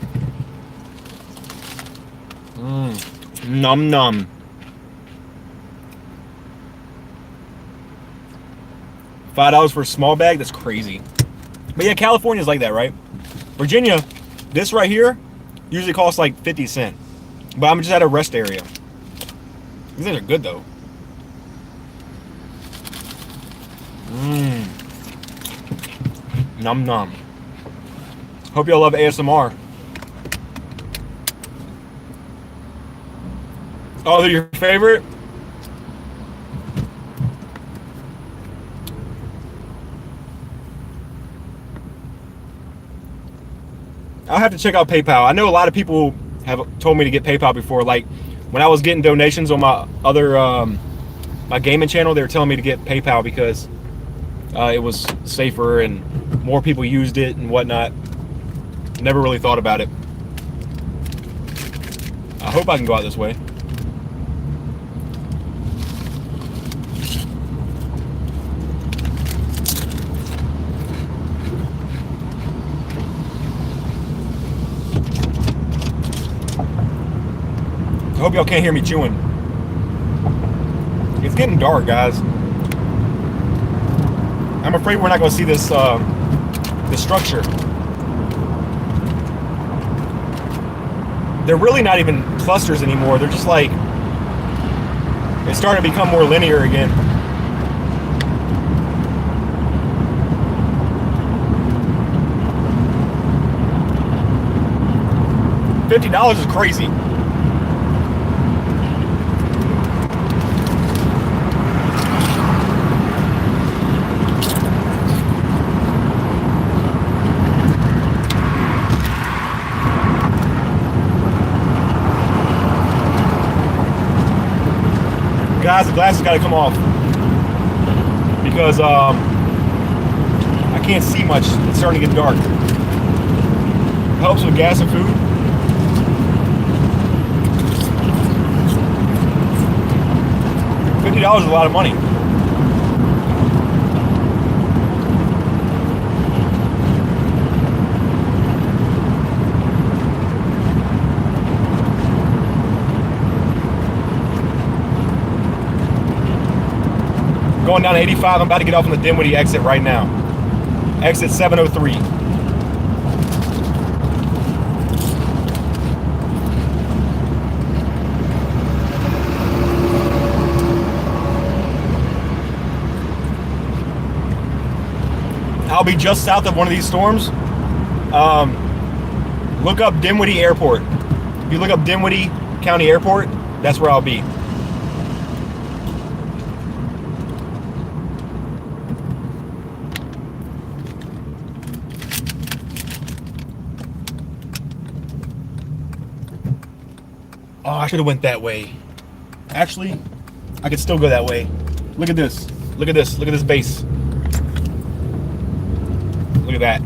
Num num. $5 for a small bag? That's crazy. But yeah, California's like that, right? Virginia, this right here usually costs like 50 cents. But I'm just at a rest area. These things are good though. Num num. Hope y'all love ASMR. Oh, they're your favorite? I'll have to check out PayPal. I know a lot of people have told me to get PayPal before. Like when I was getting donations on my other my gaming channel, they were telling me to get PayPal because it was safer and more people used it and whatnot. Never really thought about it. I hope I can go out this way. I hope y'all can't hear me chewing. It's getting dark, guys. I'm afraid we're not going to see this this structure. They're really not even clusters anymore. They're just like, it's starting to become more linear again. $50 is crazy. Guys, the glasses got to come off because I can't see much. It's starting to get dark. Helps with gas and food. $50 is a lot of money. Going down to 85. I'm about to get off on the Dinwiddie exit right now. Exit 703. I'll be just south of one of these storms. Look up Dinwiddie Airport. If you look up Dinwiddie County Airport, that's where I'll be. Oh, I should have went that way. Actually, I could still go that way. Look at this. Look at this. Look at this base. Look at that.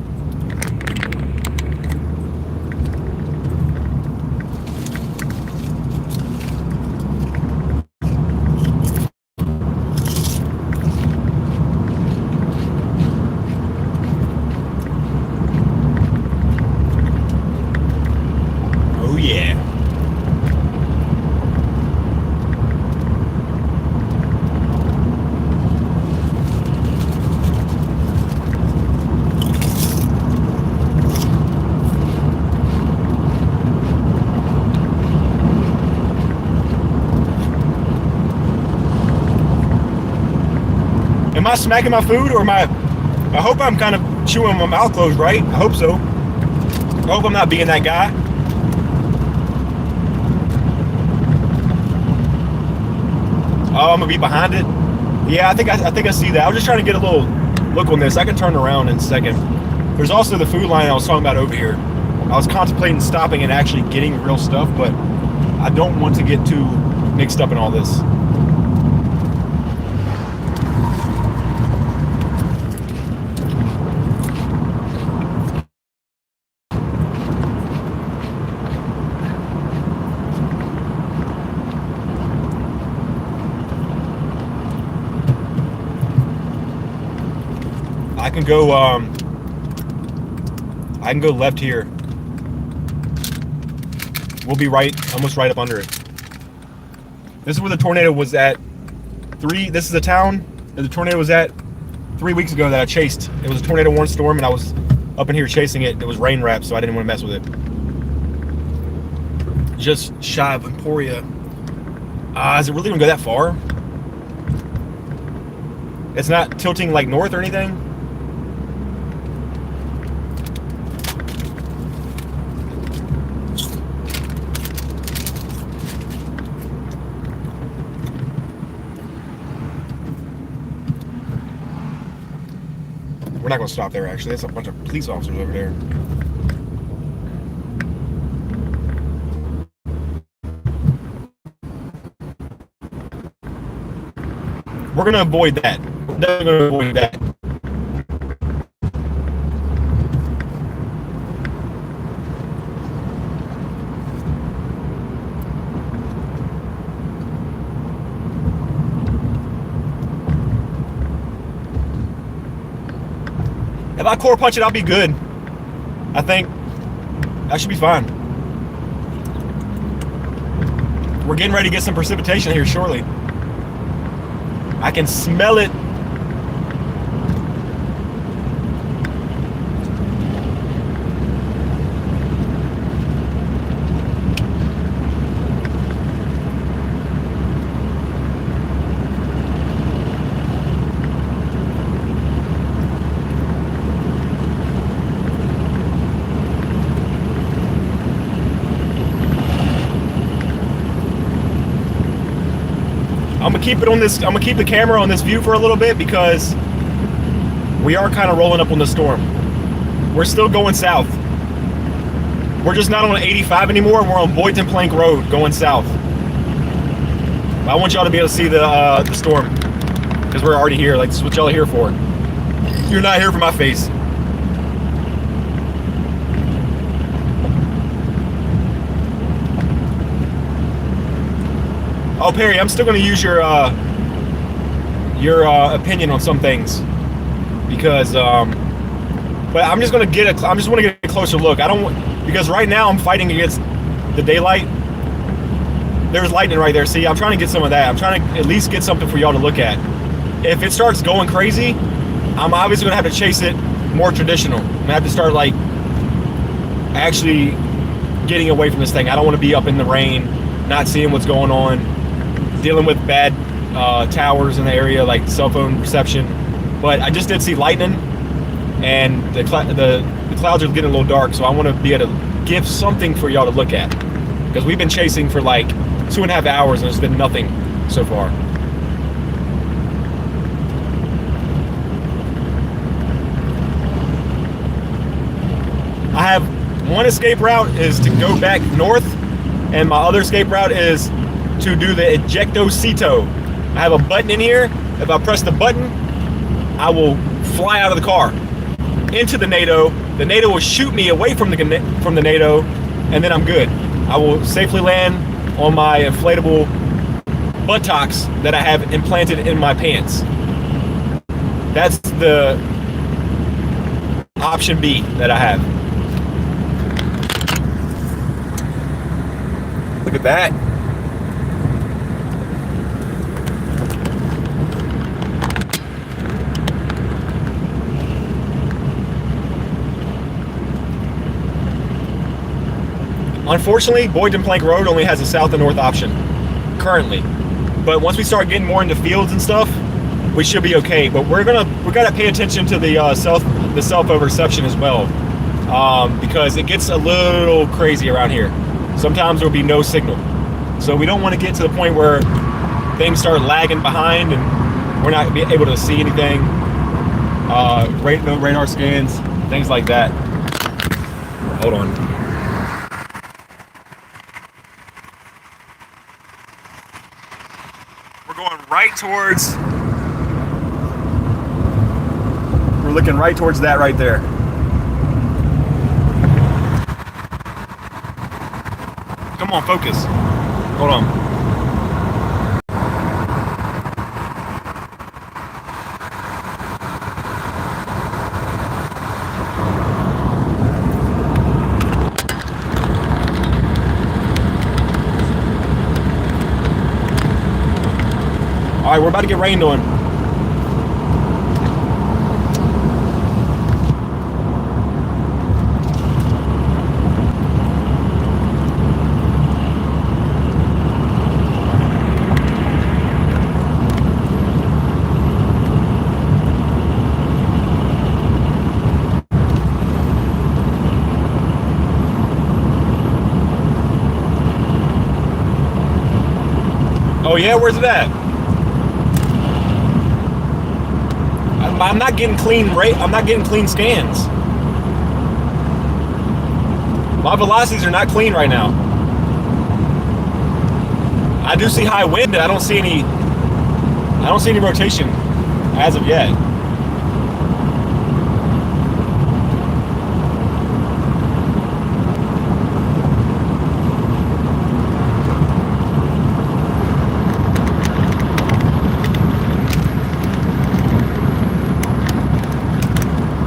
Oh yeah. Am I smacking my food or am I hope I'm kind of chewing with my mouth closed, right? I hope so. I hope I'm not being that guy. Oh, I'm gonna be behind it. Yeah, I think I see that. I was just trying to get a little look on this. I can turn around in a second. There's also the food line I was talking about over here. I was contemplating stopping and actually getting real stuff, but I don't want to get too mixed up in all this. I can go left here. We'll be almost right up under it. This is where the tornado was at. This is the town that the tornado was at 3 weeks ago that I chased. It was a tornado warning storm, and I was up in here chasing it. It was rain wrapped, so I didn't want to mess with it. Just shy of Emporia. Is it really gonna go that far? It's not tilting like north or anything? We're not going to stop there, actually. There's a bunch of police officers over there. We're going to avoid that. We're definitely going to avoid that. If I core punch it, I'll be good. I think that should be fine. We're getting ready to get some precipitation here shortly. I can smell it. I'm gonna keep it on this. I'm gonna keep the camera on this view for a little bit because we are kind of rolling up on the storm. We're still going south. We're just not on 85 anymore. We're on Boynton Plank Road going south. I want y'all to be able to see the storm because we're already here. Like, this is what y'all are here for. You're not here for my face. Oh, Perry, I'm still going to use your opinion on some things because, but I'm just going to get I just want to get a closer look. I don't want, because right now I'm fighting against the daylight. There's lightning right there. See, I'm trying to get some of that. I'm trying to at least get something for y'all to look at. If it starts going crazy, I'm obviously going to have to chase it more traditional. I'm going to have to start like actually getting away from this thing. I don't want to be up in the rain, not seeing what's going on, dealing with bad towers in the area, like cell phone reception. But I just did see lightning, and the clouds are getting a little dark, so I want to be able to give something for y'all to look at, because we've been chasing for like 2.5 hours and there's been nothing so far. I have one escape route is to go back north, and my other escape route is to do the ejectocito. I have a button in here. If I press the button, I will fly out of the car into the NATO. The NATO will shoot me away from the NATO, and then I'm good. I will safely land on my inflatable buttocks that I have implanted in my pants. That's the option B that I have. Look at that. Unfortunately, Boynton Plank Road only has a south and north option currently. But once we start getting more into fields and stuff, we should be okay. But we gotta pay attention to the cell phone reception as well, because it gets a little crazy around here. Sometimes there'll be no signal, so we don't want to get to the point where things start lagging behind and we're not able to see anything. no radar scans, things like that. Hold on. We're going right towards. We're looking right towards that right there. Come on, focus. Hold on. All right, we're about to get rained on. Oh yeah, where's it at? I'm not getting clean rate. I'm not getting clean scans. My velocities are not clean right now. I do see high wind, and I don't see any rotation as of yet.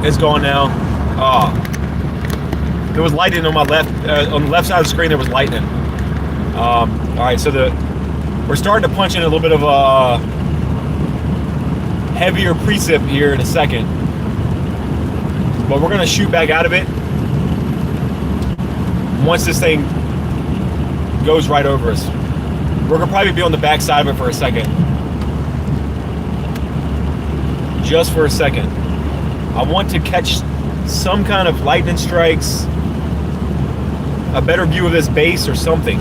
It's gone now. There was lightning on my left, on the left side of the screen. There was lightning. All right, so we're starting to punch in a little bit of a heavier precip here in a second, but we're gonna shoot back out of it once this thing goes right over us. We're gonna probably be on the back side of it for a second, just for a second. I want to catch some kind of lightning strikes, a better view of this base or something.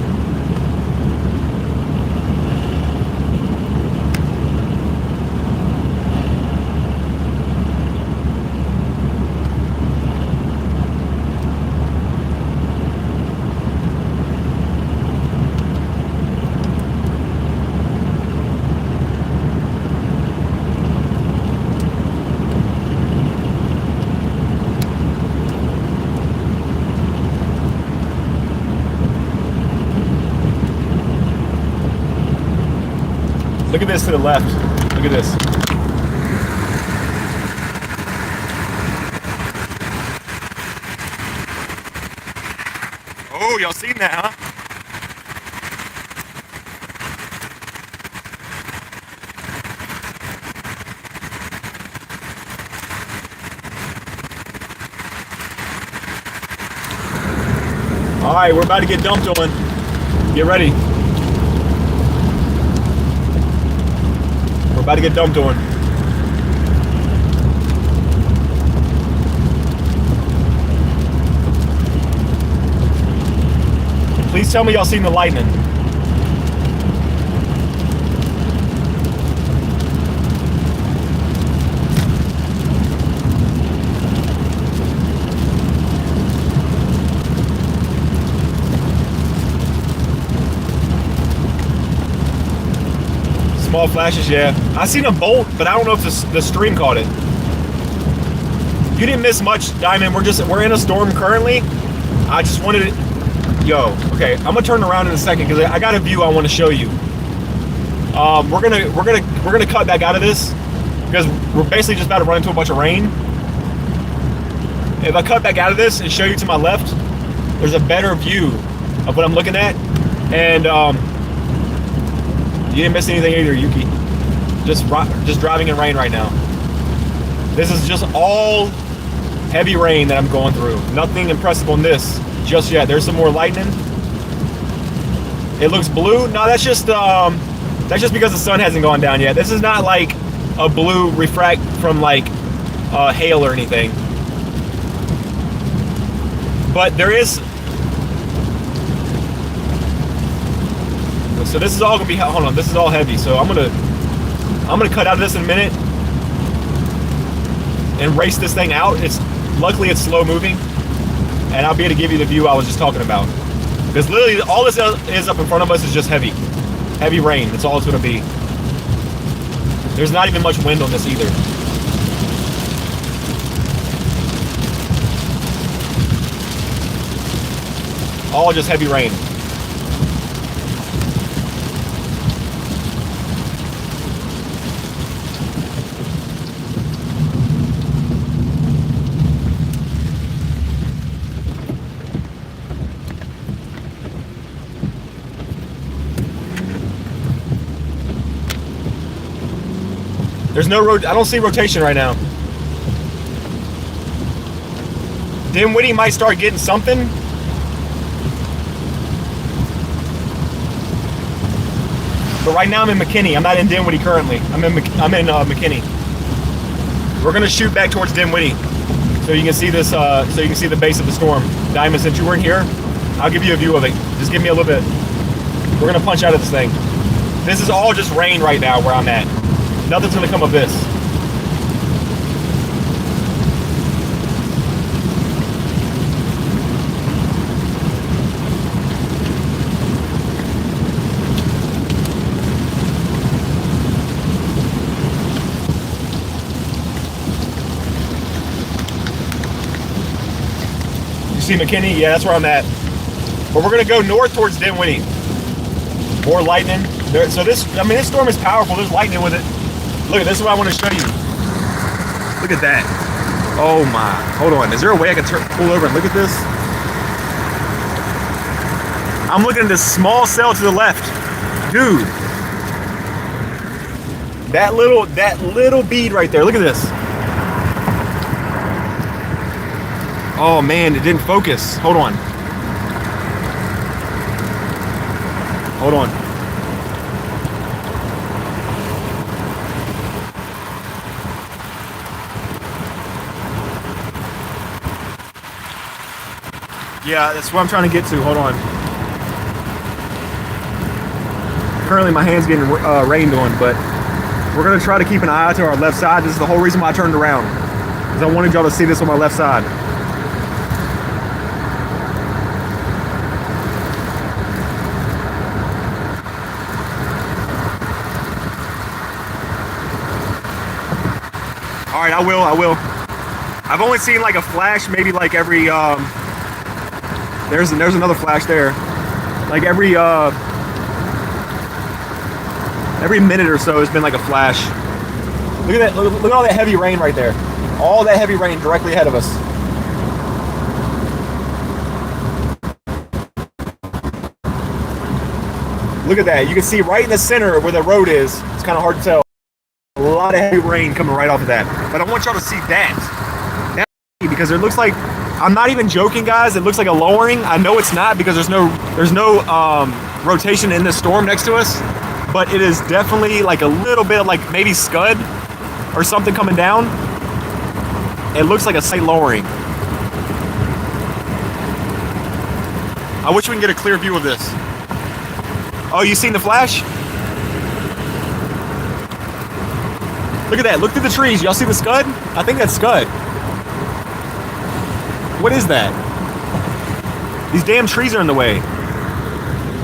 Look at this to the left. Look at this. Oh, y'all seen that, huh? All right, we're about to get dumped on. Get ready. We're about to get dumped on. Please tell me y'all seen the lightning. Small flashes, yeah. I seen a bolt, but I don't know if the stream caught it. You didn't miss much, Diamond. We're in a storm currently. I just wanted it. Yo, okay. I'm gonna turn around in a second because I got a view I want to show you. We're gonna cut back out of this because we're basically just about to run into a bunch of rain. If I cut back out of this and show you to my left, there's a better view of what I'm looking at, and you didn't miss anything either, Yuki. Just driving in rain right now. This is just all heavy rain that I'm going through. Nothing impressive on this just yet. There's some more lightning. It looks blue. No, that's just because the sun hasn't gone down yet. This is not like a blue refract from like hail or anything. But there is. So this is all gonna be, hold on, this is all heavy. So I'm gonna cut out of this in a minute. and race this thing out. Luckily it's slow moving, and I'll be able to give you the view I was just talking about. Because literally all this is up in front of us is just heavy rain. That's all it's gonna be. There's not even much wind on this either. All just heavy rain. There's no I don't see rotation right now. Dinwiddie might start getting something. But right now I'm in McKinney. I'm not in Dinwiddie currently. I'm in McKinney. We're gonna shoot back towards Dinwiddie, so you can see this. So you can see the base of the storm. Diamond, since you weren't here, I'll give you a view of it. Just give me a little bit. We're gonna punch out of this thing. This is all just rain right now where I'm at. Nothing's gonna come of this. You see McKinney? Yeah, that's where I'm at. But we're gonna go north towards Dinwiddie. More lightning. So this storm is powerful. There's lightning with it. Look, this is what I want to show you. Look at that. Oh my. Hold on. Is there a way I can pull over and look at this? I'm looking at this small cell to the left. Dude. That little bead right there. Look at this. Oh man, it didn't focus. Hold on. Hold on. Yeah, that's what I'm trying to get to. Hold on. Currently, my hand's getting rained on, but we're going to try to keep an eye to our left side. This is the whole reason why I turned around, because I wanted y'all to see this on my left side. All right, I will. I've only seen like a flash, maybe like every, there's another flash there. Like every minute or so, it's been like a flash. Look at that, look at all that heavy rain right there. All that heavy rain directly ahead of us. Look at that, you can see right in the center where the road is. It's kind of hard to tell. A lot of heavy rain coming right off of that. But I want y'all to see that. Because it looks like, I'm not even joking, guys, it looks like a lowering. I know it's not, because there's no rotation in this storm next to us, but it is definitely like a little bit like maybe scud or something coming down. It looks like a slight lowering. I wish we can get a clear view of this. Oh, you seen the flash? Look at that, look through the trees. Y'all see the scud? I think that's scud. What is that? These damn trees are in the way.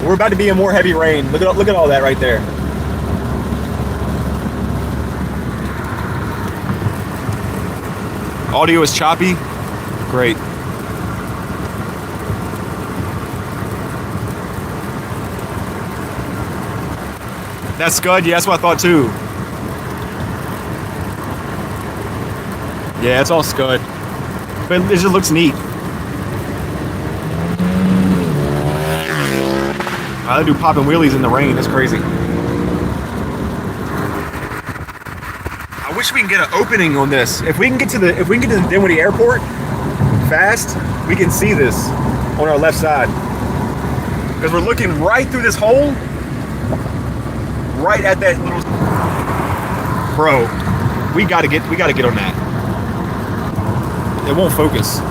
We're about to be in more heavy rain. Look at all that right there. Audio is choppy. Great. That's scud. Yeah, that's what I thought too. Yeah, it's all scud. But it just looks neat. I do popping wheelies in the rain. That's crazy. I wish we can get an opening on this. If we can get to the Dinwiddie Airport fast, we can see this on our left side. Because we're looking right through this hole, right at that little. Bro, we gotta get on that. It won't focus.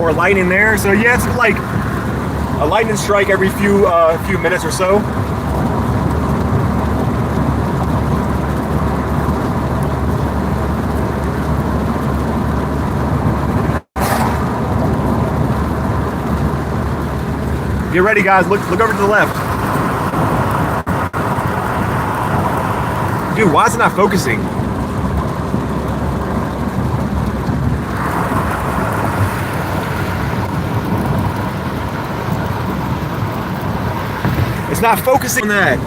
or lightning there. So yeah, it's like a lightning strike every few minutes or so. Get ready, guys. Look over to the left. Dude, why is it not focusing? It's not focusing on that.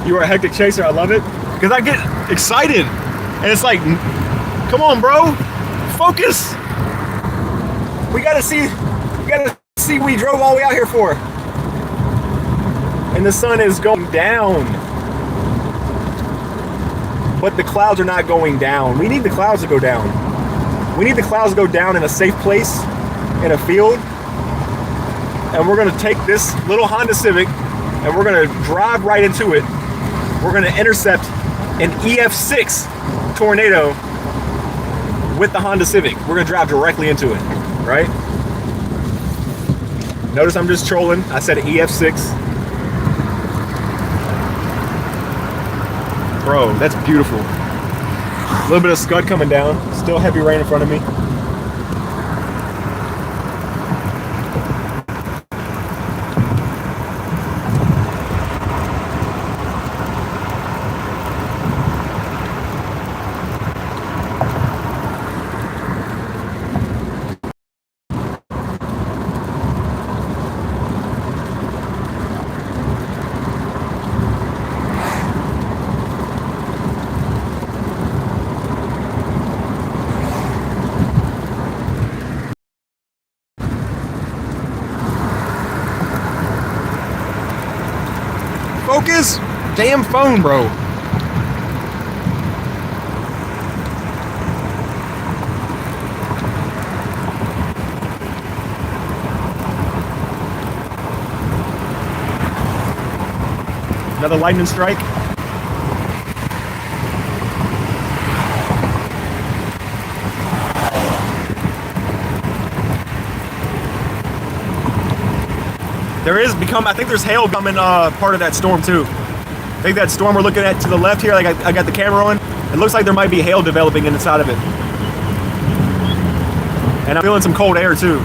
You are a hectic chaser. I love it. Because I get excited. And it's like, come on, bro. Focus. We gotta see what we drove all the way out here for. And the sun is going down. But the clouds are not going down. We need the clouds to go down. We need the clouds to go down in a safe place, in a field. And we're gonna take this little Honda Civic and we're gonna drive right into it. We're gonna intercept an EF6 Tornado with the Honda Civic. We're gonna drive directly into it, right? Notice I'm just trolling. I said EF6. Bro, that's beautiful. A little bit of scud coming down. Still heavy rain in front of me. Focus! Damn phone, bro. Another lightning strike. I think there's hail coming part of that storm too. I think that storm we're looking at to the left here, like I got the camera on, it looks like there might be hail developing inside of it. And I'm feeling some cold air too.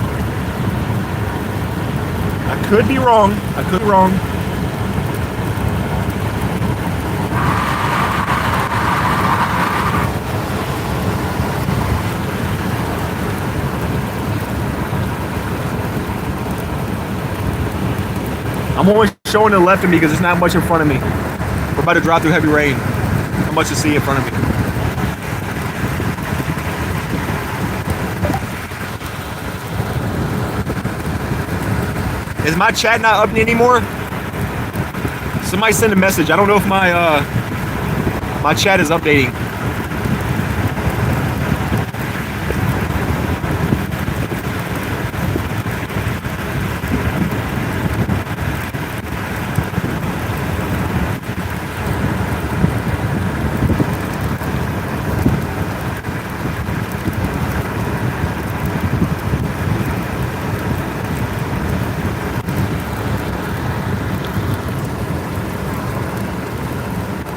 I could be wrong. I'm only showing to the left of me because there's not much in front of me. We're about to drive through heavy rain. Not much to see in front of me. Is my chat not up anymore? Somebody send a message. I don't know if my chat is updating.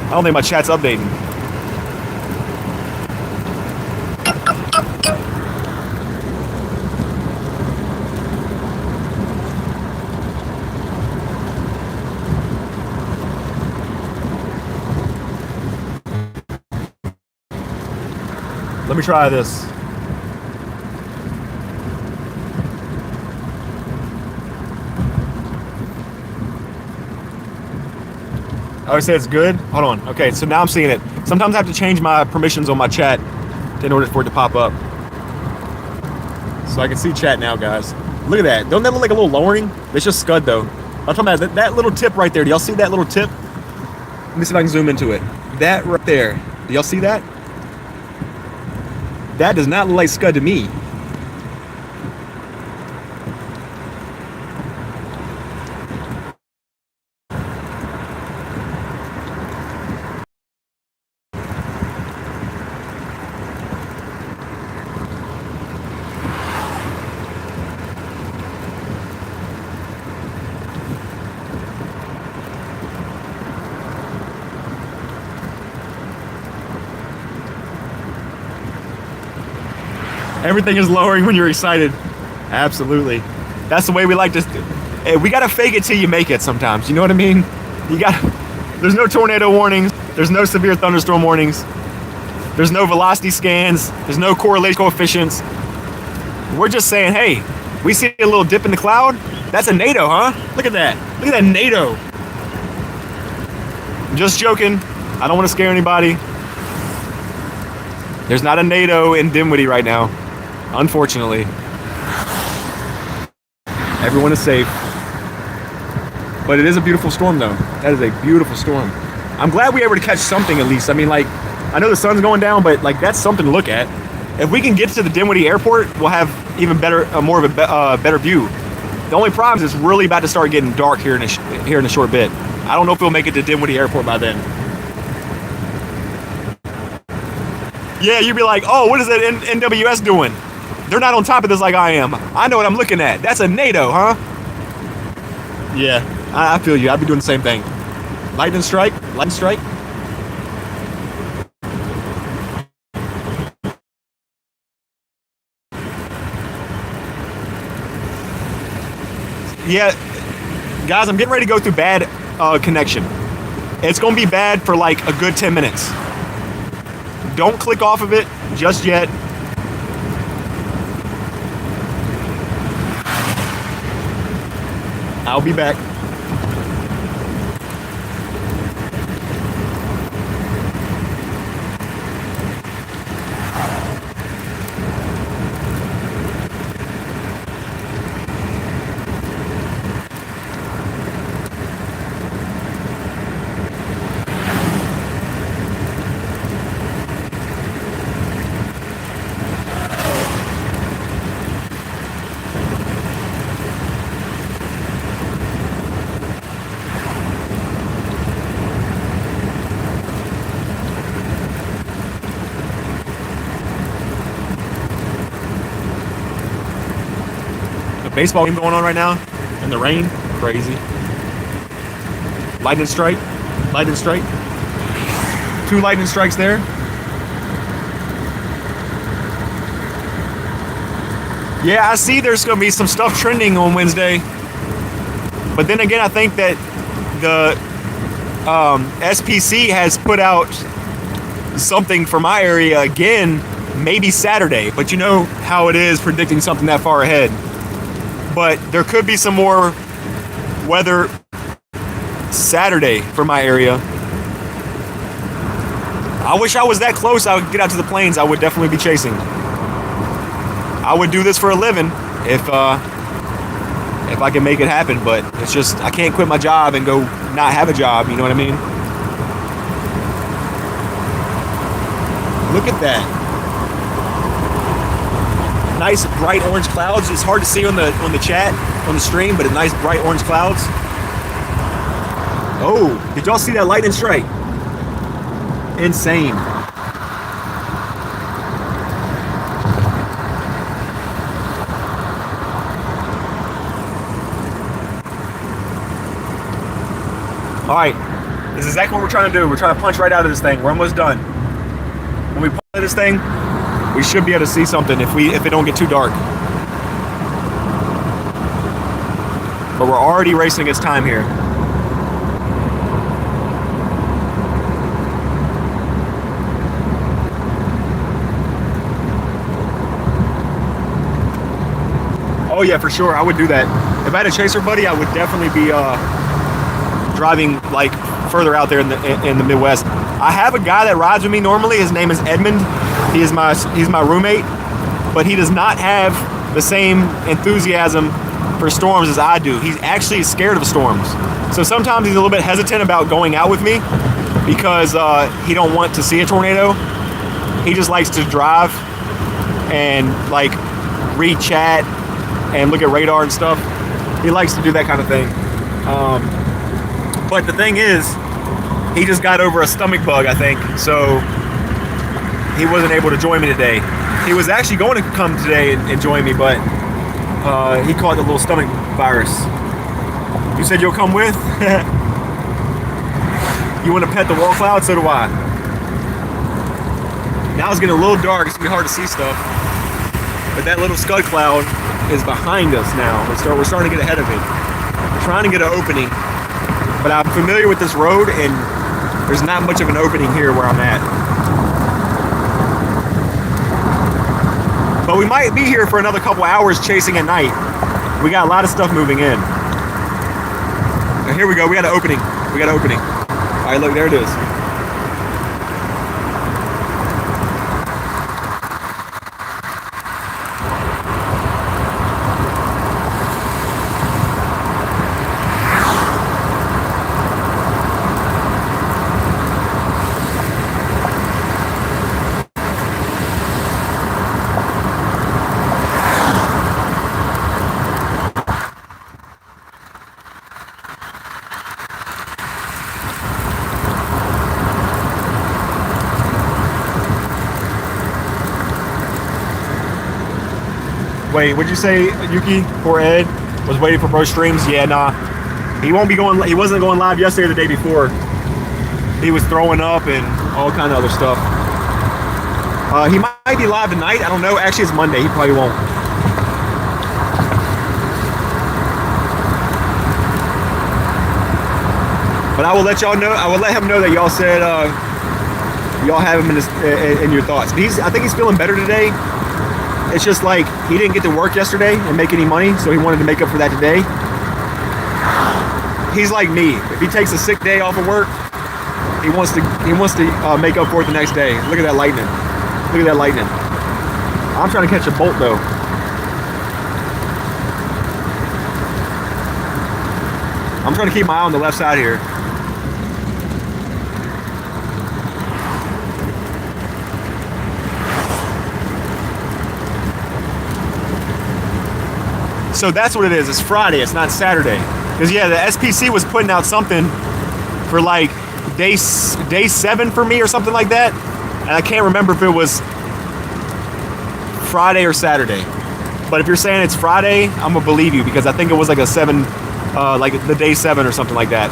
I don't think my chat's updating. Let me try this. Oh, it says it's good? Hold on. Okay, so now I'm seeing it. Sometimes I have to change my permissions on my chat in order for it to pop up. So I can see chat now, guys. Look at that. Don't that look like a little lowering? It's just scud, though. I'm talking about that little tip right there. Do y'all see that little tip? Let me see if I can zoom into it. That right there. Do y'all see that? That does not look like scud to me. Everything is lowering when you're excited. Absolutely. That's the way we like to. Hey, we gotta fake it till you make it sometimes. You know what I mean? You got. There's no tornado warnings. There's no severe thunderstorm warnings. There's no velocity scans. There's no correlation coefficients. We're just saying, hey, we see a little dip in the cloud. That's a NATO, huh? Look at that. Look at that NATO. Just joking. I don't want to scare anybody. There's not a NATO in Dinwiddie right now, unfortunately. Everyone is safe. But it is a beautiful storm, though. That is a beautiful storm. I'm glad we were able to catch something at least. I mean, like, I know the sun's going down, but like that's something to look at. If we can get to the Dinwiddie airport, we'll have even better, more of a better view. The only problem is it's really about to start getting dark here in a short bit. I don't know if we'll make it to Dinwiddie airport by then. Yeah, you'd be like, oh, what is that NWS doing? They're not on top of this like I am. I know what I'm looking at. That's a NATO, huh? Yeah, I feel you. I'd be doing the same thing. Lightning strike, lightning strike. Yeah, guys, I'm getting ready to go through bad connection. It's going to be bad for like a good 10 minutes. Don't click off of it just yet. I'll be back. Baseball game going on right now in the rain. Crazy. Lightning strike. Lightning strike. 2 lightning strikes there. Yeah, I see there's going to be some stuff trending on Wednesday. But then again, I think that the SPC has put out something for my area again, maybe Saturday. But you know how it is predicting something that far ahead. But there could be some more weather Saturday for my area. I wish I was that close. I would get out to the plains. I would definitely be chasing. I would do this for a living if I can make it happen. But it's just I can't quit my job and go not have a job. You know what I mean? Look at that. Nice bright orange clouds. It's hard to see on the chat on the stream, but a nice bright orange clouds. Oh, did y'all see that lightning strike? Insane. All right, this is exactly what we're trying to do. We're trying to punch right out of this thing. We're almost done. When we punch out of this thing, we should be able to see something if it don't get too dark. But we're already racing against time here. Oh yeah, for sure, I would do that. If I had a chaser buddy, I would definitely be driving like further out there in the Midwest. I have a guy that rides with me normally. His name is Edmund. He's my roommate, but he does not have the same enthusiasm for storms as I do. He's actually scared of storms. So sometimes he's a little bit hesitant about going out with me because he don't want to see a tornado. He just likes to drive and like read chat and look at radar and stuff. He likes to do that kind of thing. But the thing is, he just got over a stomach bug, I think. So he wasn't able to join me today. He was actually going to come today and join me, but he caught the little stomach virus. You said you'll come with? You want to pet the wall cloud? So do I. Now it's getting a little dark. It's going to be hard to see stuff. But that little scud cloud is behind us now. We're starting to get ahead of it. We're trying to get an opening. But I'm familiar with this road, and there's not much of an opening here where I'm at. But we might be here for another couple hours chasing at night. We got a lot of stuff moving in. And here we go. We got an opening. We got an opening. All right, look, there it is. Wait, would you say Yuki, poor Ed, was waiting for bro streams? Yeah, nah. He won't be going. He wasn't going live yesterday or the day before. He was throwing up and all kind of other stuff. He might be live tonight. I don't know. Actually, it's Monday. He probably won't. But I will let y'all know. I will let him know that y'all said y'all have him in your thoughts. I think he's feeling better today. It's just like he didn't get to work yesterday and make any money, so he wanted to make up for that today. He's like me. If he takes a sick day off of work, he wants to make up for it the next day. Look at that lightning. Look at that lightning. I'm trying to catch a bolt though. I'm trying to keep my eye on the left side here. So that's what it is. It's Friday. It's not Saturday. Because yeah, the SPC was putting out something for like day 7 for me or something like that, and I can't remember if it was Friday or Saturday. But if you're saying it's Friday, I'm gonna believe you because I think it was like a 7, like the day 7 or something like that.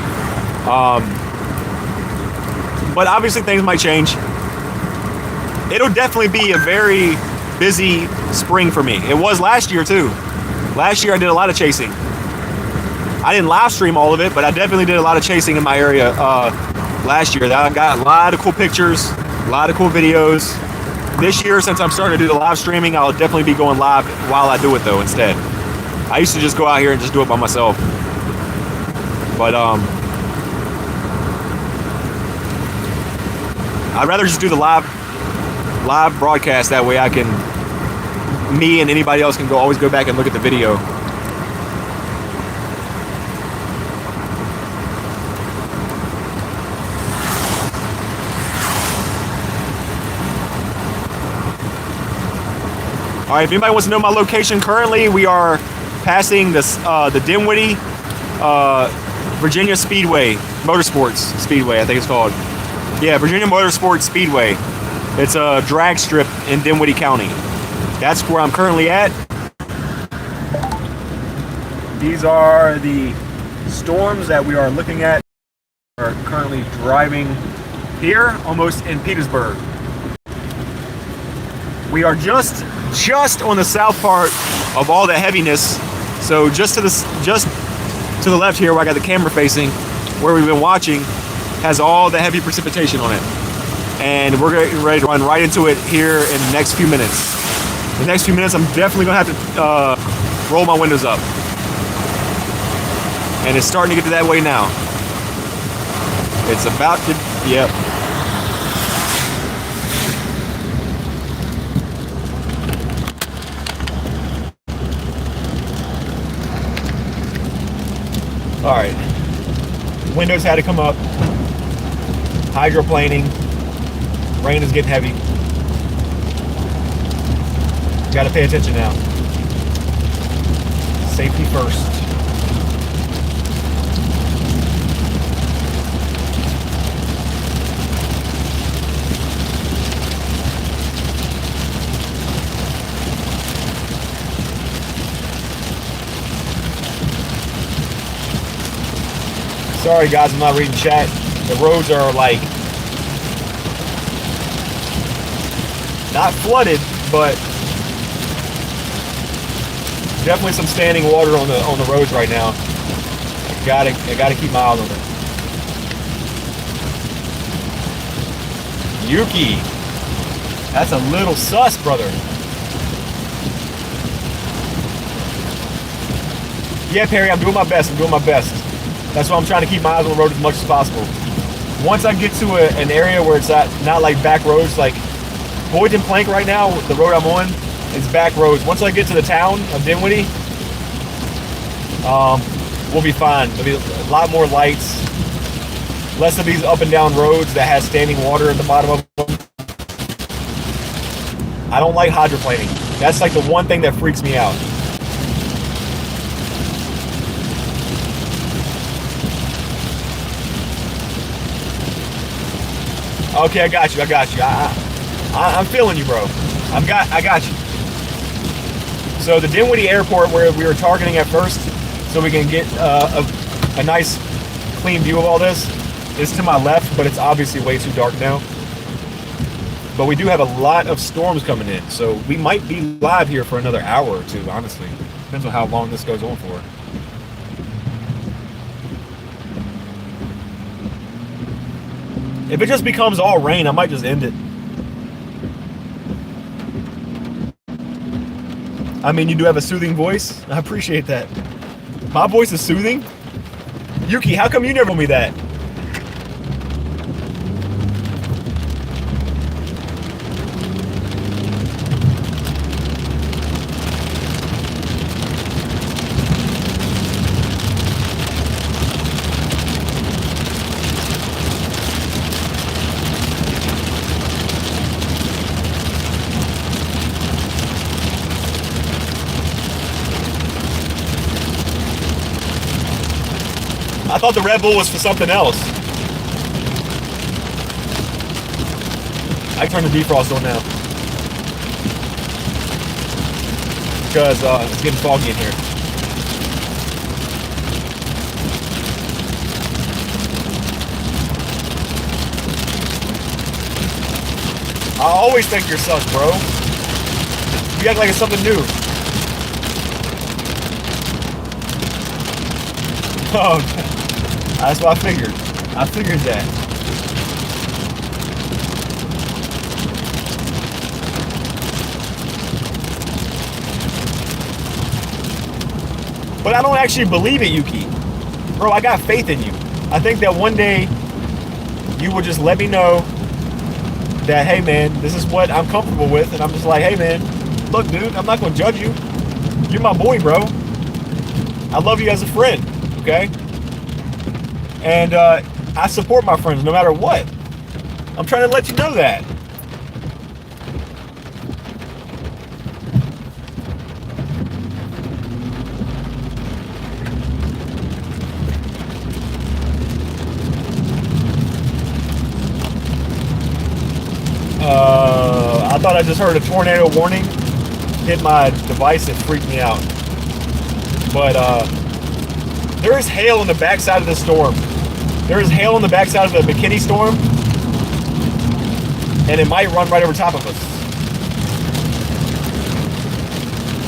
But obviously things might change. It'll definitely be a very busy spring for me. It was last year too. Last year I did a lot of chasing. I didn't live stream all of it, but I definitely did a lot of chasing in my area last year. I got a lot of cool pictures, a lot of cool videos. This year, since I'm starting to do the live streaming, I'll definitely be going live while I do it though instead. I used to just go out here and just do it by myself. But I'd rather just do the live broadcast. That way I can, me and anybody else can always go back and look at the video. All right, if anybody wants to know my location currently, we are passing this, the Dinwiddie Virginia Speedway, Motorsports Speedway, I think it's called. Yeah, Virginia Motorsports Speedway. It's a drag strip in Dinwiddie County. That's where I'm currently at. These are the storms that we are looking at. We are currently driving here, almost in Petersburg. We are just on the south part of all the heaviness. So just to the left here, where I got the camera facing, where we've been watching, has all the heavy precipitation on it. And we're getting ready to run right into it here in the next few minutes. The next few minutes, I'm definitely gonna have to roll my windows up. And it's starting to get to that way now. It's about to, yep. All right, windows had to come up. Hydroplaning. Rain is getting heavy. Got to pay attention now. Safety first. Sorry guys, I'm not reading chat. The roads are like not flooded, but Definitely some standing water on the roads right now. I gotta keep my eye on it. Yuki, that's a little sus, brother. Yeah, Perry, I'm doing my best. That's why I'm trying to keep my eyes on the road as much as possible. Once I get to an area where it's not like back roads, like Boynton Plank right now, the road I'm on is back roads. Once I get to the town of Dinwiddie, we'll be fine. There'll be a lot more lights, less of these up and down roads that has standing water at the bottom of them. I don't like hydroplaning. That's like the one thing that freaks me out. Okay, I got you. I'm feeling you, bro. I got you. So the Dinwiddie Airport, where we were targeting at first, so we can get a nice, clean view of all this, is to my left, but it's obviously way too dark now. But we do have a lot of storms coming in, so we might be live here for another hour or two, honestly. Depends on how long this goes on for. If it just becomes all rain, I might just end it. I mean, you do have a soothing voice. I appreciate that. My voice is soothing? Yuki, how come you never told me that? I thought the Red Bull was for something else. I can turn the defrost on now. Because it's getting foggy in here. I always think you're sus, bro. You act like it's something new. Oh, that's what I figured. I figured that. But I don't actually believe it, Yuki. Bro, I got faith in you. I think that one day you will just let me know that, hey man, this is what I'm comfortable with. And I'm just like, hey man, look dude, I'm not going to judge you. You're my boy, bro. I love you as a friend, okay? And I support my friends no matter what. I'm trying to let you know that. I thought I just heard a tornado warning hit my device. It freaked me out. But there is hail on the backside of the storm. There is hail on the backside of the McKinney storm, and it might run right over top of us.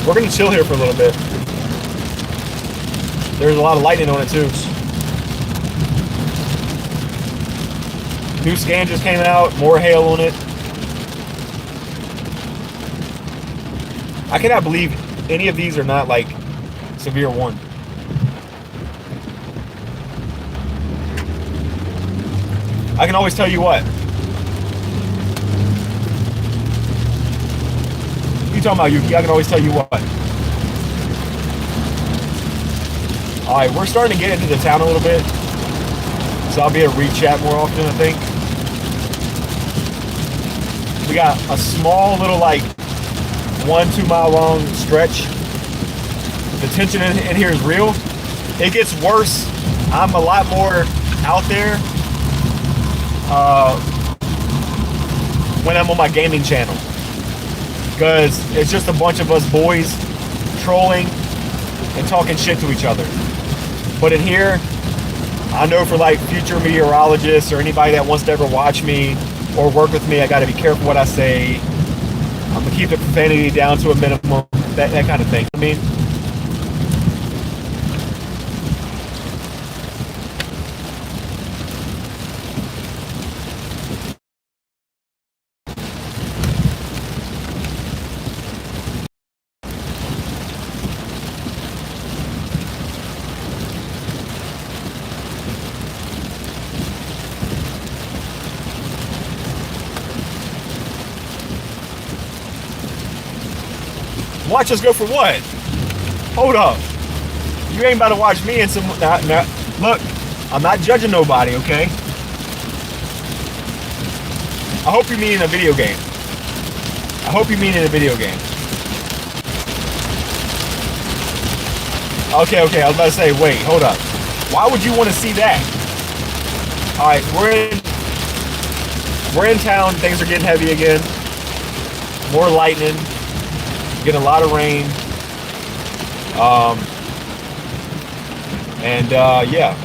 We're gonna chill here for a little bit. There's a lot of lightning on it too. New scan just came out, more hail on it. I cannot believe any of these are not like severe 1. I can always tell you what. You talking about, Yuki? I can always tell you what. Alright, we're starting to get into the town a little bit. So I'll be able to re-chat more often, I think. We got a small little like 1-2 mile long stretch. The tension in here is real. It gets worse. I'm a lot more out there when I'm on my gaming channel, because it's just a bunch of us boys trolling and talking shit to each other. But in here, I know for like future meteorologists or anybody that wants to ever watch me or work with me, I got to be careful what I say. I'm gonna keep the profanity down to a minimum, that kind of thing. I mean, Watch us go for what? Hold up. You ain't about to watch me and some. Look, I'm not judging nobody, okay? I hope you mean in a video game. I hope you mean in a video game. Okay, I was about to say, wait, hold up. Why would you want to see that? All right, we're in town. Things are getting heavy again. More lightning. Getting a lot of rain. Yeah.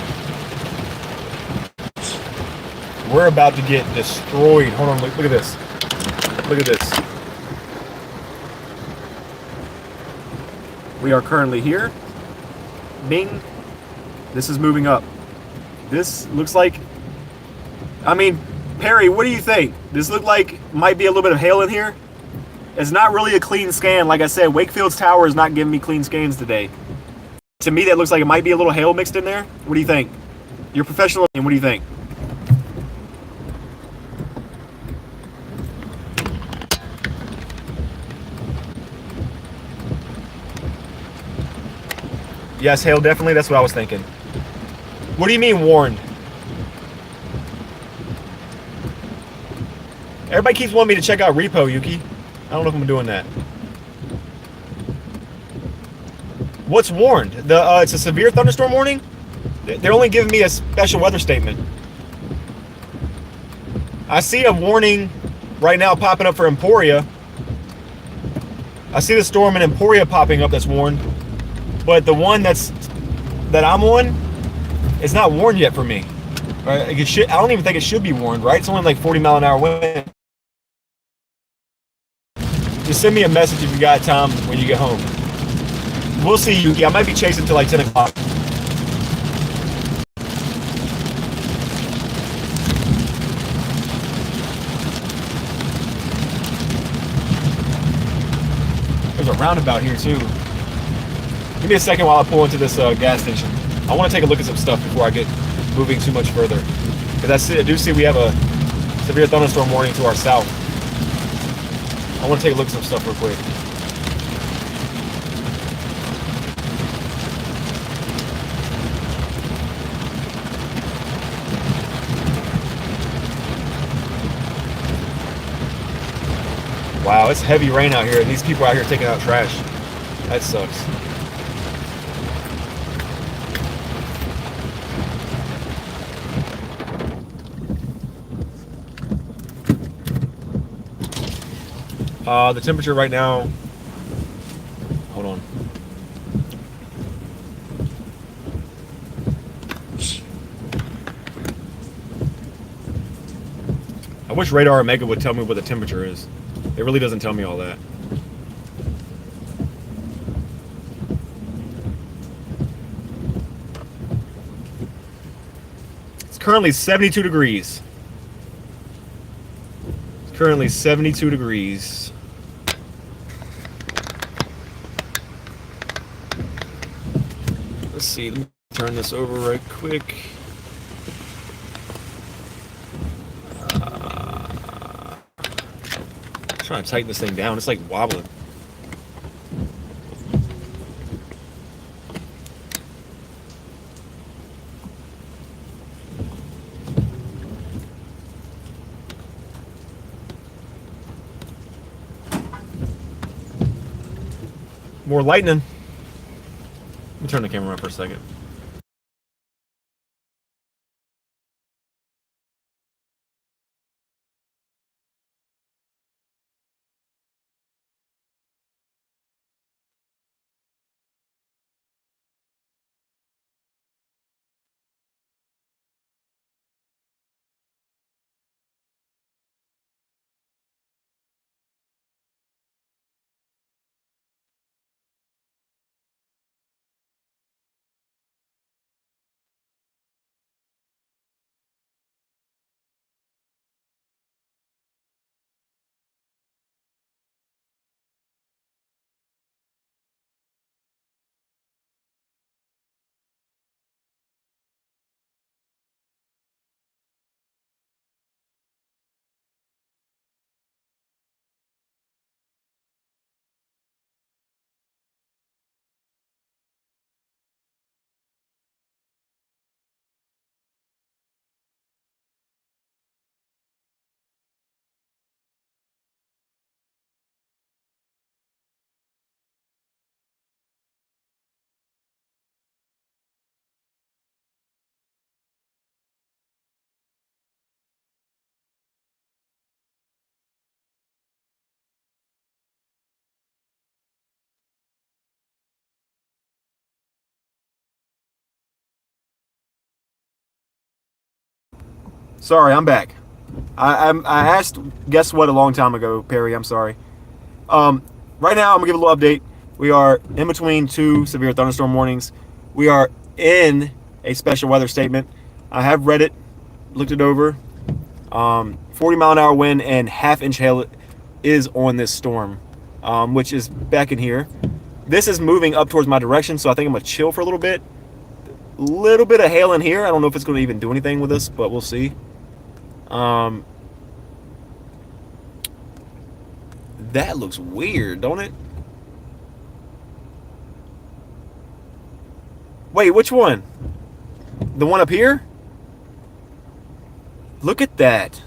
We're about to get destroyed. Hold on, look at this. Look at this. We are currently here. Bing. This is moving up. This looks like... I mean, Perry, what do you think? This look like might be a little bit of hail in here. It's not really a clean scan. Like I said, Wakefield's tower is not giving me clean scans today. To me, that looks like it might be a little hail mixed in there. What do you think? You're professional, and what do you think? Yes, hail, definitely. That's what I was thinking. What do you mean warned? Everybody keeps wanting me to check out Repo, Yuki. I don't know if I'm doing that. What's warned? It's a severe thunderstorm warning? They're only giving me a special weather statement. I see a warning right now popping up for Emporia. I see the storm in Emporia popping up that's warned. But the one that I'm on, it's not warned yet for me. Right? I don't even think it should be warned, right? It's only like 40-mile-an-hour wind. Just send me a message if you got time when you get home. We'll see, Yuki. I might be chasing till like 10 o'clock. There's a roundabout here too. Give me a second while I pull into this gas station. I want to take a look at some stuff before I get moving too much further. Because I do see we have a severe thunderstorm warning to our south. I want to take a look at some stuff real quick. Wow, it's heavy rain out here, and these people out here taking out trash. That sucks. The temperature right now, hold on. I wish Radar Omega would tell me what the temperature is. It really doesn't tell me all that. It's currently 72 degrees. It's currently 72 degrees. Let's see, let me turn this over right quick. I'm trying to tighten this thing down. It's like wobbling. More lightning. Let me turn the camera on for a second. Sorry, I'm back. I asked, guess what, a long time ago, Perry. I'm sorry. Right now, I'm gonna give a little update. We are in between two severe thunderstorm warnings. We are in a special weather statement. I have read it, looked it over. 40-mile-an-hour wind and half-inch hail is on this storm, which is back in here. This is moving up towards my direction, so I think I'm gonna chill for a little bit. Little bit of hail in here. I don't know if it's going to even do anything with us, but we'll see. That looks weird, don't it? Wait, which one? The one up here? Look at that.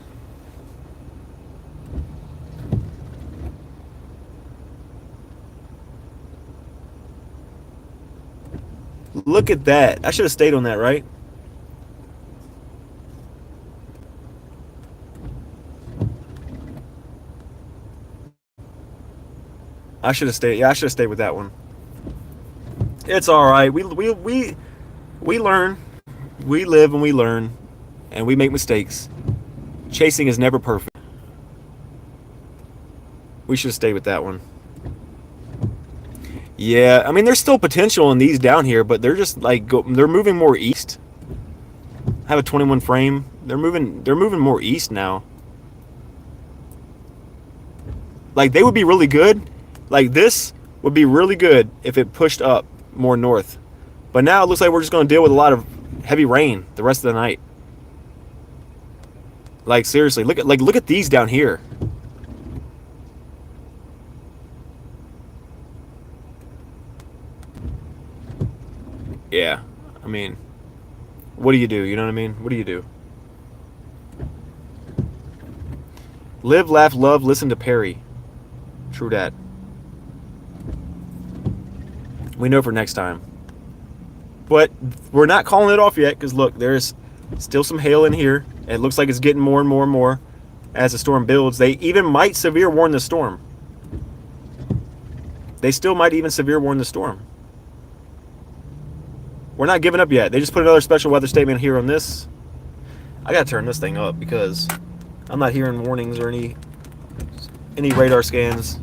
Look at that. I should have stayed on that, right? I should have stayed. Yeah, I should have stayed with that one. It's all right. We learn. We live and we learn, and we make mistakes. Chasing is never perfect. We should have stayed with that one. Yeah, I mean, there's still potential in these down here, but they're just like they're moving more east. I have a 21 frame. They're moving more east now. Like, they would be really good. Like, this would be really good if it pushed up more north. But now it looks like we're just going to deal with a lot of heavy rain the rest of the night. Like, seriously, look at these down here. Yeah, I mean, what do you do? You know what I mean? What do you do? Live, laugh, love, listen to Perry. True dat. We know for next time. But we're not calling it off yet, because look, there's still some hail in here. It looks like it's getting more and more and more as the storm builds. They even might severe warn the storm. They still might even severe warn the storm. We're not giving up yet. They just put another special weather statement here on this. I gotta turn this thing up because I'm not hearing warnings or any radar scans.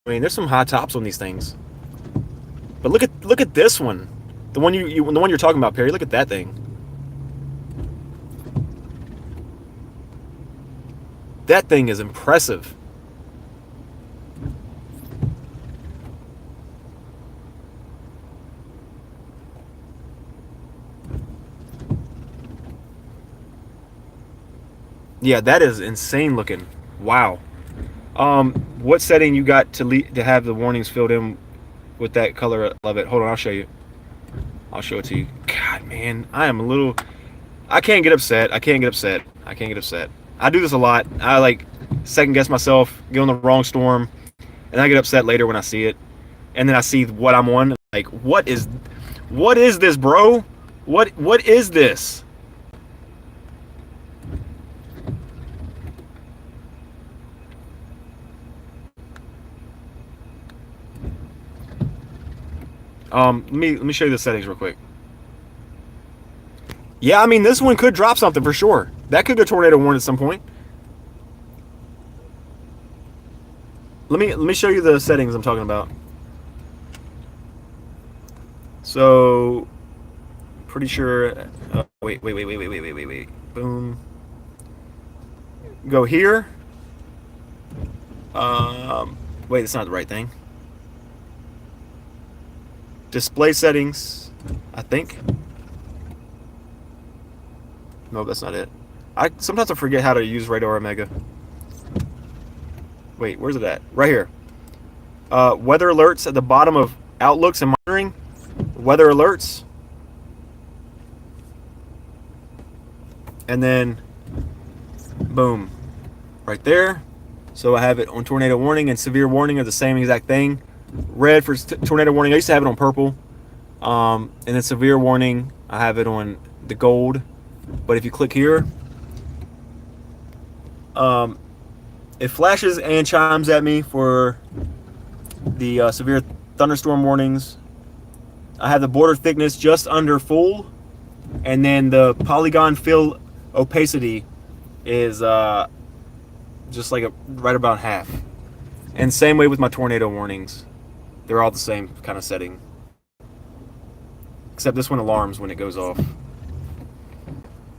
I mean, there's some high tops on these things. But look at this one. The one you're talking about, Perry. Look at that thing. That thing is impressive. Yeah, that is insane looking. Wow. What setting you got to have the warnings filled in with that color of it? Hold on, I'll show you. I'll show it to you. God, man, I can't get upset. I can't get upset. I do this a lot. I like second guess myself, get on the wrong storm, and I get upset later when I see it. And then I see what I'm on. Like, what is this, bro? What is this? Let me show you the settings real quick. Yeah, I mean, this one could drop something for sure. That could go tornado warn at some point. Let me show you the settings I'm talking about. So, pretty sure. Wait. Boom. Go here. Wait, that's not the right thing. Display settings, I think. No, that's not it. Sometimes I forget how to use Radar Omega. Wait, where's it at? Right here. Weather alerts at the bottom of outlooks and monitoring. Weather alerts. And then, boom, right there. So I have it on tornado warning and severe warning are the same exact thing. Red for tornado warning. I used to have it on purple. And then severe warning, I have it on the gold. But if you click here, it flashes and chimes at me for the severe thunderstorm warnings. I have the border thickness just under full. And then the polygon fill opacity is just like right about half. And same way with my tornado warnings. They're all the same kind of setting. Except this one alarms when it goes off.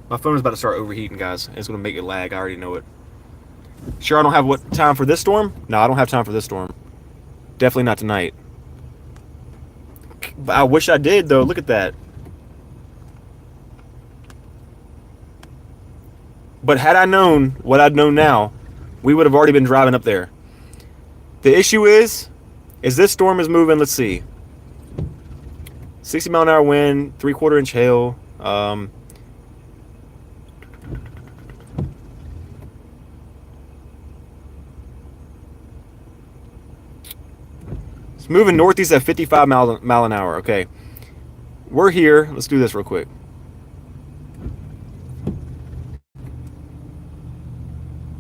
My phone is about to start overheating, guys. It's going to make it lag. I already know it. Sure, I don't have time for this storm? No, I don't have time for this storm. Definitely not tonight. I wish I did, though. Look at that. But had I known what I'd known now, we would have already been driving up there. The issue is this storm is moving, let's see. 60 mile an hour wind, 3/4 inch hail. It's moving northeast at 55 mile an hour. Okay. We're here. Let's do this real quick.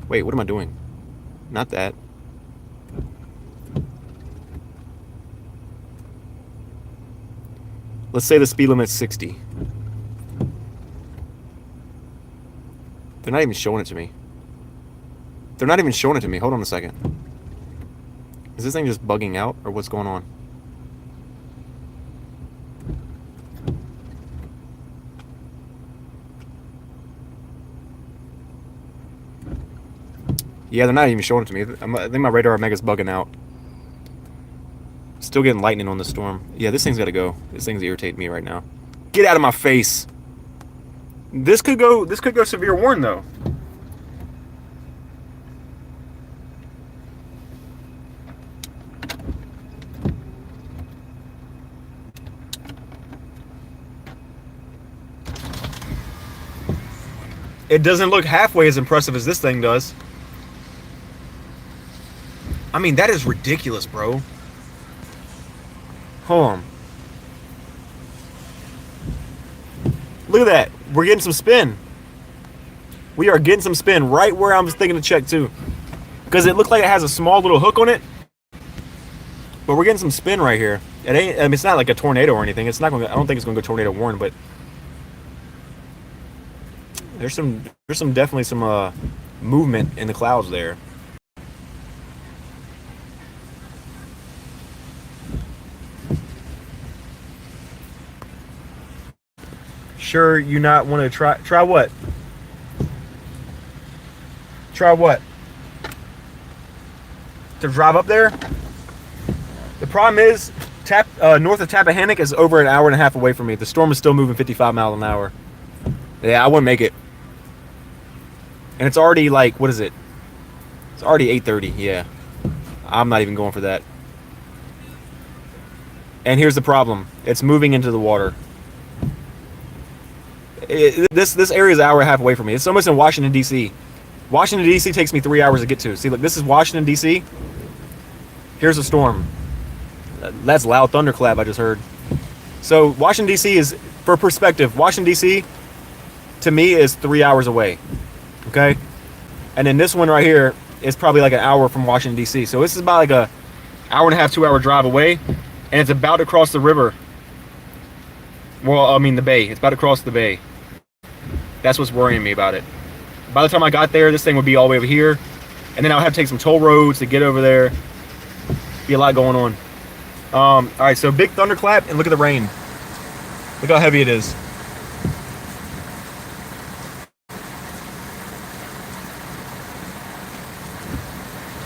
Wait, what am I doing? Not that. Let's say the speed limit's 60. They're not even showing it to me. They're not even showing it to me. Hold on a second. Is this thing just bugging out, or what's going on? Yeah, they're not even showing it to me. I think my radar Omega's bugging out. Still getting lightning on the storm. Yeah, this thing's got to go. This thing's irritating me right now. Get out of my face. This could go severe warn though. It doesn't look halfway as impressive as this thing does. I mean, that is ridiculous, bro. Hold on. Look at that. We're getting some spin. We are getting some spin right where I was thinking to check too. Because it looked like it has a small little hook on it. But we're getting some spin right here. It ain't, I mean, it's not like a tornado or anything. It's not going to, I don't think it's going to go tornado warn, but there's definitely some movement in the clouds there. Sure, you not want to try what? Try what? To drive up there? The problem is, north of Tappahannock is over an hour and a half away from me. The storm is still moving 55 miles an hour. Yeah, I wouldn't make it. And it's already like, what is it? It's already 8:30. Yeah, I'm not even going for that. And here's the problem: it's moving into the water. This area is an hour and a half away from me. It's almost in Washington, D.C. Washington, D.C. takes me 3 hours to get to. See, look, this is Washington, D.C. Here's a storm. That's loud thunderclap I just heard. So Washington, D.C. is, for perspective, Washington, D.C. to me is 3 hours away. Okay? And then this one right here is probably like an hour from Washington, D.C. So this is about like a hour and a half, 2 hour drive away. And it's about to cross the river. Well, I mean the bay. It's about to cross the bay. That's what's worrying me about it. By the time I got there, this thing would be all the way over here. And then I would have to take some toll roads to get over there. Be a lot going on. All right, so big thunderclap, and look at the rain. Look how heavy it is.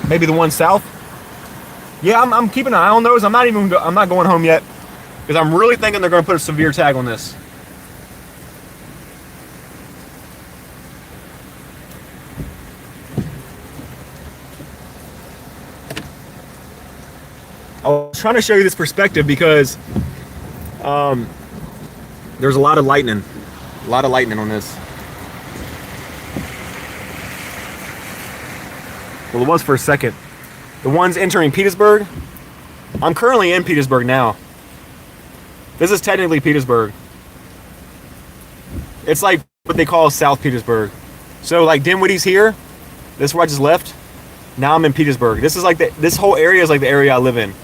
Maybe the one south. Yeah, I'm keeping an eye on those. I'm not going home yet, because I'm really thinking they're going to put a severe tag on this. I was trying to show you this perspective because there's a lot of lightning. A lot of lightning on this. Well, it was for a second. The ones entering Petersburg. I'm currently in Petersburg now. This is technically Petersburg. It's like what they call South Petersburg. So like Dinwiddie's here. This is where I just left. Now I'm in Petersburg. This is like this whole area is like the area I live in.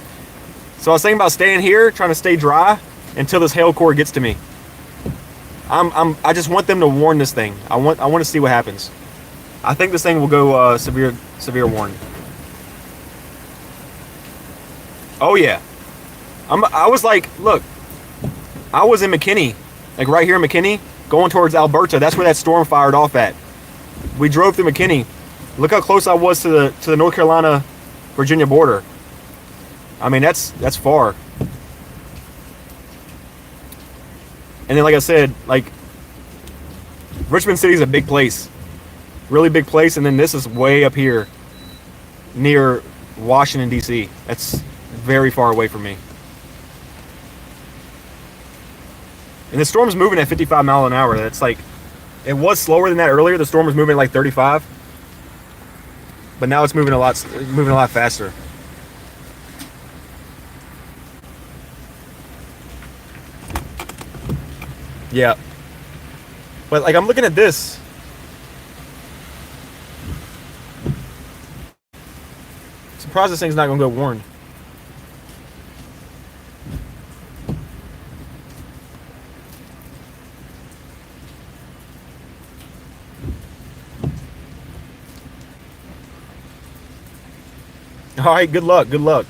So I was thinking about staying here, trying to stay dry until this hail core gets to me. I just want them to warn this thing. I want to see what happens. I think this thing will go severe warn. Oh yeah. I was like, look, I was in McKinney, like right here in McKinney, going towards Alberta. That's where that storm fired off at. We drove through McKinney. Look how close I was to the North Carolina, Virginia border. I mean, that's far. And then, like I said, like Richmond City is a big place, really big place. And then this is way up here, near Washington D.C. That's very far away from me. And the storm's moving at 55 miles an hour. That's like, it was slower than that earlier. The storm was moving at like 35, but now it's moving a lot faster. Yeah. But like, I'm looking at this. Surprised this thing's not gonna go warn. All right, good luck. Good luck.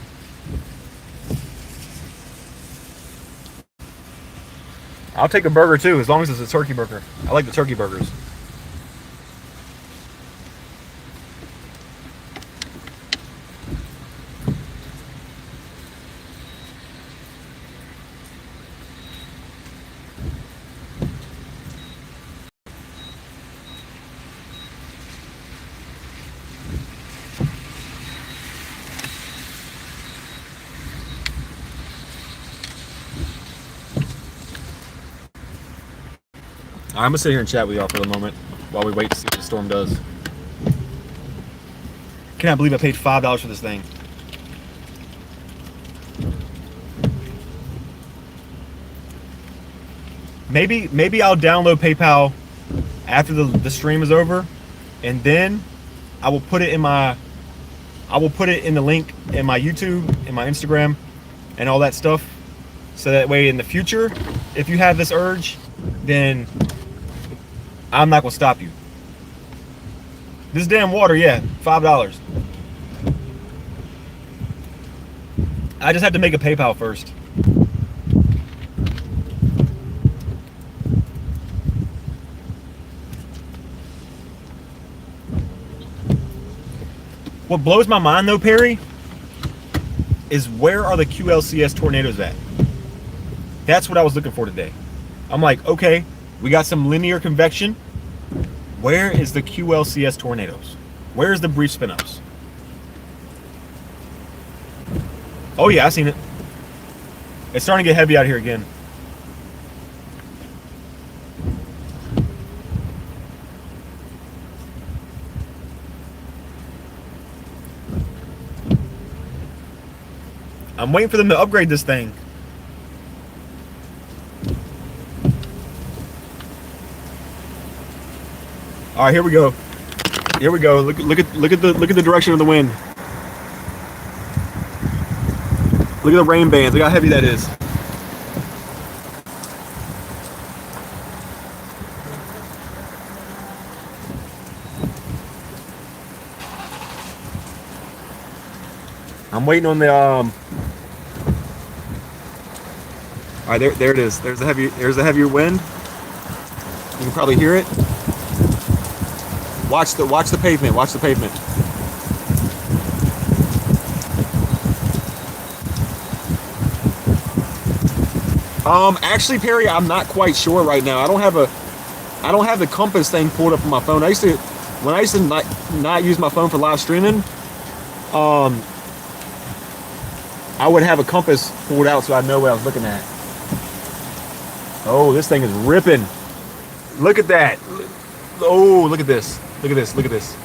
I'll take a burger too, as long as it's a turkey burger. I like the turkey burgers. I'm gonna sit here and chat with y'all for the moment while we wait to see what the storm does. Cannot believe I paid $5 for this thing. Maybe I'll download PayPal after the stream is over, and then I will put it in the link in my YouTube, in my Instagram, and all that stuff. So that way in the future, if you have this urge, then I'm not gonna stop you. This damn water, yeah, $5. I just have to make a PayPal first. What blows my mind though, Perry, is where are the QLCS tornadoes at? That's what I was looking for today. I'm like, okay, we got some linear convection. Where is the QLCS tornadoes? Where's the brief spin-ups? Oh yeah, I seen it. It's starting to get heavy out here again. I'm waiting for them to upgrade this thing. All right, here we go. Here we go. Look at the direction of the wind. Look at the rain bands. Look how heavy that is. I'm waiting on the All right, there it is. There's a heavier wind. You can probably hear it. Watch the pavement. Watch the pavement. Actually, Perry, I'm not quite sure right now. I don't have the compass thing pulled up on my phone. When I used to not use my phone for live streaming, I would have a compass pulled out so I know what I was looking at. Oh, this thing is ripping. Look at that. Oh, look at this. Look at this. Look at this.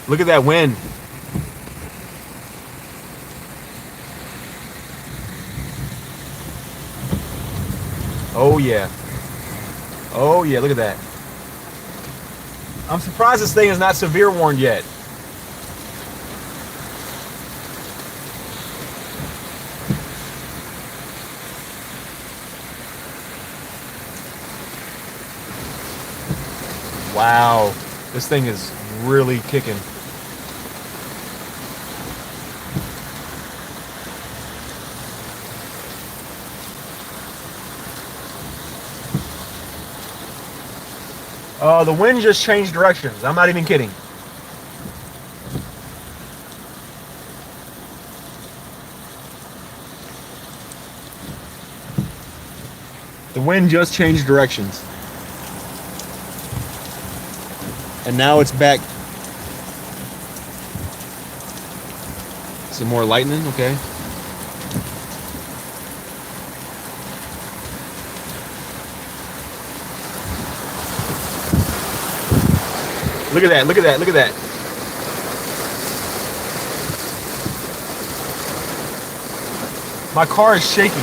Look at that wind. Oh yeah. Oh yeah, look at that. I'm surprised this thing is not severe warned yet. Wow, this thing is really kicking. The wind just changed directions. I'm not even kidding. The wind just changed directions. And now it's back. Some more lightning, okay. Look at that, look at that, look at that. My car is shaking.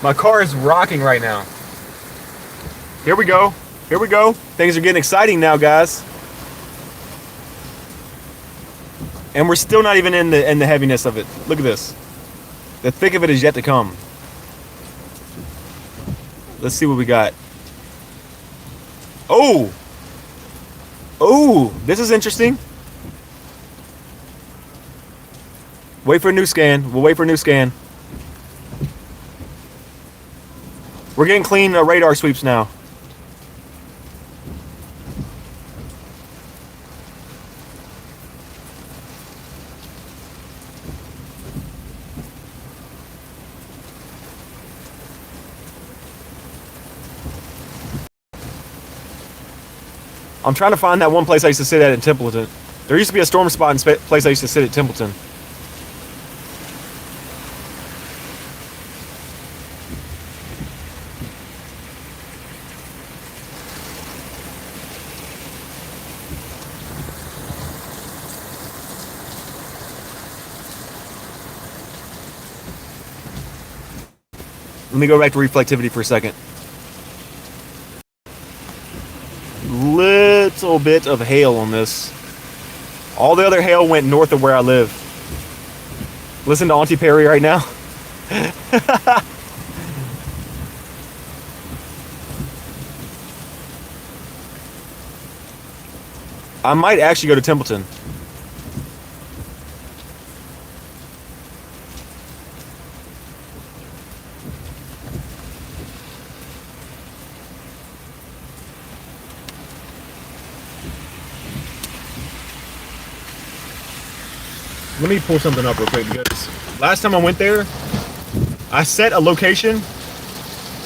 My car is rocking right now. Here we go. Here we go. Things are getting exciting now, guys. And we're still not even in the heaviness of it. Look at this. The thick of it is yet to come. Let's see what we got. Oh! Oh! This is interesting. Wait for a new scan. We'll wait for a new scan. We're getting clean radar sweeps now. I'm trying to find that one place I used to sit at in Templeton. There used to be a storm spot in place I used to sit at Templeton. Let me go back to reflectivity for a second. Little bit of hail on this. All the other hail went north of where I live. Listen to Auntie Perry right now. I might actually go to Templeton. Let me pull something up real quick because last time I went there, I set a location.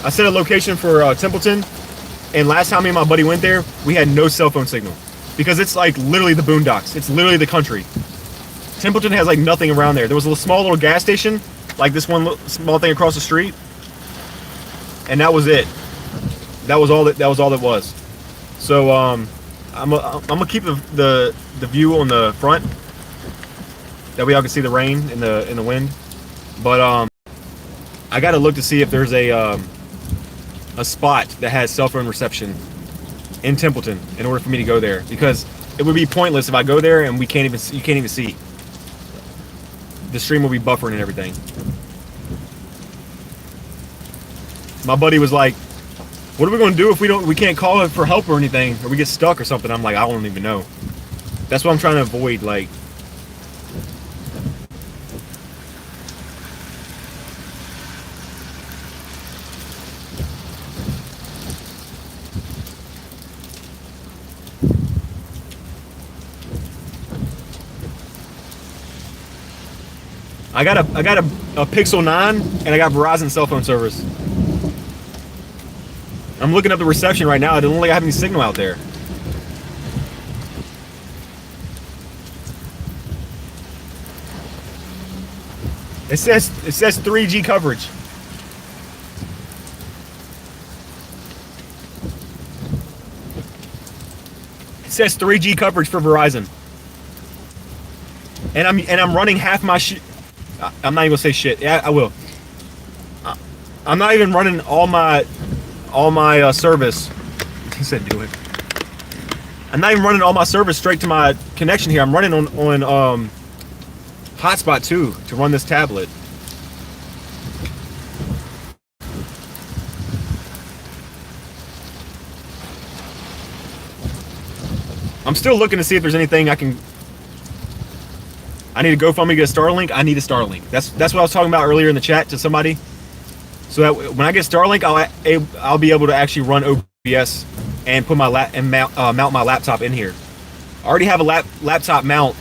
I set a location for Templeton, and last time me and my buddy went there, we had no cell phone signal because it's like literally the boondocks. It's literally the country. Templeton has like nothing around there. There was a small little gas station, like this one small thing across the street, and that was it. That was all that was. So I'm gonna keep the view on the front. That way y'all can see the rain in the wind. But I gotta look to see if there's a spot that has cell phone reception in Templeton in order for me to go there, because it would be pointless if I go there and you can't even see. The stream will be buffering and everything. My buddy was like, "What are we gonna do if we can't call it for help or anything, or we get stuck or something?" I'm like, I don't even know. That's what I'm trying to avoid. Like, I got a Pixel 9 and I got Verizon cell phone service. I'm looking up the reception right now. I don't think I have any signal out there. It says 3G coverage. It says 3G coverage for Verizon. And I'm running half my shit. I'm not even gonna say shit. Yeah, I will. I'm not even running all my service. He said do it. I'm not even running all my service straight to my connection here. I'm running on hotspot too to run this tablet. I'm still looking to see if there's anything I need to GoFundMe to get a Starlink. I need a Starlink. That's what I was talking about earlier in the chat to somebody. So that when I get Starlink, I'll be able to actually run OBS and put my mount my laptop in here. I already have a laptop mount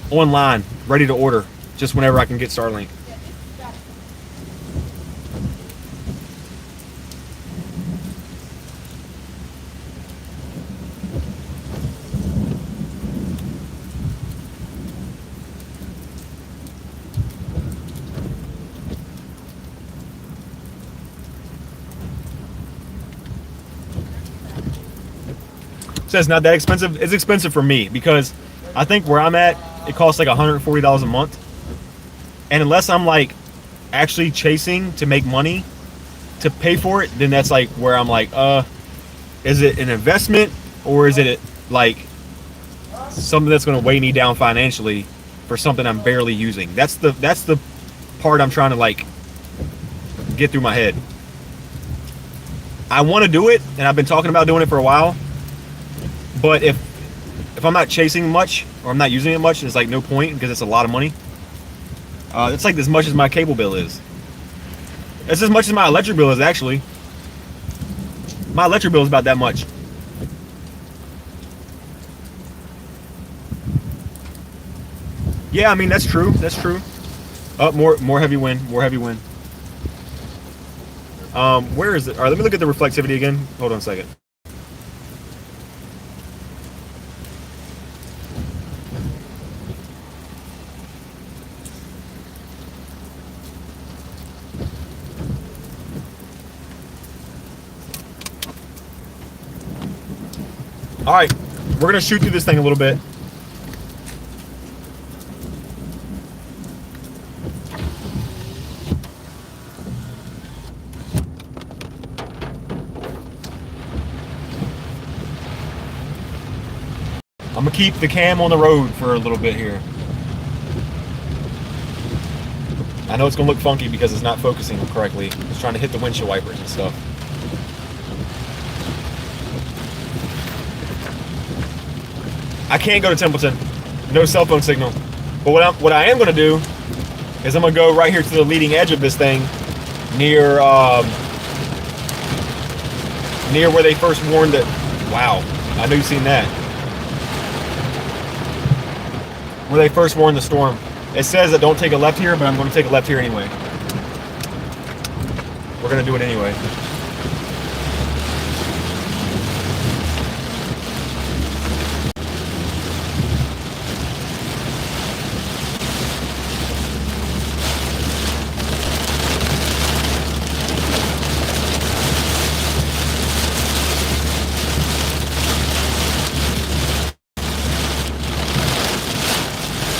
online, ready to order, just whenever I can get Starlink. So it's not that expensive. It's expensive for me because I think where I'm at, it costs like $140 a month. And unless I'm like actually chasing to make money to pay for it, then that's like where I'm like, is it an investment or is it like something that's going to weigh me down financially for something I'm barely using? That's the part I'm trying to like get through my head. I want to do it, and I've been talking about doing it for a while. But if I'm not chasing much or I'm not using it much, it's like no point because it's a lot of money. It's like as much as my cable bill is. It's as much as my electric bill is actually. My electric bill is about that much. Yeah, I mean that's true. That's true. More heavy wind. More heavy wind. Where is it? All right, let me look at the reflectivity again. Hold on a second. All right, we're gonna shoot through this thing a little bit. I'm gonna keep the cam on the road for a little bit here. I know it's gonna look funky because it's not focusing correctly. It's trying to hit the windshield wipers and stuff. I can't go to Templeton. No cell phone signal. But what I am going to do is I'm going to go right here to the leading edge of this thing near where they first warned it. Wow. I know you've seen that. Where they first warned the storm. It says that don't take a left here, but I'm going to take a left here anyway. We're going to do it anyway.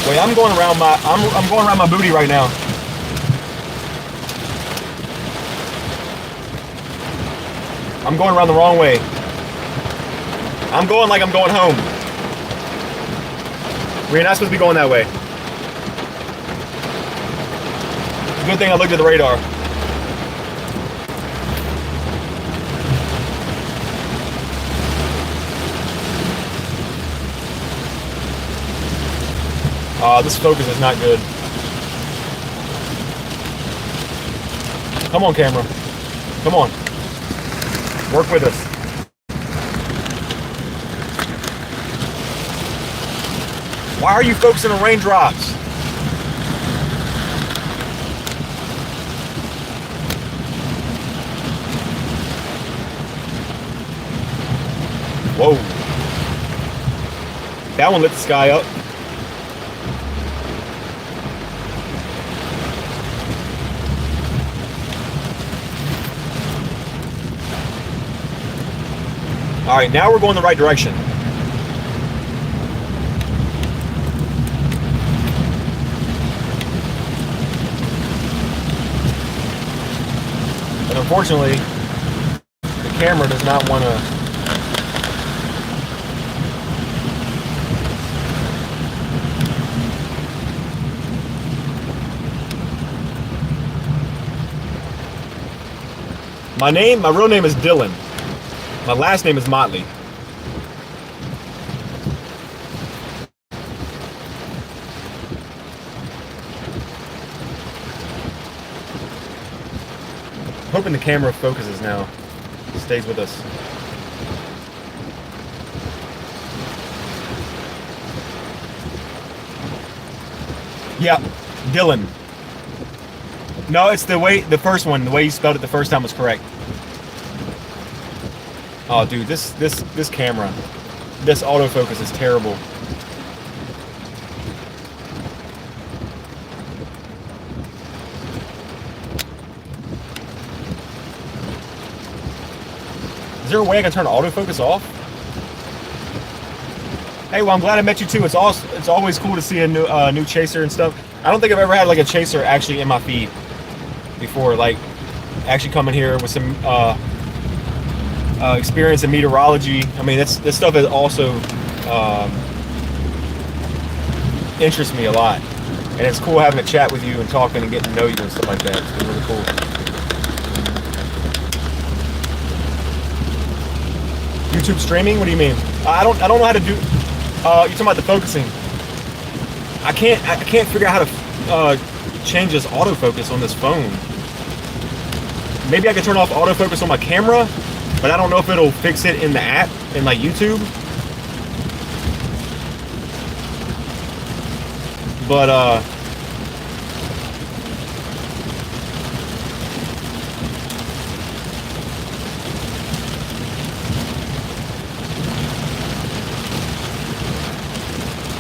Wait, I'm going around my booty right now. I'm going around the wrong way. I'm going like I'm going home. We're not supposed to be going that way. Good thing I looked at the radar. This focus is not good. Come on, camera. Come on. Work with us. Why are you focusing on raindrops? Whoa. That one lit the sky up. All right, now we're going the right direction. But unfortunately, the camera does not want to My real name is Dylan. My last name is Motley. Hoping the camera focuses now. Stays with us. Yeah, Dylan. No, it's the first one, the way you spelled it the first time was correct. Oh, dude, this camera, this autofocus is terrible. Is there a way I can turn autofocus off? Hey, well, I'm glad I met you too. It's always cool to see a new chaser and stuff. I don't think I've ever had like a chaser actually in my feed before, like actually coming here with some experience in meteorology. I mean, this stuff is also interests me a lot, and it's cool having a chat with you and talking and getting to know you and stuff like that. It's been really cool. YouTube streaming? What do you mean? I don't know how to do. You're talking about the focusing. I can't figure out how to change this autofocus on this phone. Maybe I can turn off autofocus on my camera, but I don't know if it'll fix it in the app in like YouTube. But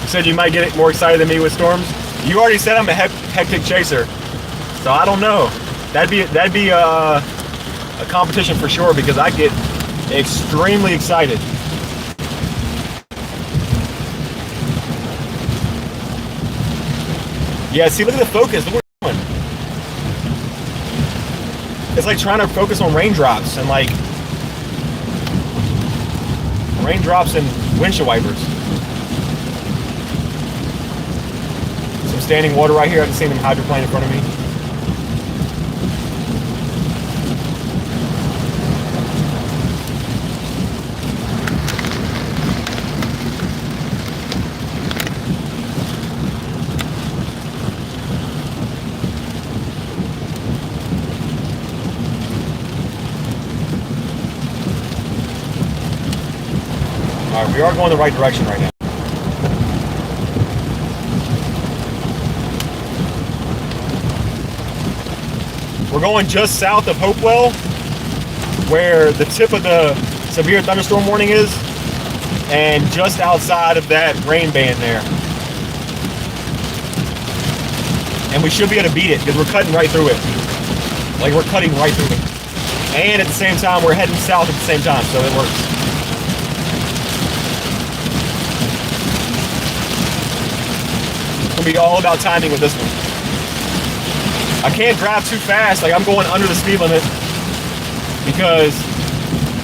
you said you might get more excited than me with storms. You already said I'm a hectic chaser, so I don't know. That'd be a competition for sure because I get extremely excited. Yeah, see, look at the focus. Look what we're doing. It's like trying to focus on raindrops and like raindrops and windshield wipers. Some standing water right here. I can see them hydroplane in front of me. Alright, we are going the right direction right now. We're going just south of Hopewell, where the tip of the severe thunderstorm warning is, and just outside of that rain band there. And we should be able to beat it, because we're cutting right through it. Like, we're cutting right through it. And at the same time, we're heading south at the same time, so it works. It's going to be all about timing with this one. I can't drive too fast, like I'm going under the speed limit because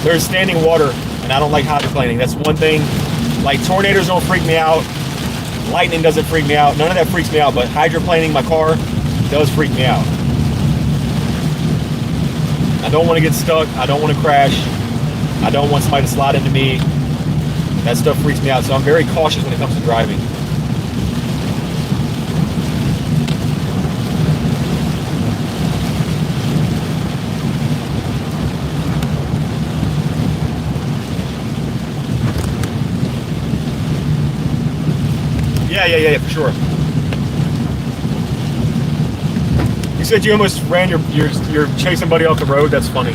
there's standing water and I don't like hydroplaning. That's one thing. Like tornadoes don't freak me out. Lightning doesn't freak me out. None of that freaks me out, but hydroplaning my car does freak me out. I don't want to get stuck. I don't want to crash. I don't want somebody to slide into me. That stuff freaks me out, so I'm very cautious when it comes to driving. Yeah, for sure. You said you almost ran you're chasing somebody off the road. That's funny.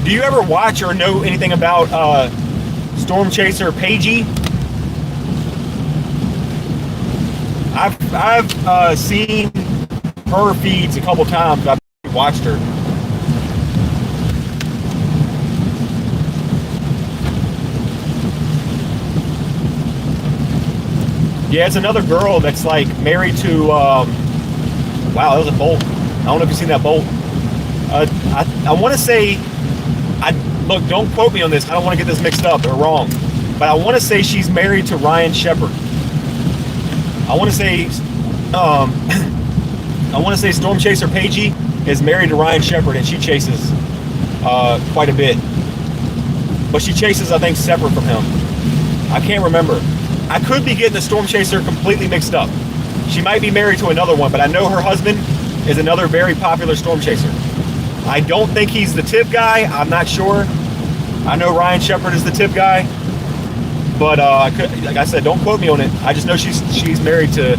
Do you ever watch or know anything about Storm Chaser Paigey? I've seen her feeds a couple times. I've watched her. Yeah, it's another girl that's like married to, wow, that was a bolt. I don't know if you've seen that bolt. I want to say, look, don't quote me on this. I don't want to get this mixed up or wrong. But I want to say she's married to Ryan Shepherd. I want to say, I want to say Storm Chaser Paigey is married to Ryan Shepard, and she chases quite a bit. But she chases, I think, separate from him. I can't remember. I could be getting the Storm Chaser completely mixed up. She might be married to another one, but I know her husband is another very popular Storm Chaser. I don't think he's the tip guy. I'm not sure. I know Ryan Shepard is the tip guy. But like I said, don't quote me on it. I just know she's married to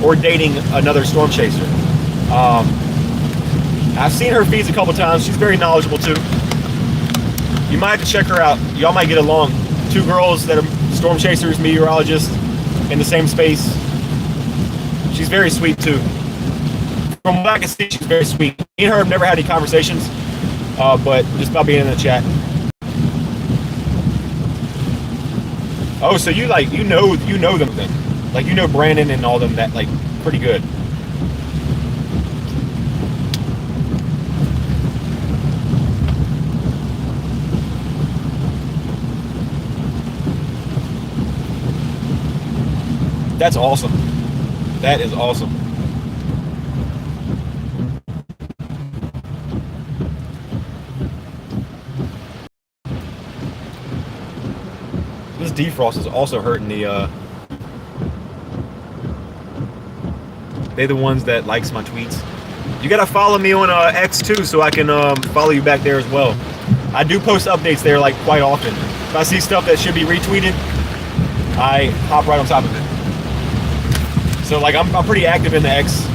or dating another Storm Chaser. I've seen her feeds a couple times. She's very knowledgeable too. You might have to check her out. Y'all might get along. Two girls that are Storm Chasers, meteorologists in the same space. She's very sweet too. From what I can see, she's very sweet. Me and her have never had any conversations, but just by being in the chat. Oh, so you know them then. Like you know Brandon and all them that like pretty good. That's awesome. That is awesome. This defrost is also hurting the they're the ones that likes my tweets. You gotta follow me on X too, so I can follow you back there as well. I do post updates there like quite often. If I see stuff that should be retweeted, I hop right on top of it. So like I'm pretty active in the X.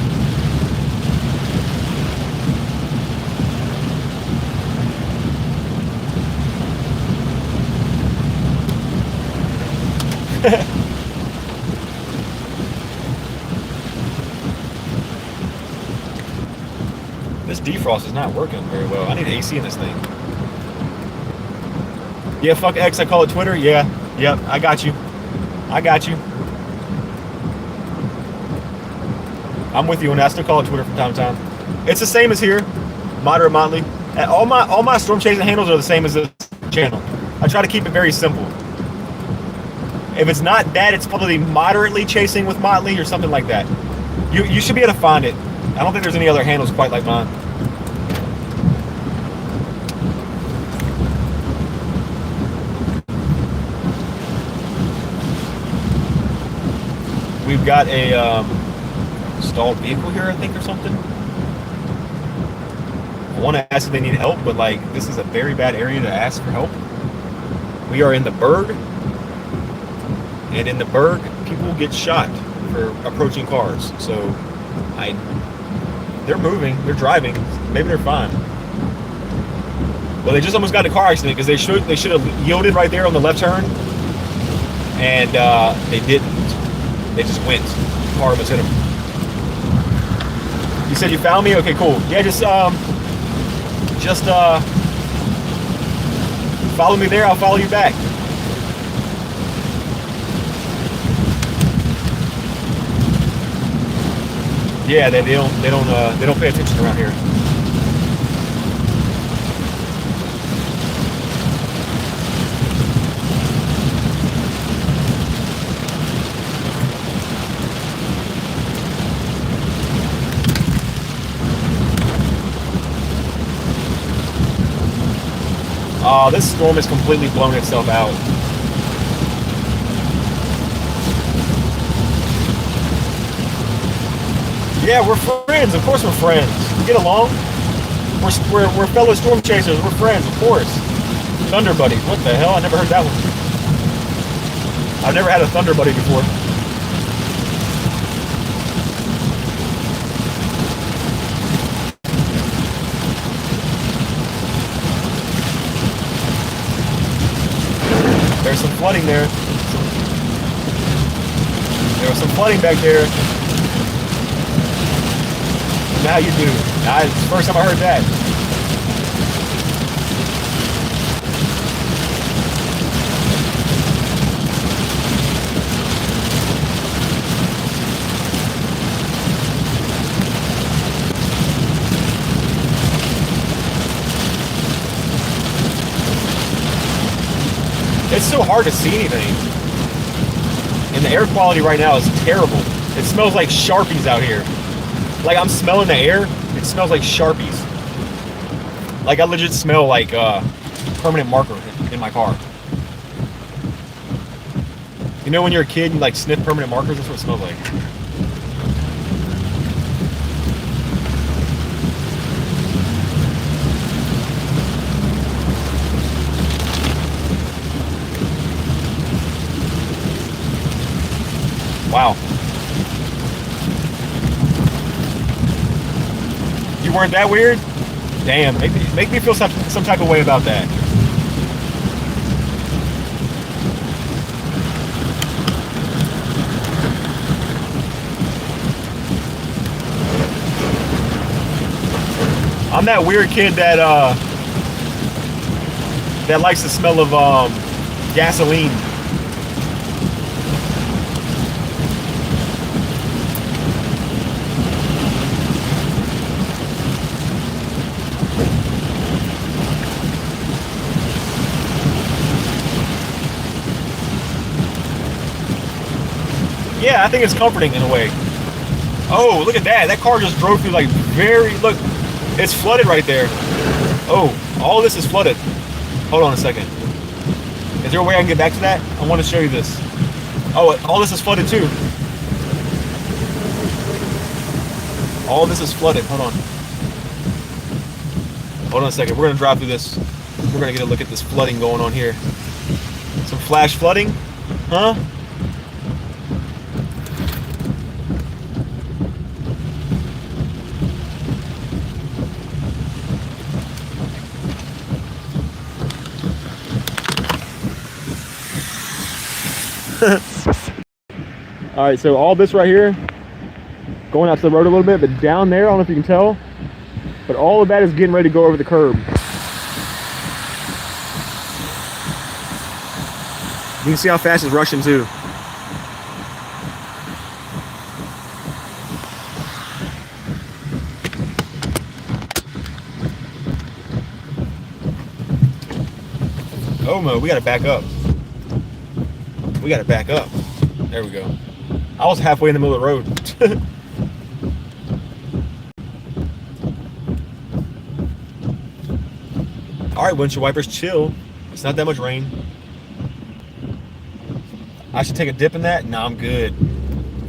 This defrost is not working very well. I need AC in this thing. Yeah, fuck X, I call it Twitter. Yeah, yep, I got you. I got you. I'm with you on that. I still call it Twitter from time to time. It's the same as here, moderate motley. All my storm chasing handles are the same as this channel. I try to keep it very simple. If it's not that, it's probably moderately chasing with motley or something like that. You should be able to find it. I don't think there's any other handles quite like mine. We've got a stalled vehicle here, I think, or something. I want to ask if they need help, but like this is a very bad area to ask for help. We are in the Berg, and in the Berg, people get shot for approaching cars. So they're moving, they're driving. Maybe they're fine. Well, they just almost got in a car accident because they should have yielded right there on the left turn, and they didn't. They just went. The car almost hit them. You said you found me? Okay, cool. Yeah, just follow me there. I'll follow you back. Yeah, they don't pay attention around here. This storm has completely blown itself out. Yeah, we're friends. Of course we're friends. We get along. We're fellow storm chasers. We're friends, of course. Thunder buddies. What the hell? I never heard that one. I've never had a thunder buddy before. There's some flooding there. There was some flooding back there. Now you do. It's the first time I heard that. It's so hard to see anything. And the air quality right now is terrible. It smells like Sharpies out here. like I'm smelling the air. It smells like Sharpies. Like I legit smell like permanent marker in my car. You know when you're a kid and you like sniff permanent markers? That's what it smells like. Wow. You weren't that weird? Damn, make me feel some type of way about that. I'm that weird kid that that likes the smell of gasoline. Yeah, I think it's comforting in a way. Oh, look at that. That car just drove through like look, it's flooded right there. Oh, all this is flooded. Hold on a second. Is there a way I can get back to that? I want to show you this. Oh, all this is flooded too. All this is flooded. Hold on. Hold on a second. We're going to drive through this. We're going to get a look at this flooding going on here. Some flash flooding? Huh? All right, so all this right here, going out to the road a little bit, but down there, I don't know if you can tell, but all of that is getting ready to go over the curb. You can see how fast it's rushing too. Oh, Mo, we gotta back up. We gotta back up. There we go. I was halfway in the middle of the road. All right, windshield wipers, chill. It's not that much rain. I should take a dip in that? No, I'm good.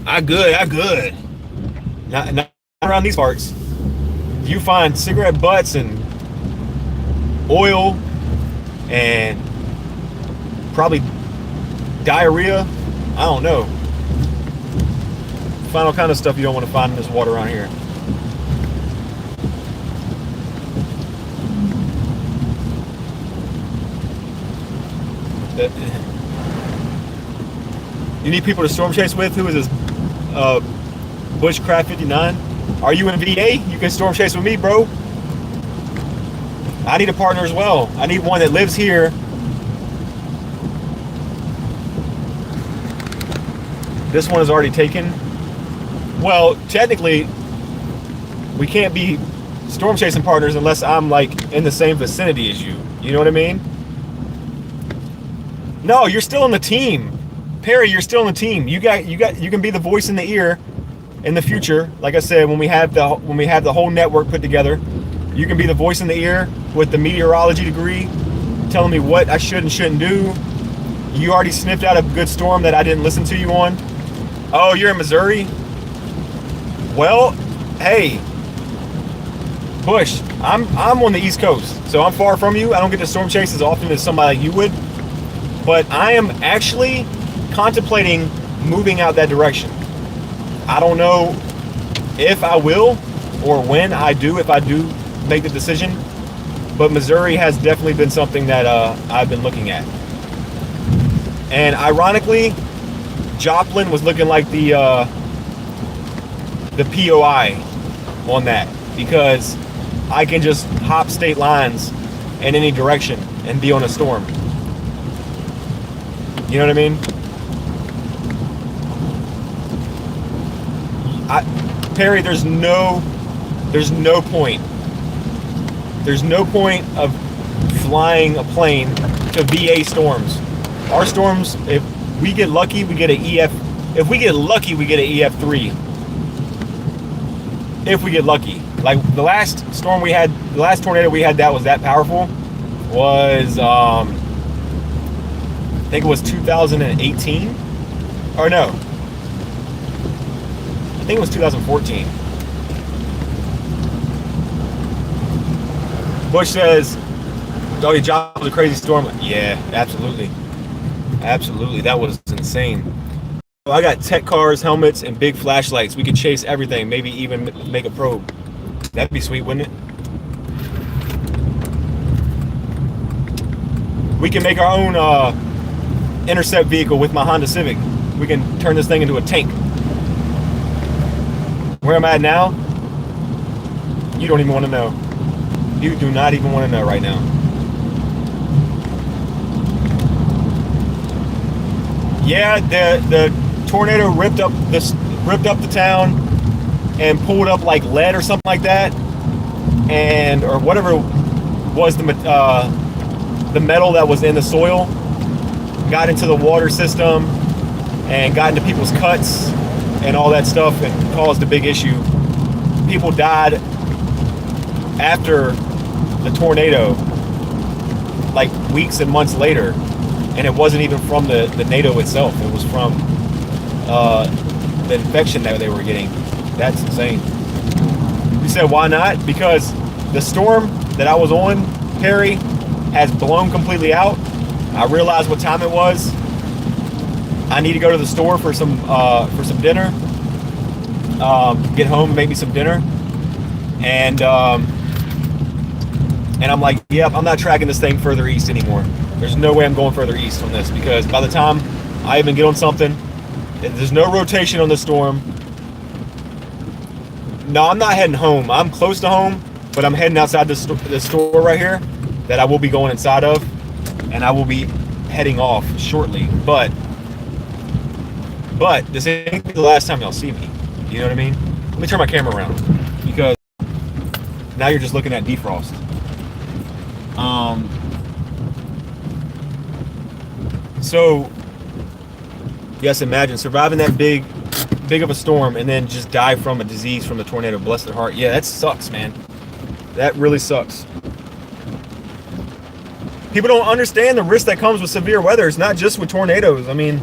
I'm good. Not around these parts. You find cigarette butts and oil and probably diarrhea. I don't know. Find all kind of stuff you don't want to find in this water around here. You need people to storm chase with? Who is this? Bushcraft 59? Are you in VA? You can storm chase with me, bro. I need a partner as well. I need one that lives here. This one is already taken. Well, technically, we can't be storm chasing partners unless I'm like in the same vicinity as you. You know what I mean? No, you're still on the team. Perry, you're still on the team. You can be the voice in the ear in the future. Like I said, when we have the whole network put together, you can be the voice in the ear with the meteorology degree, telling me what I should and shouldn't do. You already sniffed out a good storm that I didn't listen to you on. Oh, you're in Missouri? Well, hey, Bush, I'm on the East Coast, so I'm far from you. I don't get to storm chase as often as somebody like you would, but I am actually contemplating moving out that direction. I don't know if I will or when I do, if I do make the decision, but Missouri has definitely been something that I've been looking at. And ironically, Joplin was looking like the POI on that, because I can just hop state lines in any direction and be on a storm. You know what I mean? Perry, there's no point. There's no point of flying a plane to VA storms. Our storms, if we get lucky, we get an EF. If we get lucky, we get an EF3. if we get lucky. Like the last storm we had, the last tornado we had that was that powerful was I think it was 2018, or no, I think it was 2014. Bush says, "Oh, your job was a crazy storm." Yeah, absolutely, absolutely. That was insane. I got tech cars, helmets, and big flashlights. We could chase everything. Maybe even make a probe. That'd be sweet, wouldn't it? We can make our own intercept vehicle with my Honda Civic. We can turn this thing into a tank. Where I'm at now, you don't even want to know. You do not even want to know right now. Yeah, the tornado ripped up the town and pulled up like lead or something like that, and or whatever was the metal that was in the soil got into the water system and got into people's cuts and all that stuff and caused a big issue. People died after the tornado, like weeks and months later, and it wasn't even from the NATO itself. It was from the infection that they were getting. That's insane. You said why not? Because the storm that I was on, Harry, has blown completely out. I realized what time it was. I need to go to the store for some dinner. Get home, make me some dinner, and I'm like, yep, I'm not tracking this thing further east anymore. There's no way I'm going further east on this, because by the time I even get on something, there's no rotation on the storm. No, I'm not heading home. I'm close to home, but I'm heading outside the store right here that I will be going inside of, and I will be heading off shortly. But this ain't the last time y'all see me. You know what I mean? Let me turn my camera around, because now you're just looking at defrost. So yes, imagine surviving that big of a storm and then just die from a disease from the tornado. Bless their heart. Yeah, that sucks, man. That really sucks. People don't understand the risk that comes with severe weather. It's not just with tornadoes. I mean,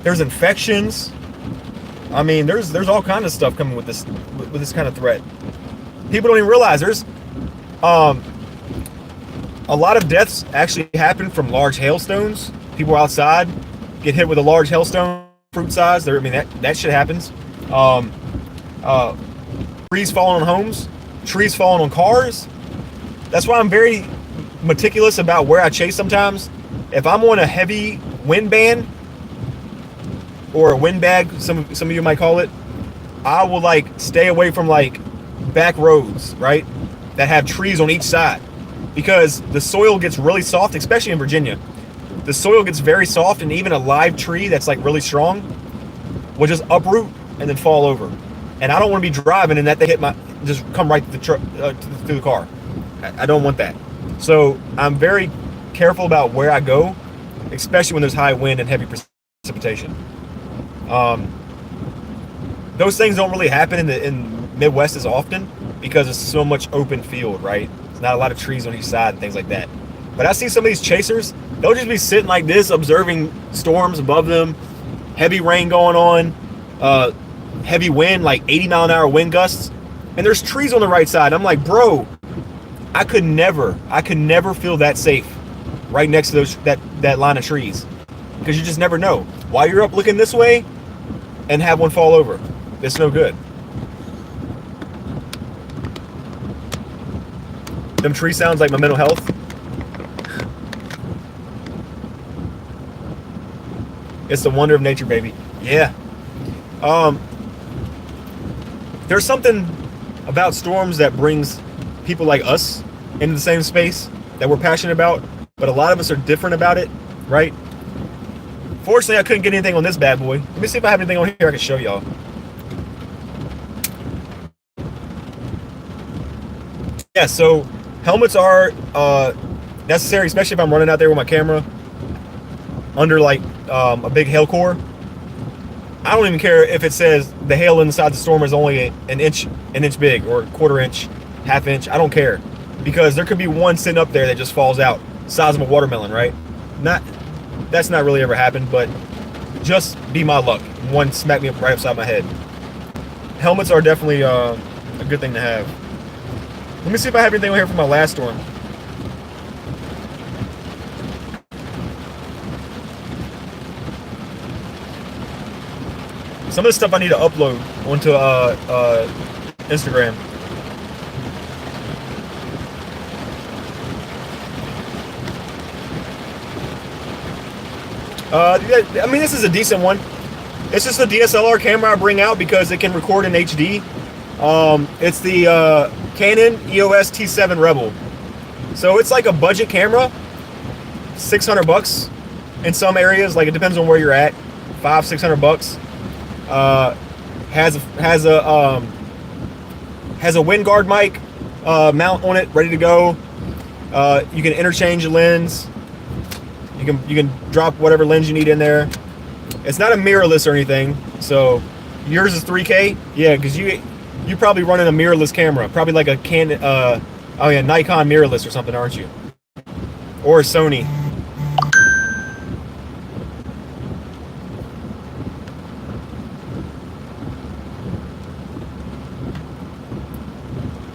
there's infections. I mean, there's all kinds of stuff coming with this kind of threat. People don't even realize there's a lot of deaths actually happen from large hailstones. People outside get hit with a large hailstone, fruit size. I mean, that shit happens. Trees falling on homes, trees falling on cars. That's why I'm very meticulous about where I chase sometimes. If I'm on a heavy wind band or a wind bag, some of you might call it, I will like stay away from like back roads, right, that have trees on each side, because the soil gets really soft, especially in Virginia. The soil gets very soft, and even a live tree that's like really strong will just uproot and then fall over. And I don't want to be driving and that they just come right through the car. I don't want that. So I'm very careful about where I go, especially when there's high wind and heavy precipitation. Those things don't really happen in Midwest as often because it's so much open field, right? There's not a lot of trees on each side and things like that. But I see some of these chasers, they'll just be sitting like this, observing storms above them, heavy rain going on, heavy wind, like 80-mile-an-hour wind gusts, and there's trees on the right side. I'm like, bro, I could never feel that safe right next to that line of trees, because you just never know. While you're up looking this way and have one fall over, it's no good. Them tree sounds like my mental health. It's the wonder of nature, baby. Yeah. There's something about storms that brings people like us into the same space that we're passionate about, but a lot of us are different about it, right? Fortunately, I couldn't get anything on this bad boy. Let me see if I have anything on here I can show y'all. Yeah, so helmets are necessary, especially if I'm running out there with my camera under like a big hail core. I don't even care if it says the hail inside the storm is only an inch big or a quarter inch, half inch. I don't care, because there could be one sitting up there that just falls out, size of a watermelon, right? That's not really ever happened, but just be my luck. One smacked me up right upside my head. Helmets are definitely a good thing to have. Let me see if I have anything here from my last storm. Some of this stuff I need to upload onto Instagram. I mean, this is a decent one. It's just a DSLR camera I bring out because it can record in HD. It's the Canon EOS T7 Rebel. So it's like a budget camera, $600 in some areas. Like, it depends on where you're at, $500-600. Has a wind guard mic mount on it, ready to go. You can interchange the lens. You can drop whatever lens you need in there. It's not a mirrorless or anything. So yours is 3K, yeah, because you probably running a mirrorless camera, probably like a Canon, Nikon mirrorless or something, aren't you? Or a Sony.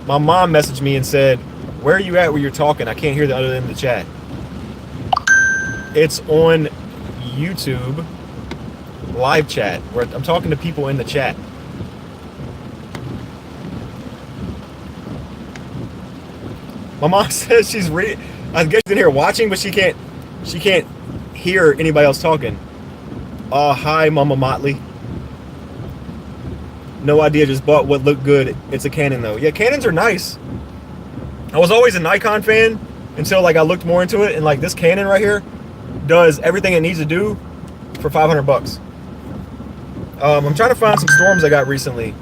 My mom messaged me and said, "Where are you at where you're talking? I can't hear the other end of the chat." It's on YouTube live chat where I'm talking to people in the chat. My mom says she's I guess she's in here watching, but she can't hear anybody else talking. Hi, Mama Motley. No idea, just bought what looked good. It's a Canon though. Yeah, Canons are nice. I was always a Nikon fan until like I looked more into it, and like this Canon right here does everything it needs to do for $500. I'm trying to find some storms I got recently.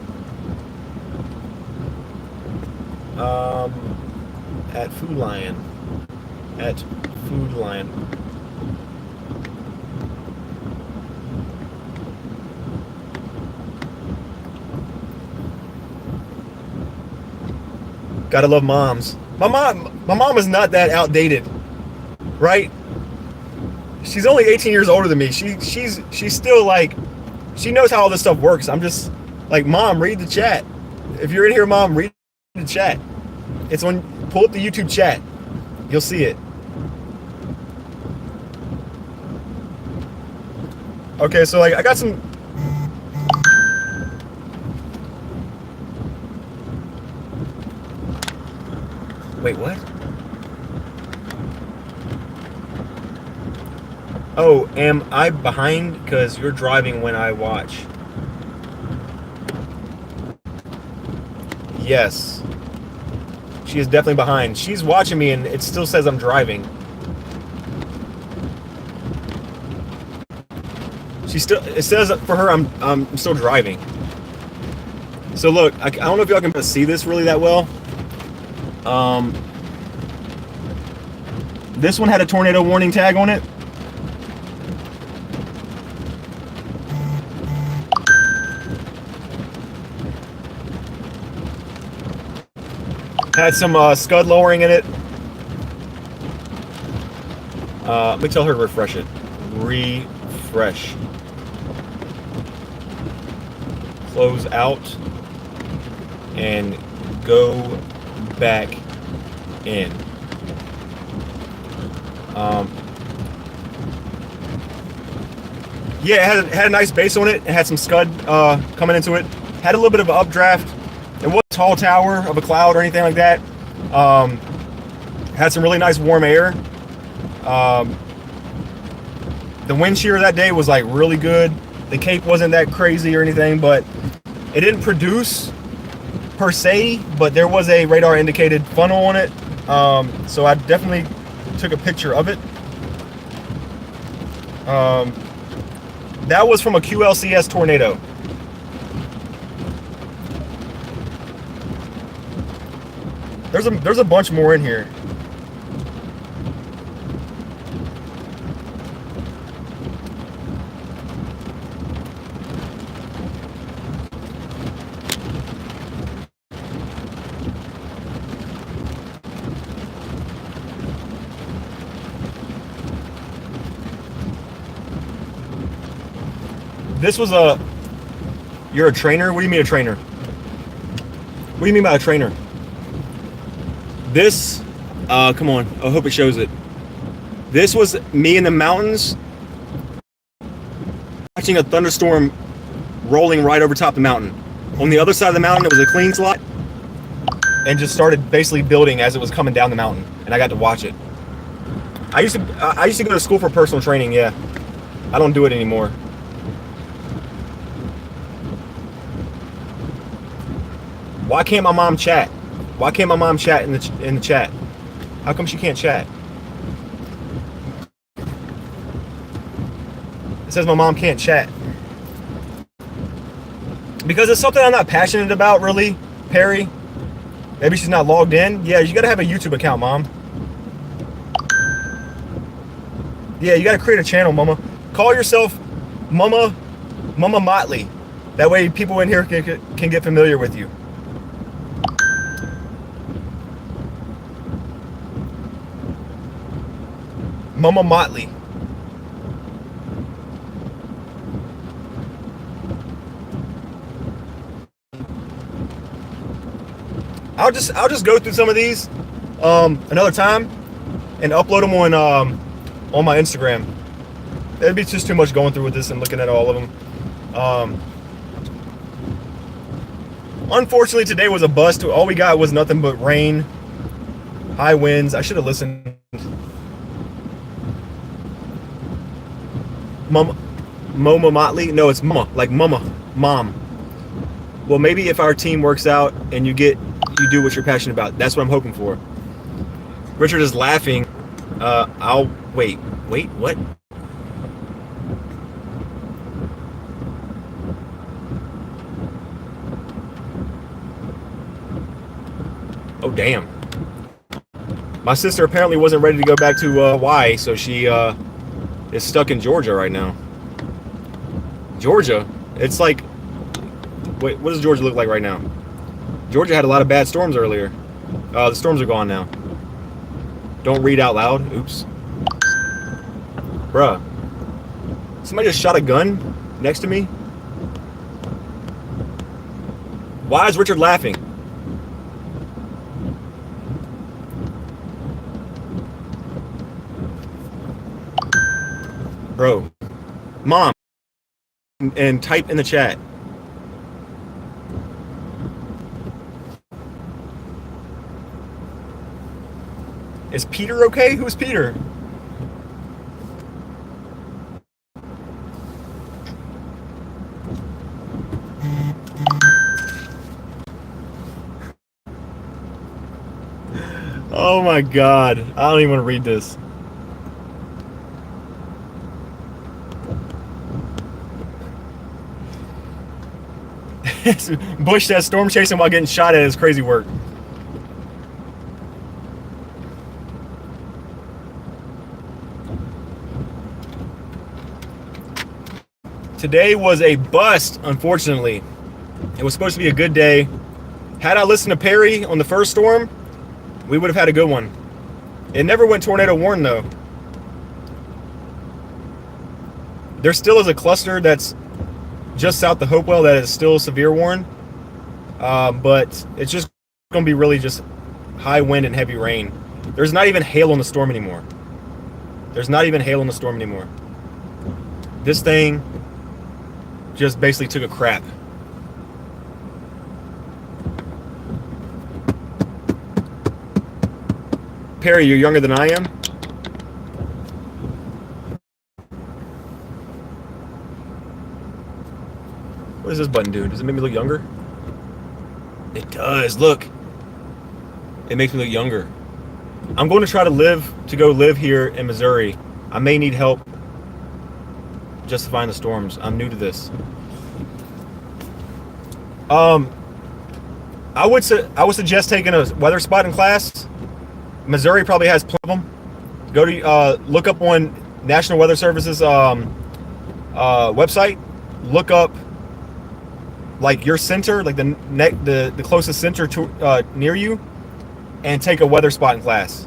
At Food Lion. Gotta love moms. My mom is not that outdated, right? She's only 18 years older than me. She's still like, she knows how all this stuff works. I'm just like, Mom, read the chat. If you're in here, Mom, read the chat. It's on. Pull up the YouTube chat. You'll see it. Okay, so like I got some. Wait, what? Oh, am I behind? Because you're driving when I watch. Yes. She is definitely behind. She's watching me and it still says I'm driving. It says for her I'm still driving. So look, I don't know if y'all can see this really that well. This one had a tornado warning tag on it. Had some scud lowering in it. Let me tell her to refresh it. Refresh. Close out and go back in. Yeah, it had a nice base on it. It had some scud coming into it. Had a little bit of an updraft. It wasn't a tall tower of a cloud or anything like that. Had some really nice warm air. The wind shear that day was like really good. The cape wasn't that crazy or anything, but it didn't produce per se, but there was a radar indicated funnel on it. So I definitely took a picture of it. That was from a QLCS tornado. There's a bunch more in here. This was a... You're a trainer? What do you mean a trainer? What do you mean by a trainer? This... come on. I hope it shows it. This was me in the mountains watching a thunderstorm rolling right over top of the mountain. On the other side of the mountain, it was a clean slot, and just started basically building as it was coming down the mountain, and I got to watch it. I used to go to school for personal training. Yeah, I don't do it anymore. Why can't my mom chat? Why can't my mom chat in the chat? How come she can't chat? It says my mom can't chat. Because it's something I'm not passionate about, really, Perry. Maybe she's not logged in. Yeah, you gotta have a YouTube account, Mom. Yeah, you gotta create a channel, Mama. Call yourself Mama Motley. That way people in here can get familiar with you. Mama Motley. I'll just go through some of these another time and upload them on my Instagram. It'd be just too much going through with this and looking at all of them. Unfortunately, today was a bust. All we got was nothing but rain, high winds. I should have listened. Mama Motley? No, it's Mama, like Mom. Well, maybe if our team works out and you do what you're passionate about. That's what I'm hoping for. Richard is laughing. I'll wait, what? Oh, damn. My sister apparently wasn't ready to go back to Hawaii, so she is stuck in Georgia right now. Georgia? It's like... Wait, what does Georgia look like right now? Georgia had a lot of bad storms earlier. The storms are gone now. Don't read out loud. Oops. Bruh. Somebody just shot a gun next to me? Why is Richard laughing? Bro. Mom. And type in the chat. Is Peter okay? Who's Peter? Oh my God. I don't even want to read this. Bush says storm chasing while getting shot at is crazy work. Today was a bust, unfortunately. It was supposed to be a good day. Had I listened to Perry on the first storm, we would have had a good one. It never went tornado warned, though. There still is a cluster that's just south of Hopewell that is still severe warned. But it's just going to be really just high wind and heavy rain. There's not even hail on the storm anymore. This thing just basically took a crap. Perry, you're younger than I am? What does this button do? Does it make me look younger? It does, look. It makes me look younger. I'm going to try to go live here in Missouri. I may need help justifying the storms. I'm new to this. I would suggest taking a weather spot in class. Missouri probably has plenty of them. Go to look up on National Weather Service's website. Look up like your center, like the closest center to near you, and take a weather spot in class.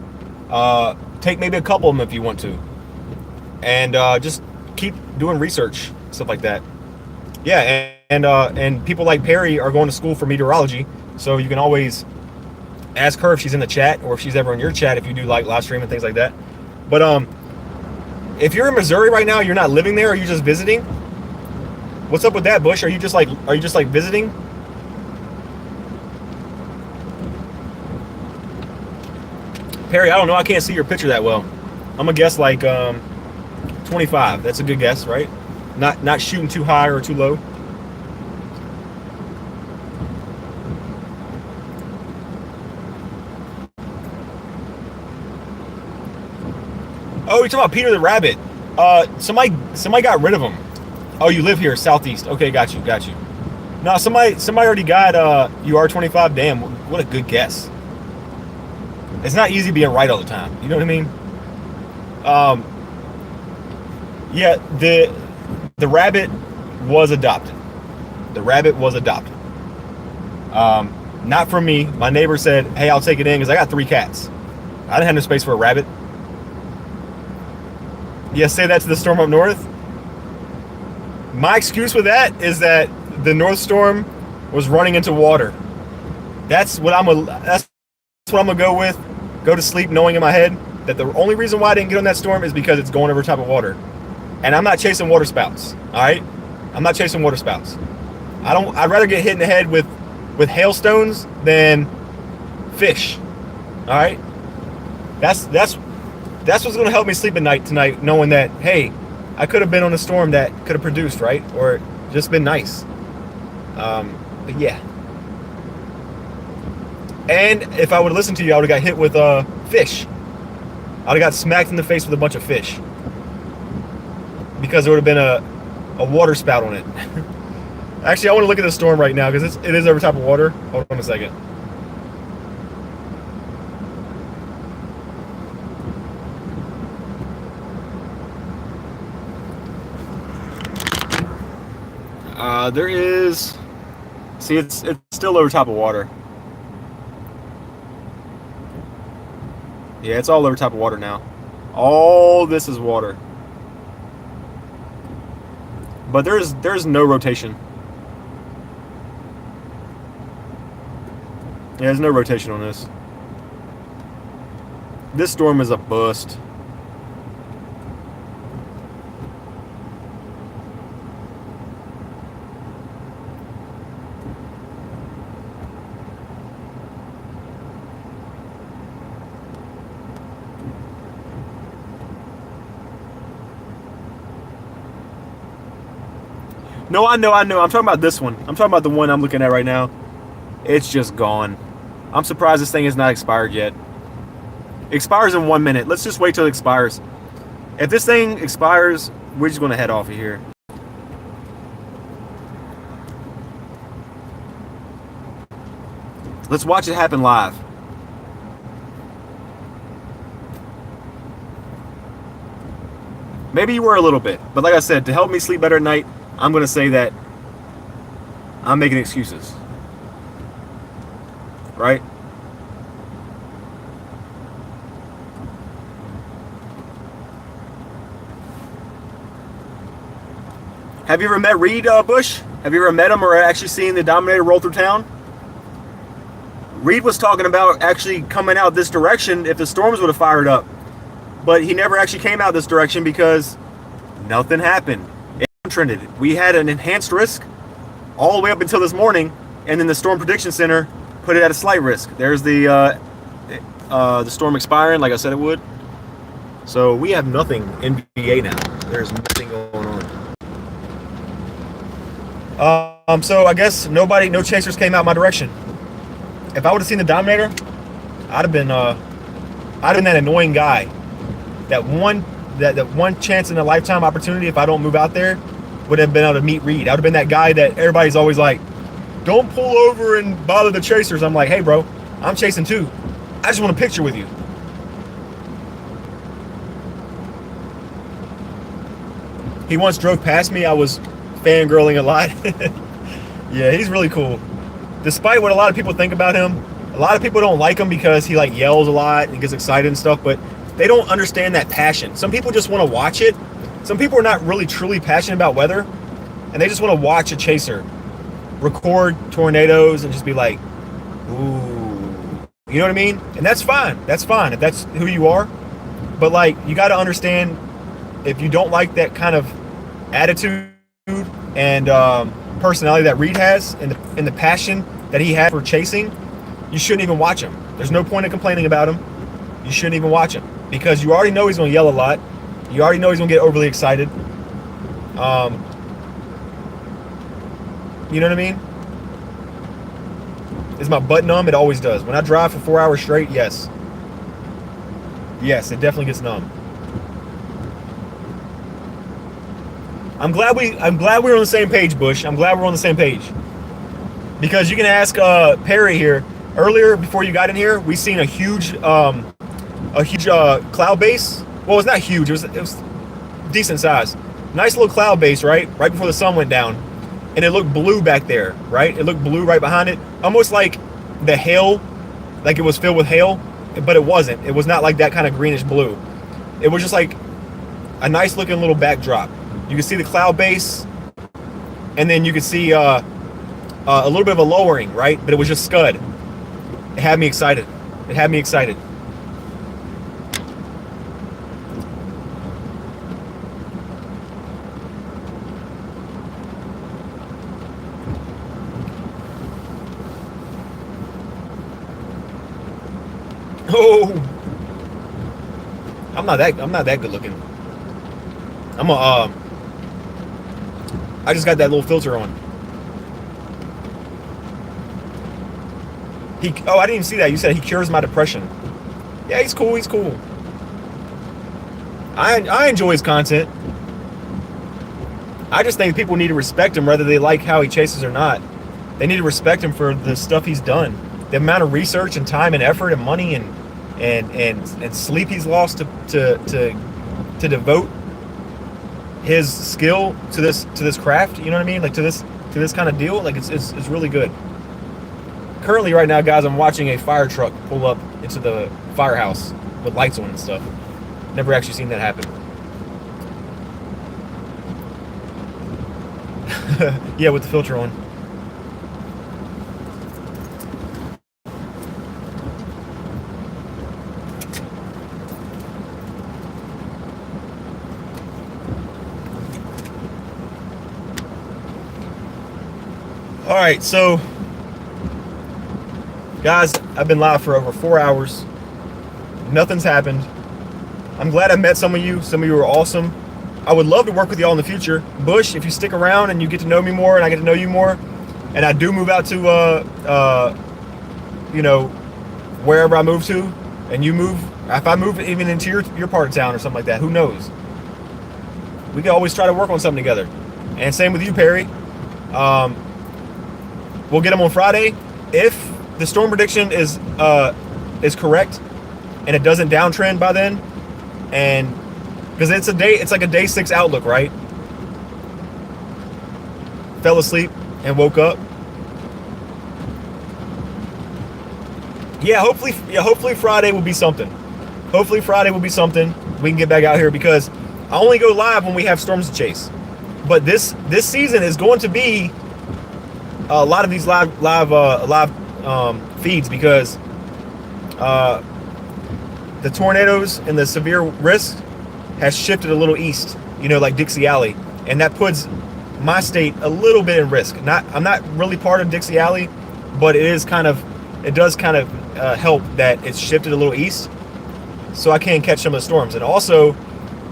Take maybe a couple of them if you want to, and just keep doing research, stuff like that. Yeah, and people like Perry are going to school for meteorology, so you can always ask her if she's in the chat or if she's ever in your chat if you do like live stream and things like that. But if you're in Missouri right now, you're not living there, or you're just visiting. What's up with that, Bush? Are you just like visiting? Perry, I don't know. I can't see your picture that well. I'm gonna guess like 25. That's a good guess, right? Not shooting too high or too low. Oh, you're talking about Peter the Rabbit. Somebody got rid of him. Oh, you live here, southeast. Okay, got you. No, somebody already got UR25. Damn, what a good guess. It's not easy being right all the time. You know what I mean? Yeah, the rabbit was adopted. The rabbit was adopted. Not from me. My neighbor said, "Hey, I'll take it in because I got 3 cats. I didn't have no space for a rabbit." Yeah, say that to the storm up north. My excuse for that is that the north storm was running into water. That's what I'm gonna go with. Go to sleep knowing in my head that the only reason why I didn't get on that storm is because it's going over top of water. And I'm not chasing water spouts. All right? I'm not chasing water spouts. I'd rather get hit in the head with hailstones than fish. All right? That's what's going to help me sleep at night tonight, knowing that, hey, I could have been on a storm that could have produced, right? Or just been nice. But yeah. And if I would have listened to you, I would have got hit with fish. I would have got smacked in the face with a bunch of fish. Because there would have been a water spout on it. Actually, I want to look at the storm right now because it is over top of water. Hold on a second. There is. See, it's still over top of water. Yeah, it's all over top of water now. All this is water. But there's no rotation. Yeah, there's no rotation on this. This storm is a bust. No, I know. I'm talking about this one. I'm talking about the one I'm looking at right now. It's just gone. I'm surprised this thing is not expired yet. It expires in 1 minute. Let's just wait till it expires. If this thing expires, we're just going to head off of here. Let's watch it happen live. Maybe you were a little bit, but like I said, to help me sleep better at night, I'm going to say that I'm making excuses. Right? Have you ever met Reed Bush? Have you ever met him or actually seen the Dominator roll through town? Reed was talking about actually coming out this direction if the storms would have fired up. But he never actually came out this direction because nothing happened. It trended. We had an enhanced risk all the way up until this morning, and then the Storm Prediction Center put it at a slight risk. There's the storm expiring, like I said it would. So we have nothing NBA now. There's nothing going on. So I guess no chasers came out my direction. If I would have seen the Dominator, I'd have been that annoying guy. That one chance in a lifetime opportunity, if I don't move out there, would have been able to meet Reed. I would have been that guy that everybody's always like, don't pull over and bother the chasers. I'm like, hey, bro, I'm chasing too. I just want a picture with you. He once drove past me. I was fangirling a lot. Yeah, he's really cool. Despite what a lot of people think about him, a lot of people don't like him because he like yells a lot and gets excited and stuff, but they don't understand that passion. Some people just want to watch it. Some people are not really truly passionate about weather. and they just want to watch a chaser record tornadoes and just be like, ooh, you know what I mean? And that's fine. That's fine if that's who you are. But like, you got to understand, if you don't like that kind of attitude and personality that Reed has, and the passion that he had for chasing, you shouldn't even watch him. There's no point in complaining about him. You shouldn't even watch him, because you already know he's going to yell a lot. You already know he's going to get overly excited. You know what I mean? Is my butt numb? It always does. When I drive for 4 hours straight, yes. Yes, it definitely gets numb. I'm glad we're on the same page, Bush. I'm glad we're on the same page. Because you can ask Perry here. Earlier, before you got in here, we seen a huge cloud base. Well, it's not huge. It was decent size. Nice little cloud base, right? Right before the sun went down. And it looked blue back there, right? It looked blue right behind it. Almost like the hail, like it was filled with hail. But it wasn't. It was not like that kind of greenish blue. It was just like a nice looking little backdrop. You can see the cloud base, and then you can see a little bit of a lowering, right? But it was just scud. It had me excited. It had me excited. Oh, I'm not that good looking. I just got that little filter on. I didn't even see that. You said he cures my depression. Yeah, he's cool. He's cool. I enjoy his content. I just think people need to respect him, whether they like how he chases or not. They need to respect him for the stuff he's done, the amount of research and time and effort and money and sleep he's lost to devote his skill to this craft. You know what I mean? Like to this kind of deal. Like it's really good. Currently, right now, guys, I'm watching a fire truck pull up into the firehouse with lights on and stuff. Never actually seen that happen. Yeah, with the filter on. All right, so guys, I've been live for over 4 hours. Nothing's happened. I'm glad I met some of you. Some of you are awesome. I would love to work with y'all in the future. Bush, if you stick around and you get to know me more and I get to know you more, and I do move out to wherever I move to, and you move, if I move even into your part of town or something like that, who knows? We can always try to work on something together. And same with you, Perry. We'll get them on Friday. If the storm prediction is correct and it doesn't downtrend by then, and because it's like a day 6 outlook, right? Fell asleep and woke up. Hopefully Friday will be something. Hopefully Friday will be something. We can get back out here, because I only go live when we have storms to chase. But this season is going to be a lot of these live feeds, because the tornadoes and the severe risk has shifted a little east, like Dixie Alley, and that puts my state a little bit in risk. I'm not really part of Dixie Alley, but it does kind of help that it's shifted a little east, so I can catch some of the storms. And also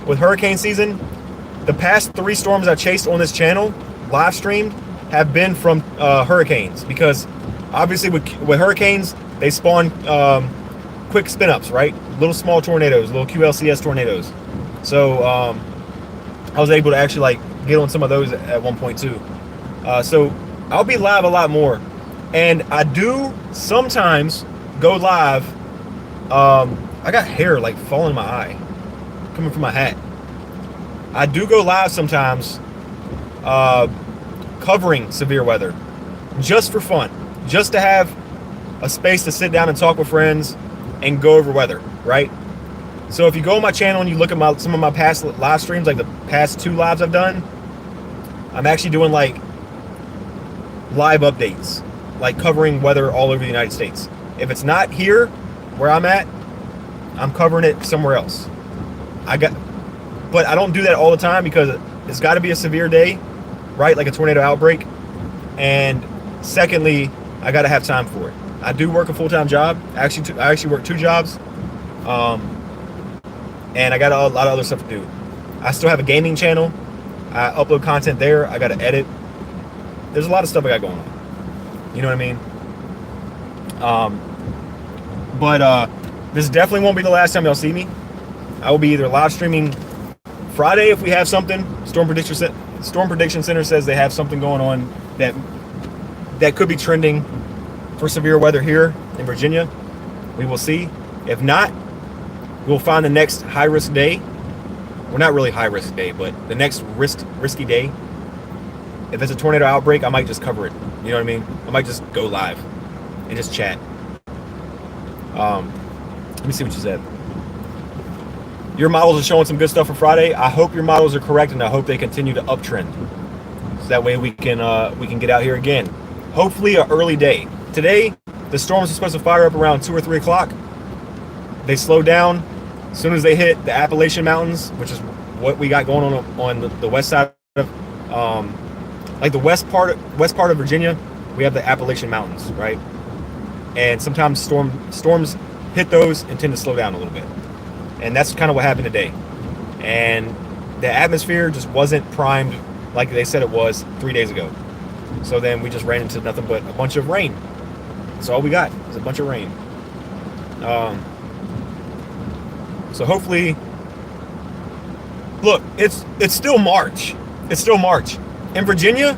with hurricane season, the past 3 storms I chased on this channel, live streamed, have been from hurricanes, because obviously with hurricanes, they spawn quick spin-ups, right? Little small tornadoes, little QLCS tornadoes. So I was able to actually get on some of those at one point too. So I'll be live a lot more, and I do sometimes go live. I got hair falling in my eye, coming from my hat. I do go live sometimes, covering severe weather, just for fun, just to have a space to sit down and talk with friends and go over weather, right? So if you go on my channel and you look at some of my past live streams, like the past 2 lives I've done, I'm actually doing like live updates, like covering weather all over the United States. If it's not here where I'm at, I'm covering it somewhere else. But I don't do that all the time because it's got to be a severe day, right? Like a tornado outbreak. And secondly, I got to have time for it. I do work a full-time job. I actually work 2 jobs. And I got a lot of other stuff to do. I still have a gaming channel. I upload content there. I got to edit. There's a lot of stuff I got going on. You know what I mean? But this definitely won't be the last time y'all see me. I will be either live streaming Friday if we have something. Storm Prediction Center says they have something going on that could be trending for severe weather here in Virginia. We will see. If not, we'll find the next high-risk day. Well, not really high-risk day, but the next risky day. If it's a tornado outbreak, I might just cover it. You know what I mean? I might just go live and just chat. Let me see what you said. Your models are showing some good stuff for Friday. I hope your models are correct, and I hope they continue to uptrend. So that way we can get out here again. Hopefully an early day. Today, the storms are supposed to fire up around 2 or 3 o'clock. They slow down as soon as they hit the Appalachian Mountains, which is what we got going on the west side of, like the west part of Virginia. We have the Appalachian Mountains, right? And sometimes storms hit those and tend to slow down a little bit. And that's kind of what happened today. And the atmosphere just wasn't primed like they said it was 3 days ago. So then we just ran into nothing but a bunch of rain. That's all we got, is a bunch of rain. So hopefully, look, it's still March. It's still March. In Virginia,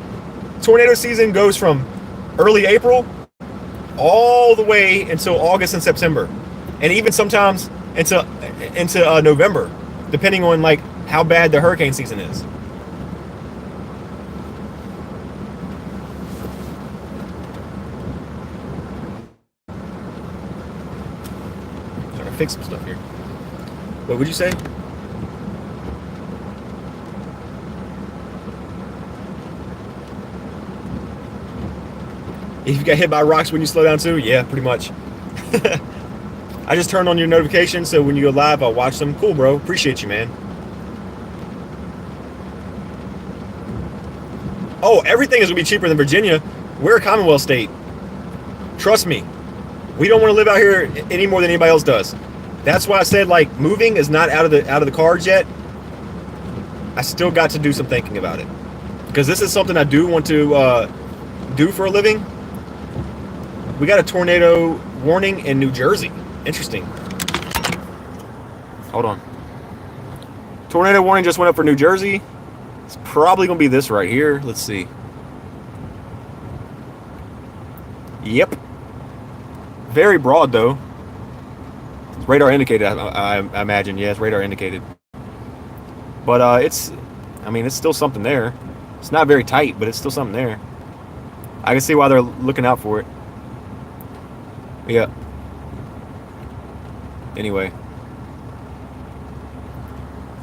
tornado season goes from early April all the way until August and September, and even sometimes into November, depending on like how bad the hurricane season is. Trying to fix some stuff here. What would you say? If you got hit by rocks when you slow down too? Yeah, pretty much. I just turned on your notifications, so when you go live, I'll watch them. Cool, bro. Appreciate you, man. Oh, everything is going to be cheaper than Virginia. We're a Commonwealth state. Trust me. We don't want to live out here any more than anybody else does. That's why I said, like, moving is not out of the cards yet. I still got to do some thinking about it. Because this is something I do want to do for a living. We got a tornado warning in New Jersey. Interesting. Hold on. Tornado warning just went up for New Jersey. It's probably going to be this right here. Let's see. Yep. Very broad, though. It's radar indicated, I imagine. Yeah, it's radar indicated. But it's still something there. It's not very tight, but it's still something there. I can see why they're looking out for it. Yeah. Anyway.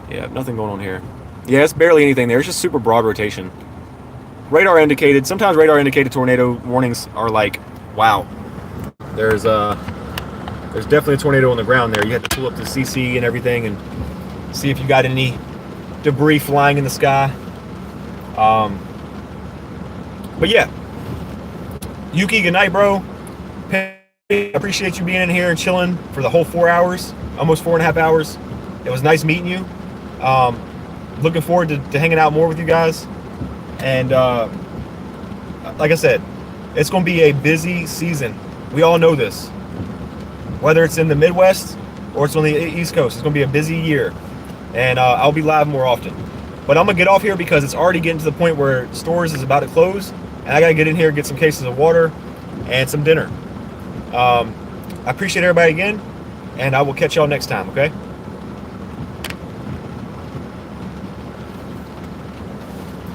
Yeah, nothing going on here. Yeah, it's barely anything there. It's just super broad rotation. Radar indicated. Sometimes radar indicated tornado warnings are like, wow. There's definitely a tornado on the ground there. You have to pull up the CC and everything and see if you got any debris flying in the sky. But yeah. Yuki, good night, bro. I appreciate you being in here and chilling for the whole 4 hours, almost 4.5 hours. It was nice meeting you. Looking forward to hanging out more with you guys. And like I said, it's going to be a busy season. We all know this. Whether it's in the Midwest or it's on the East Coast, it's going to be a busy year. And I'll be live more often. But I'm going to get off here because it's already getting to the point where stores is about to close. And I got to get in here and get some cases of water and some dinner. I appreciate everybody again, and I will catch y'all next time, okay?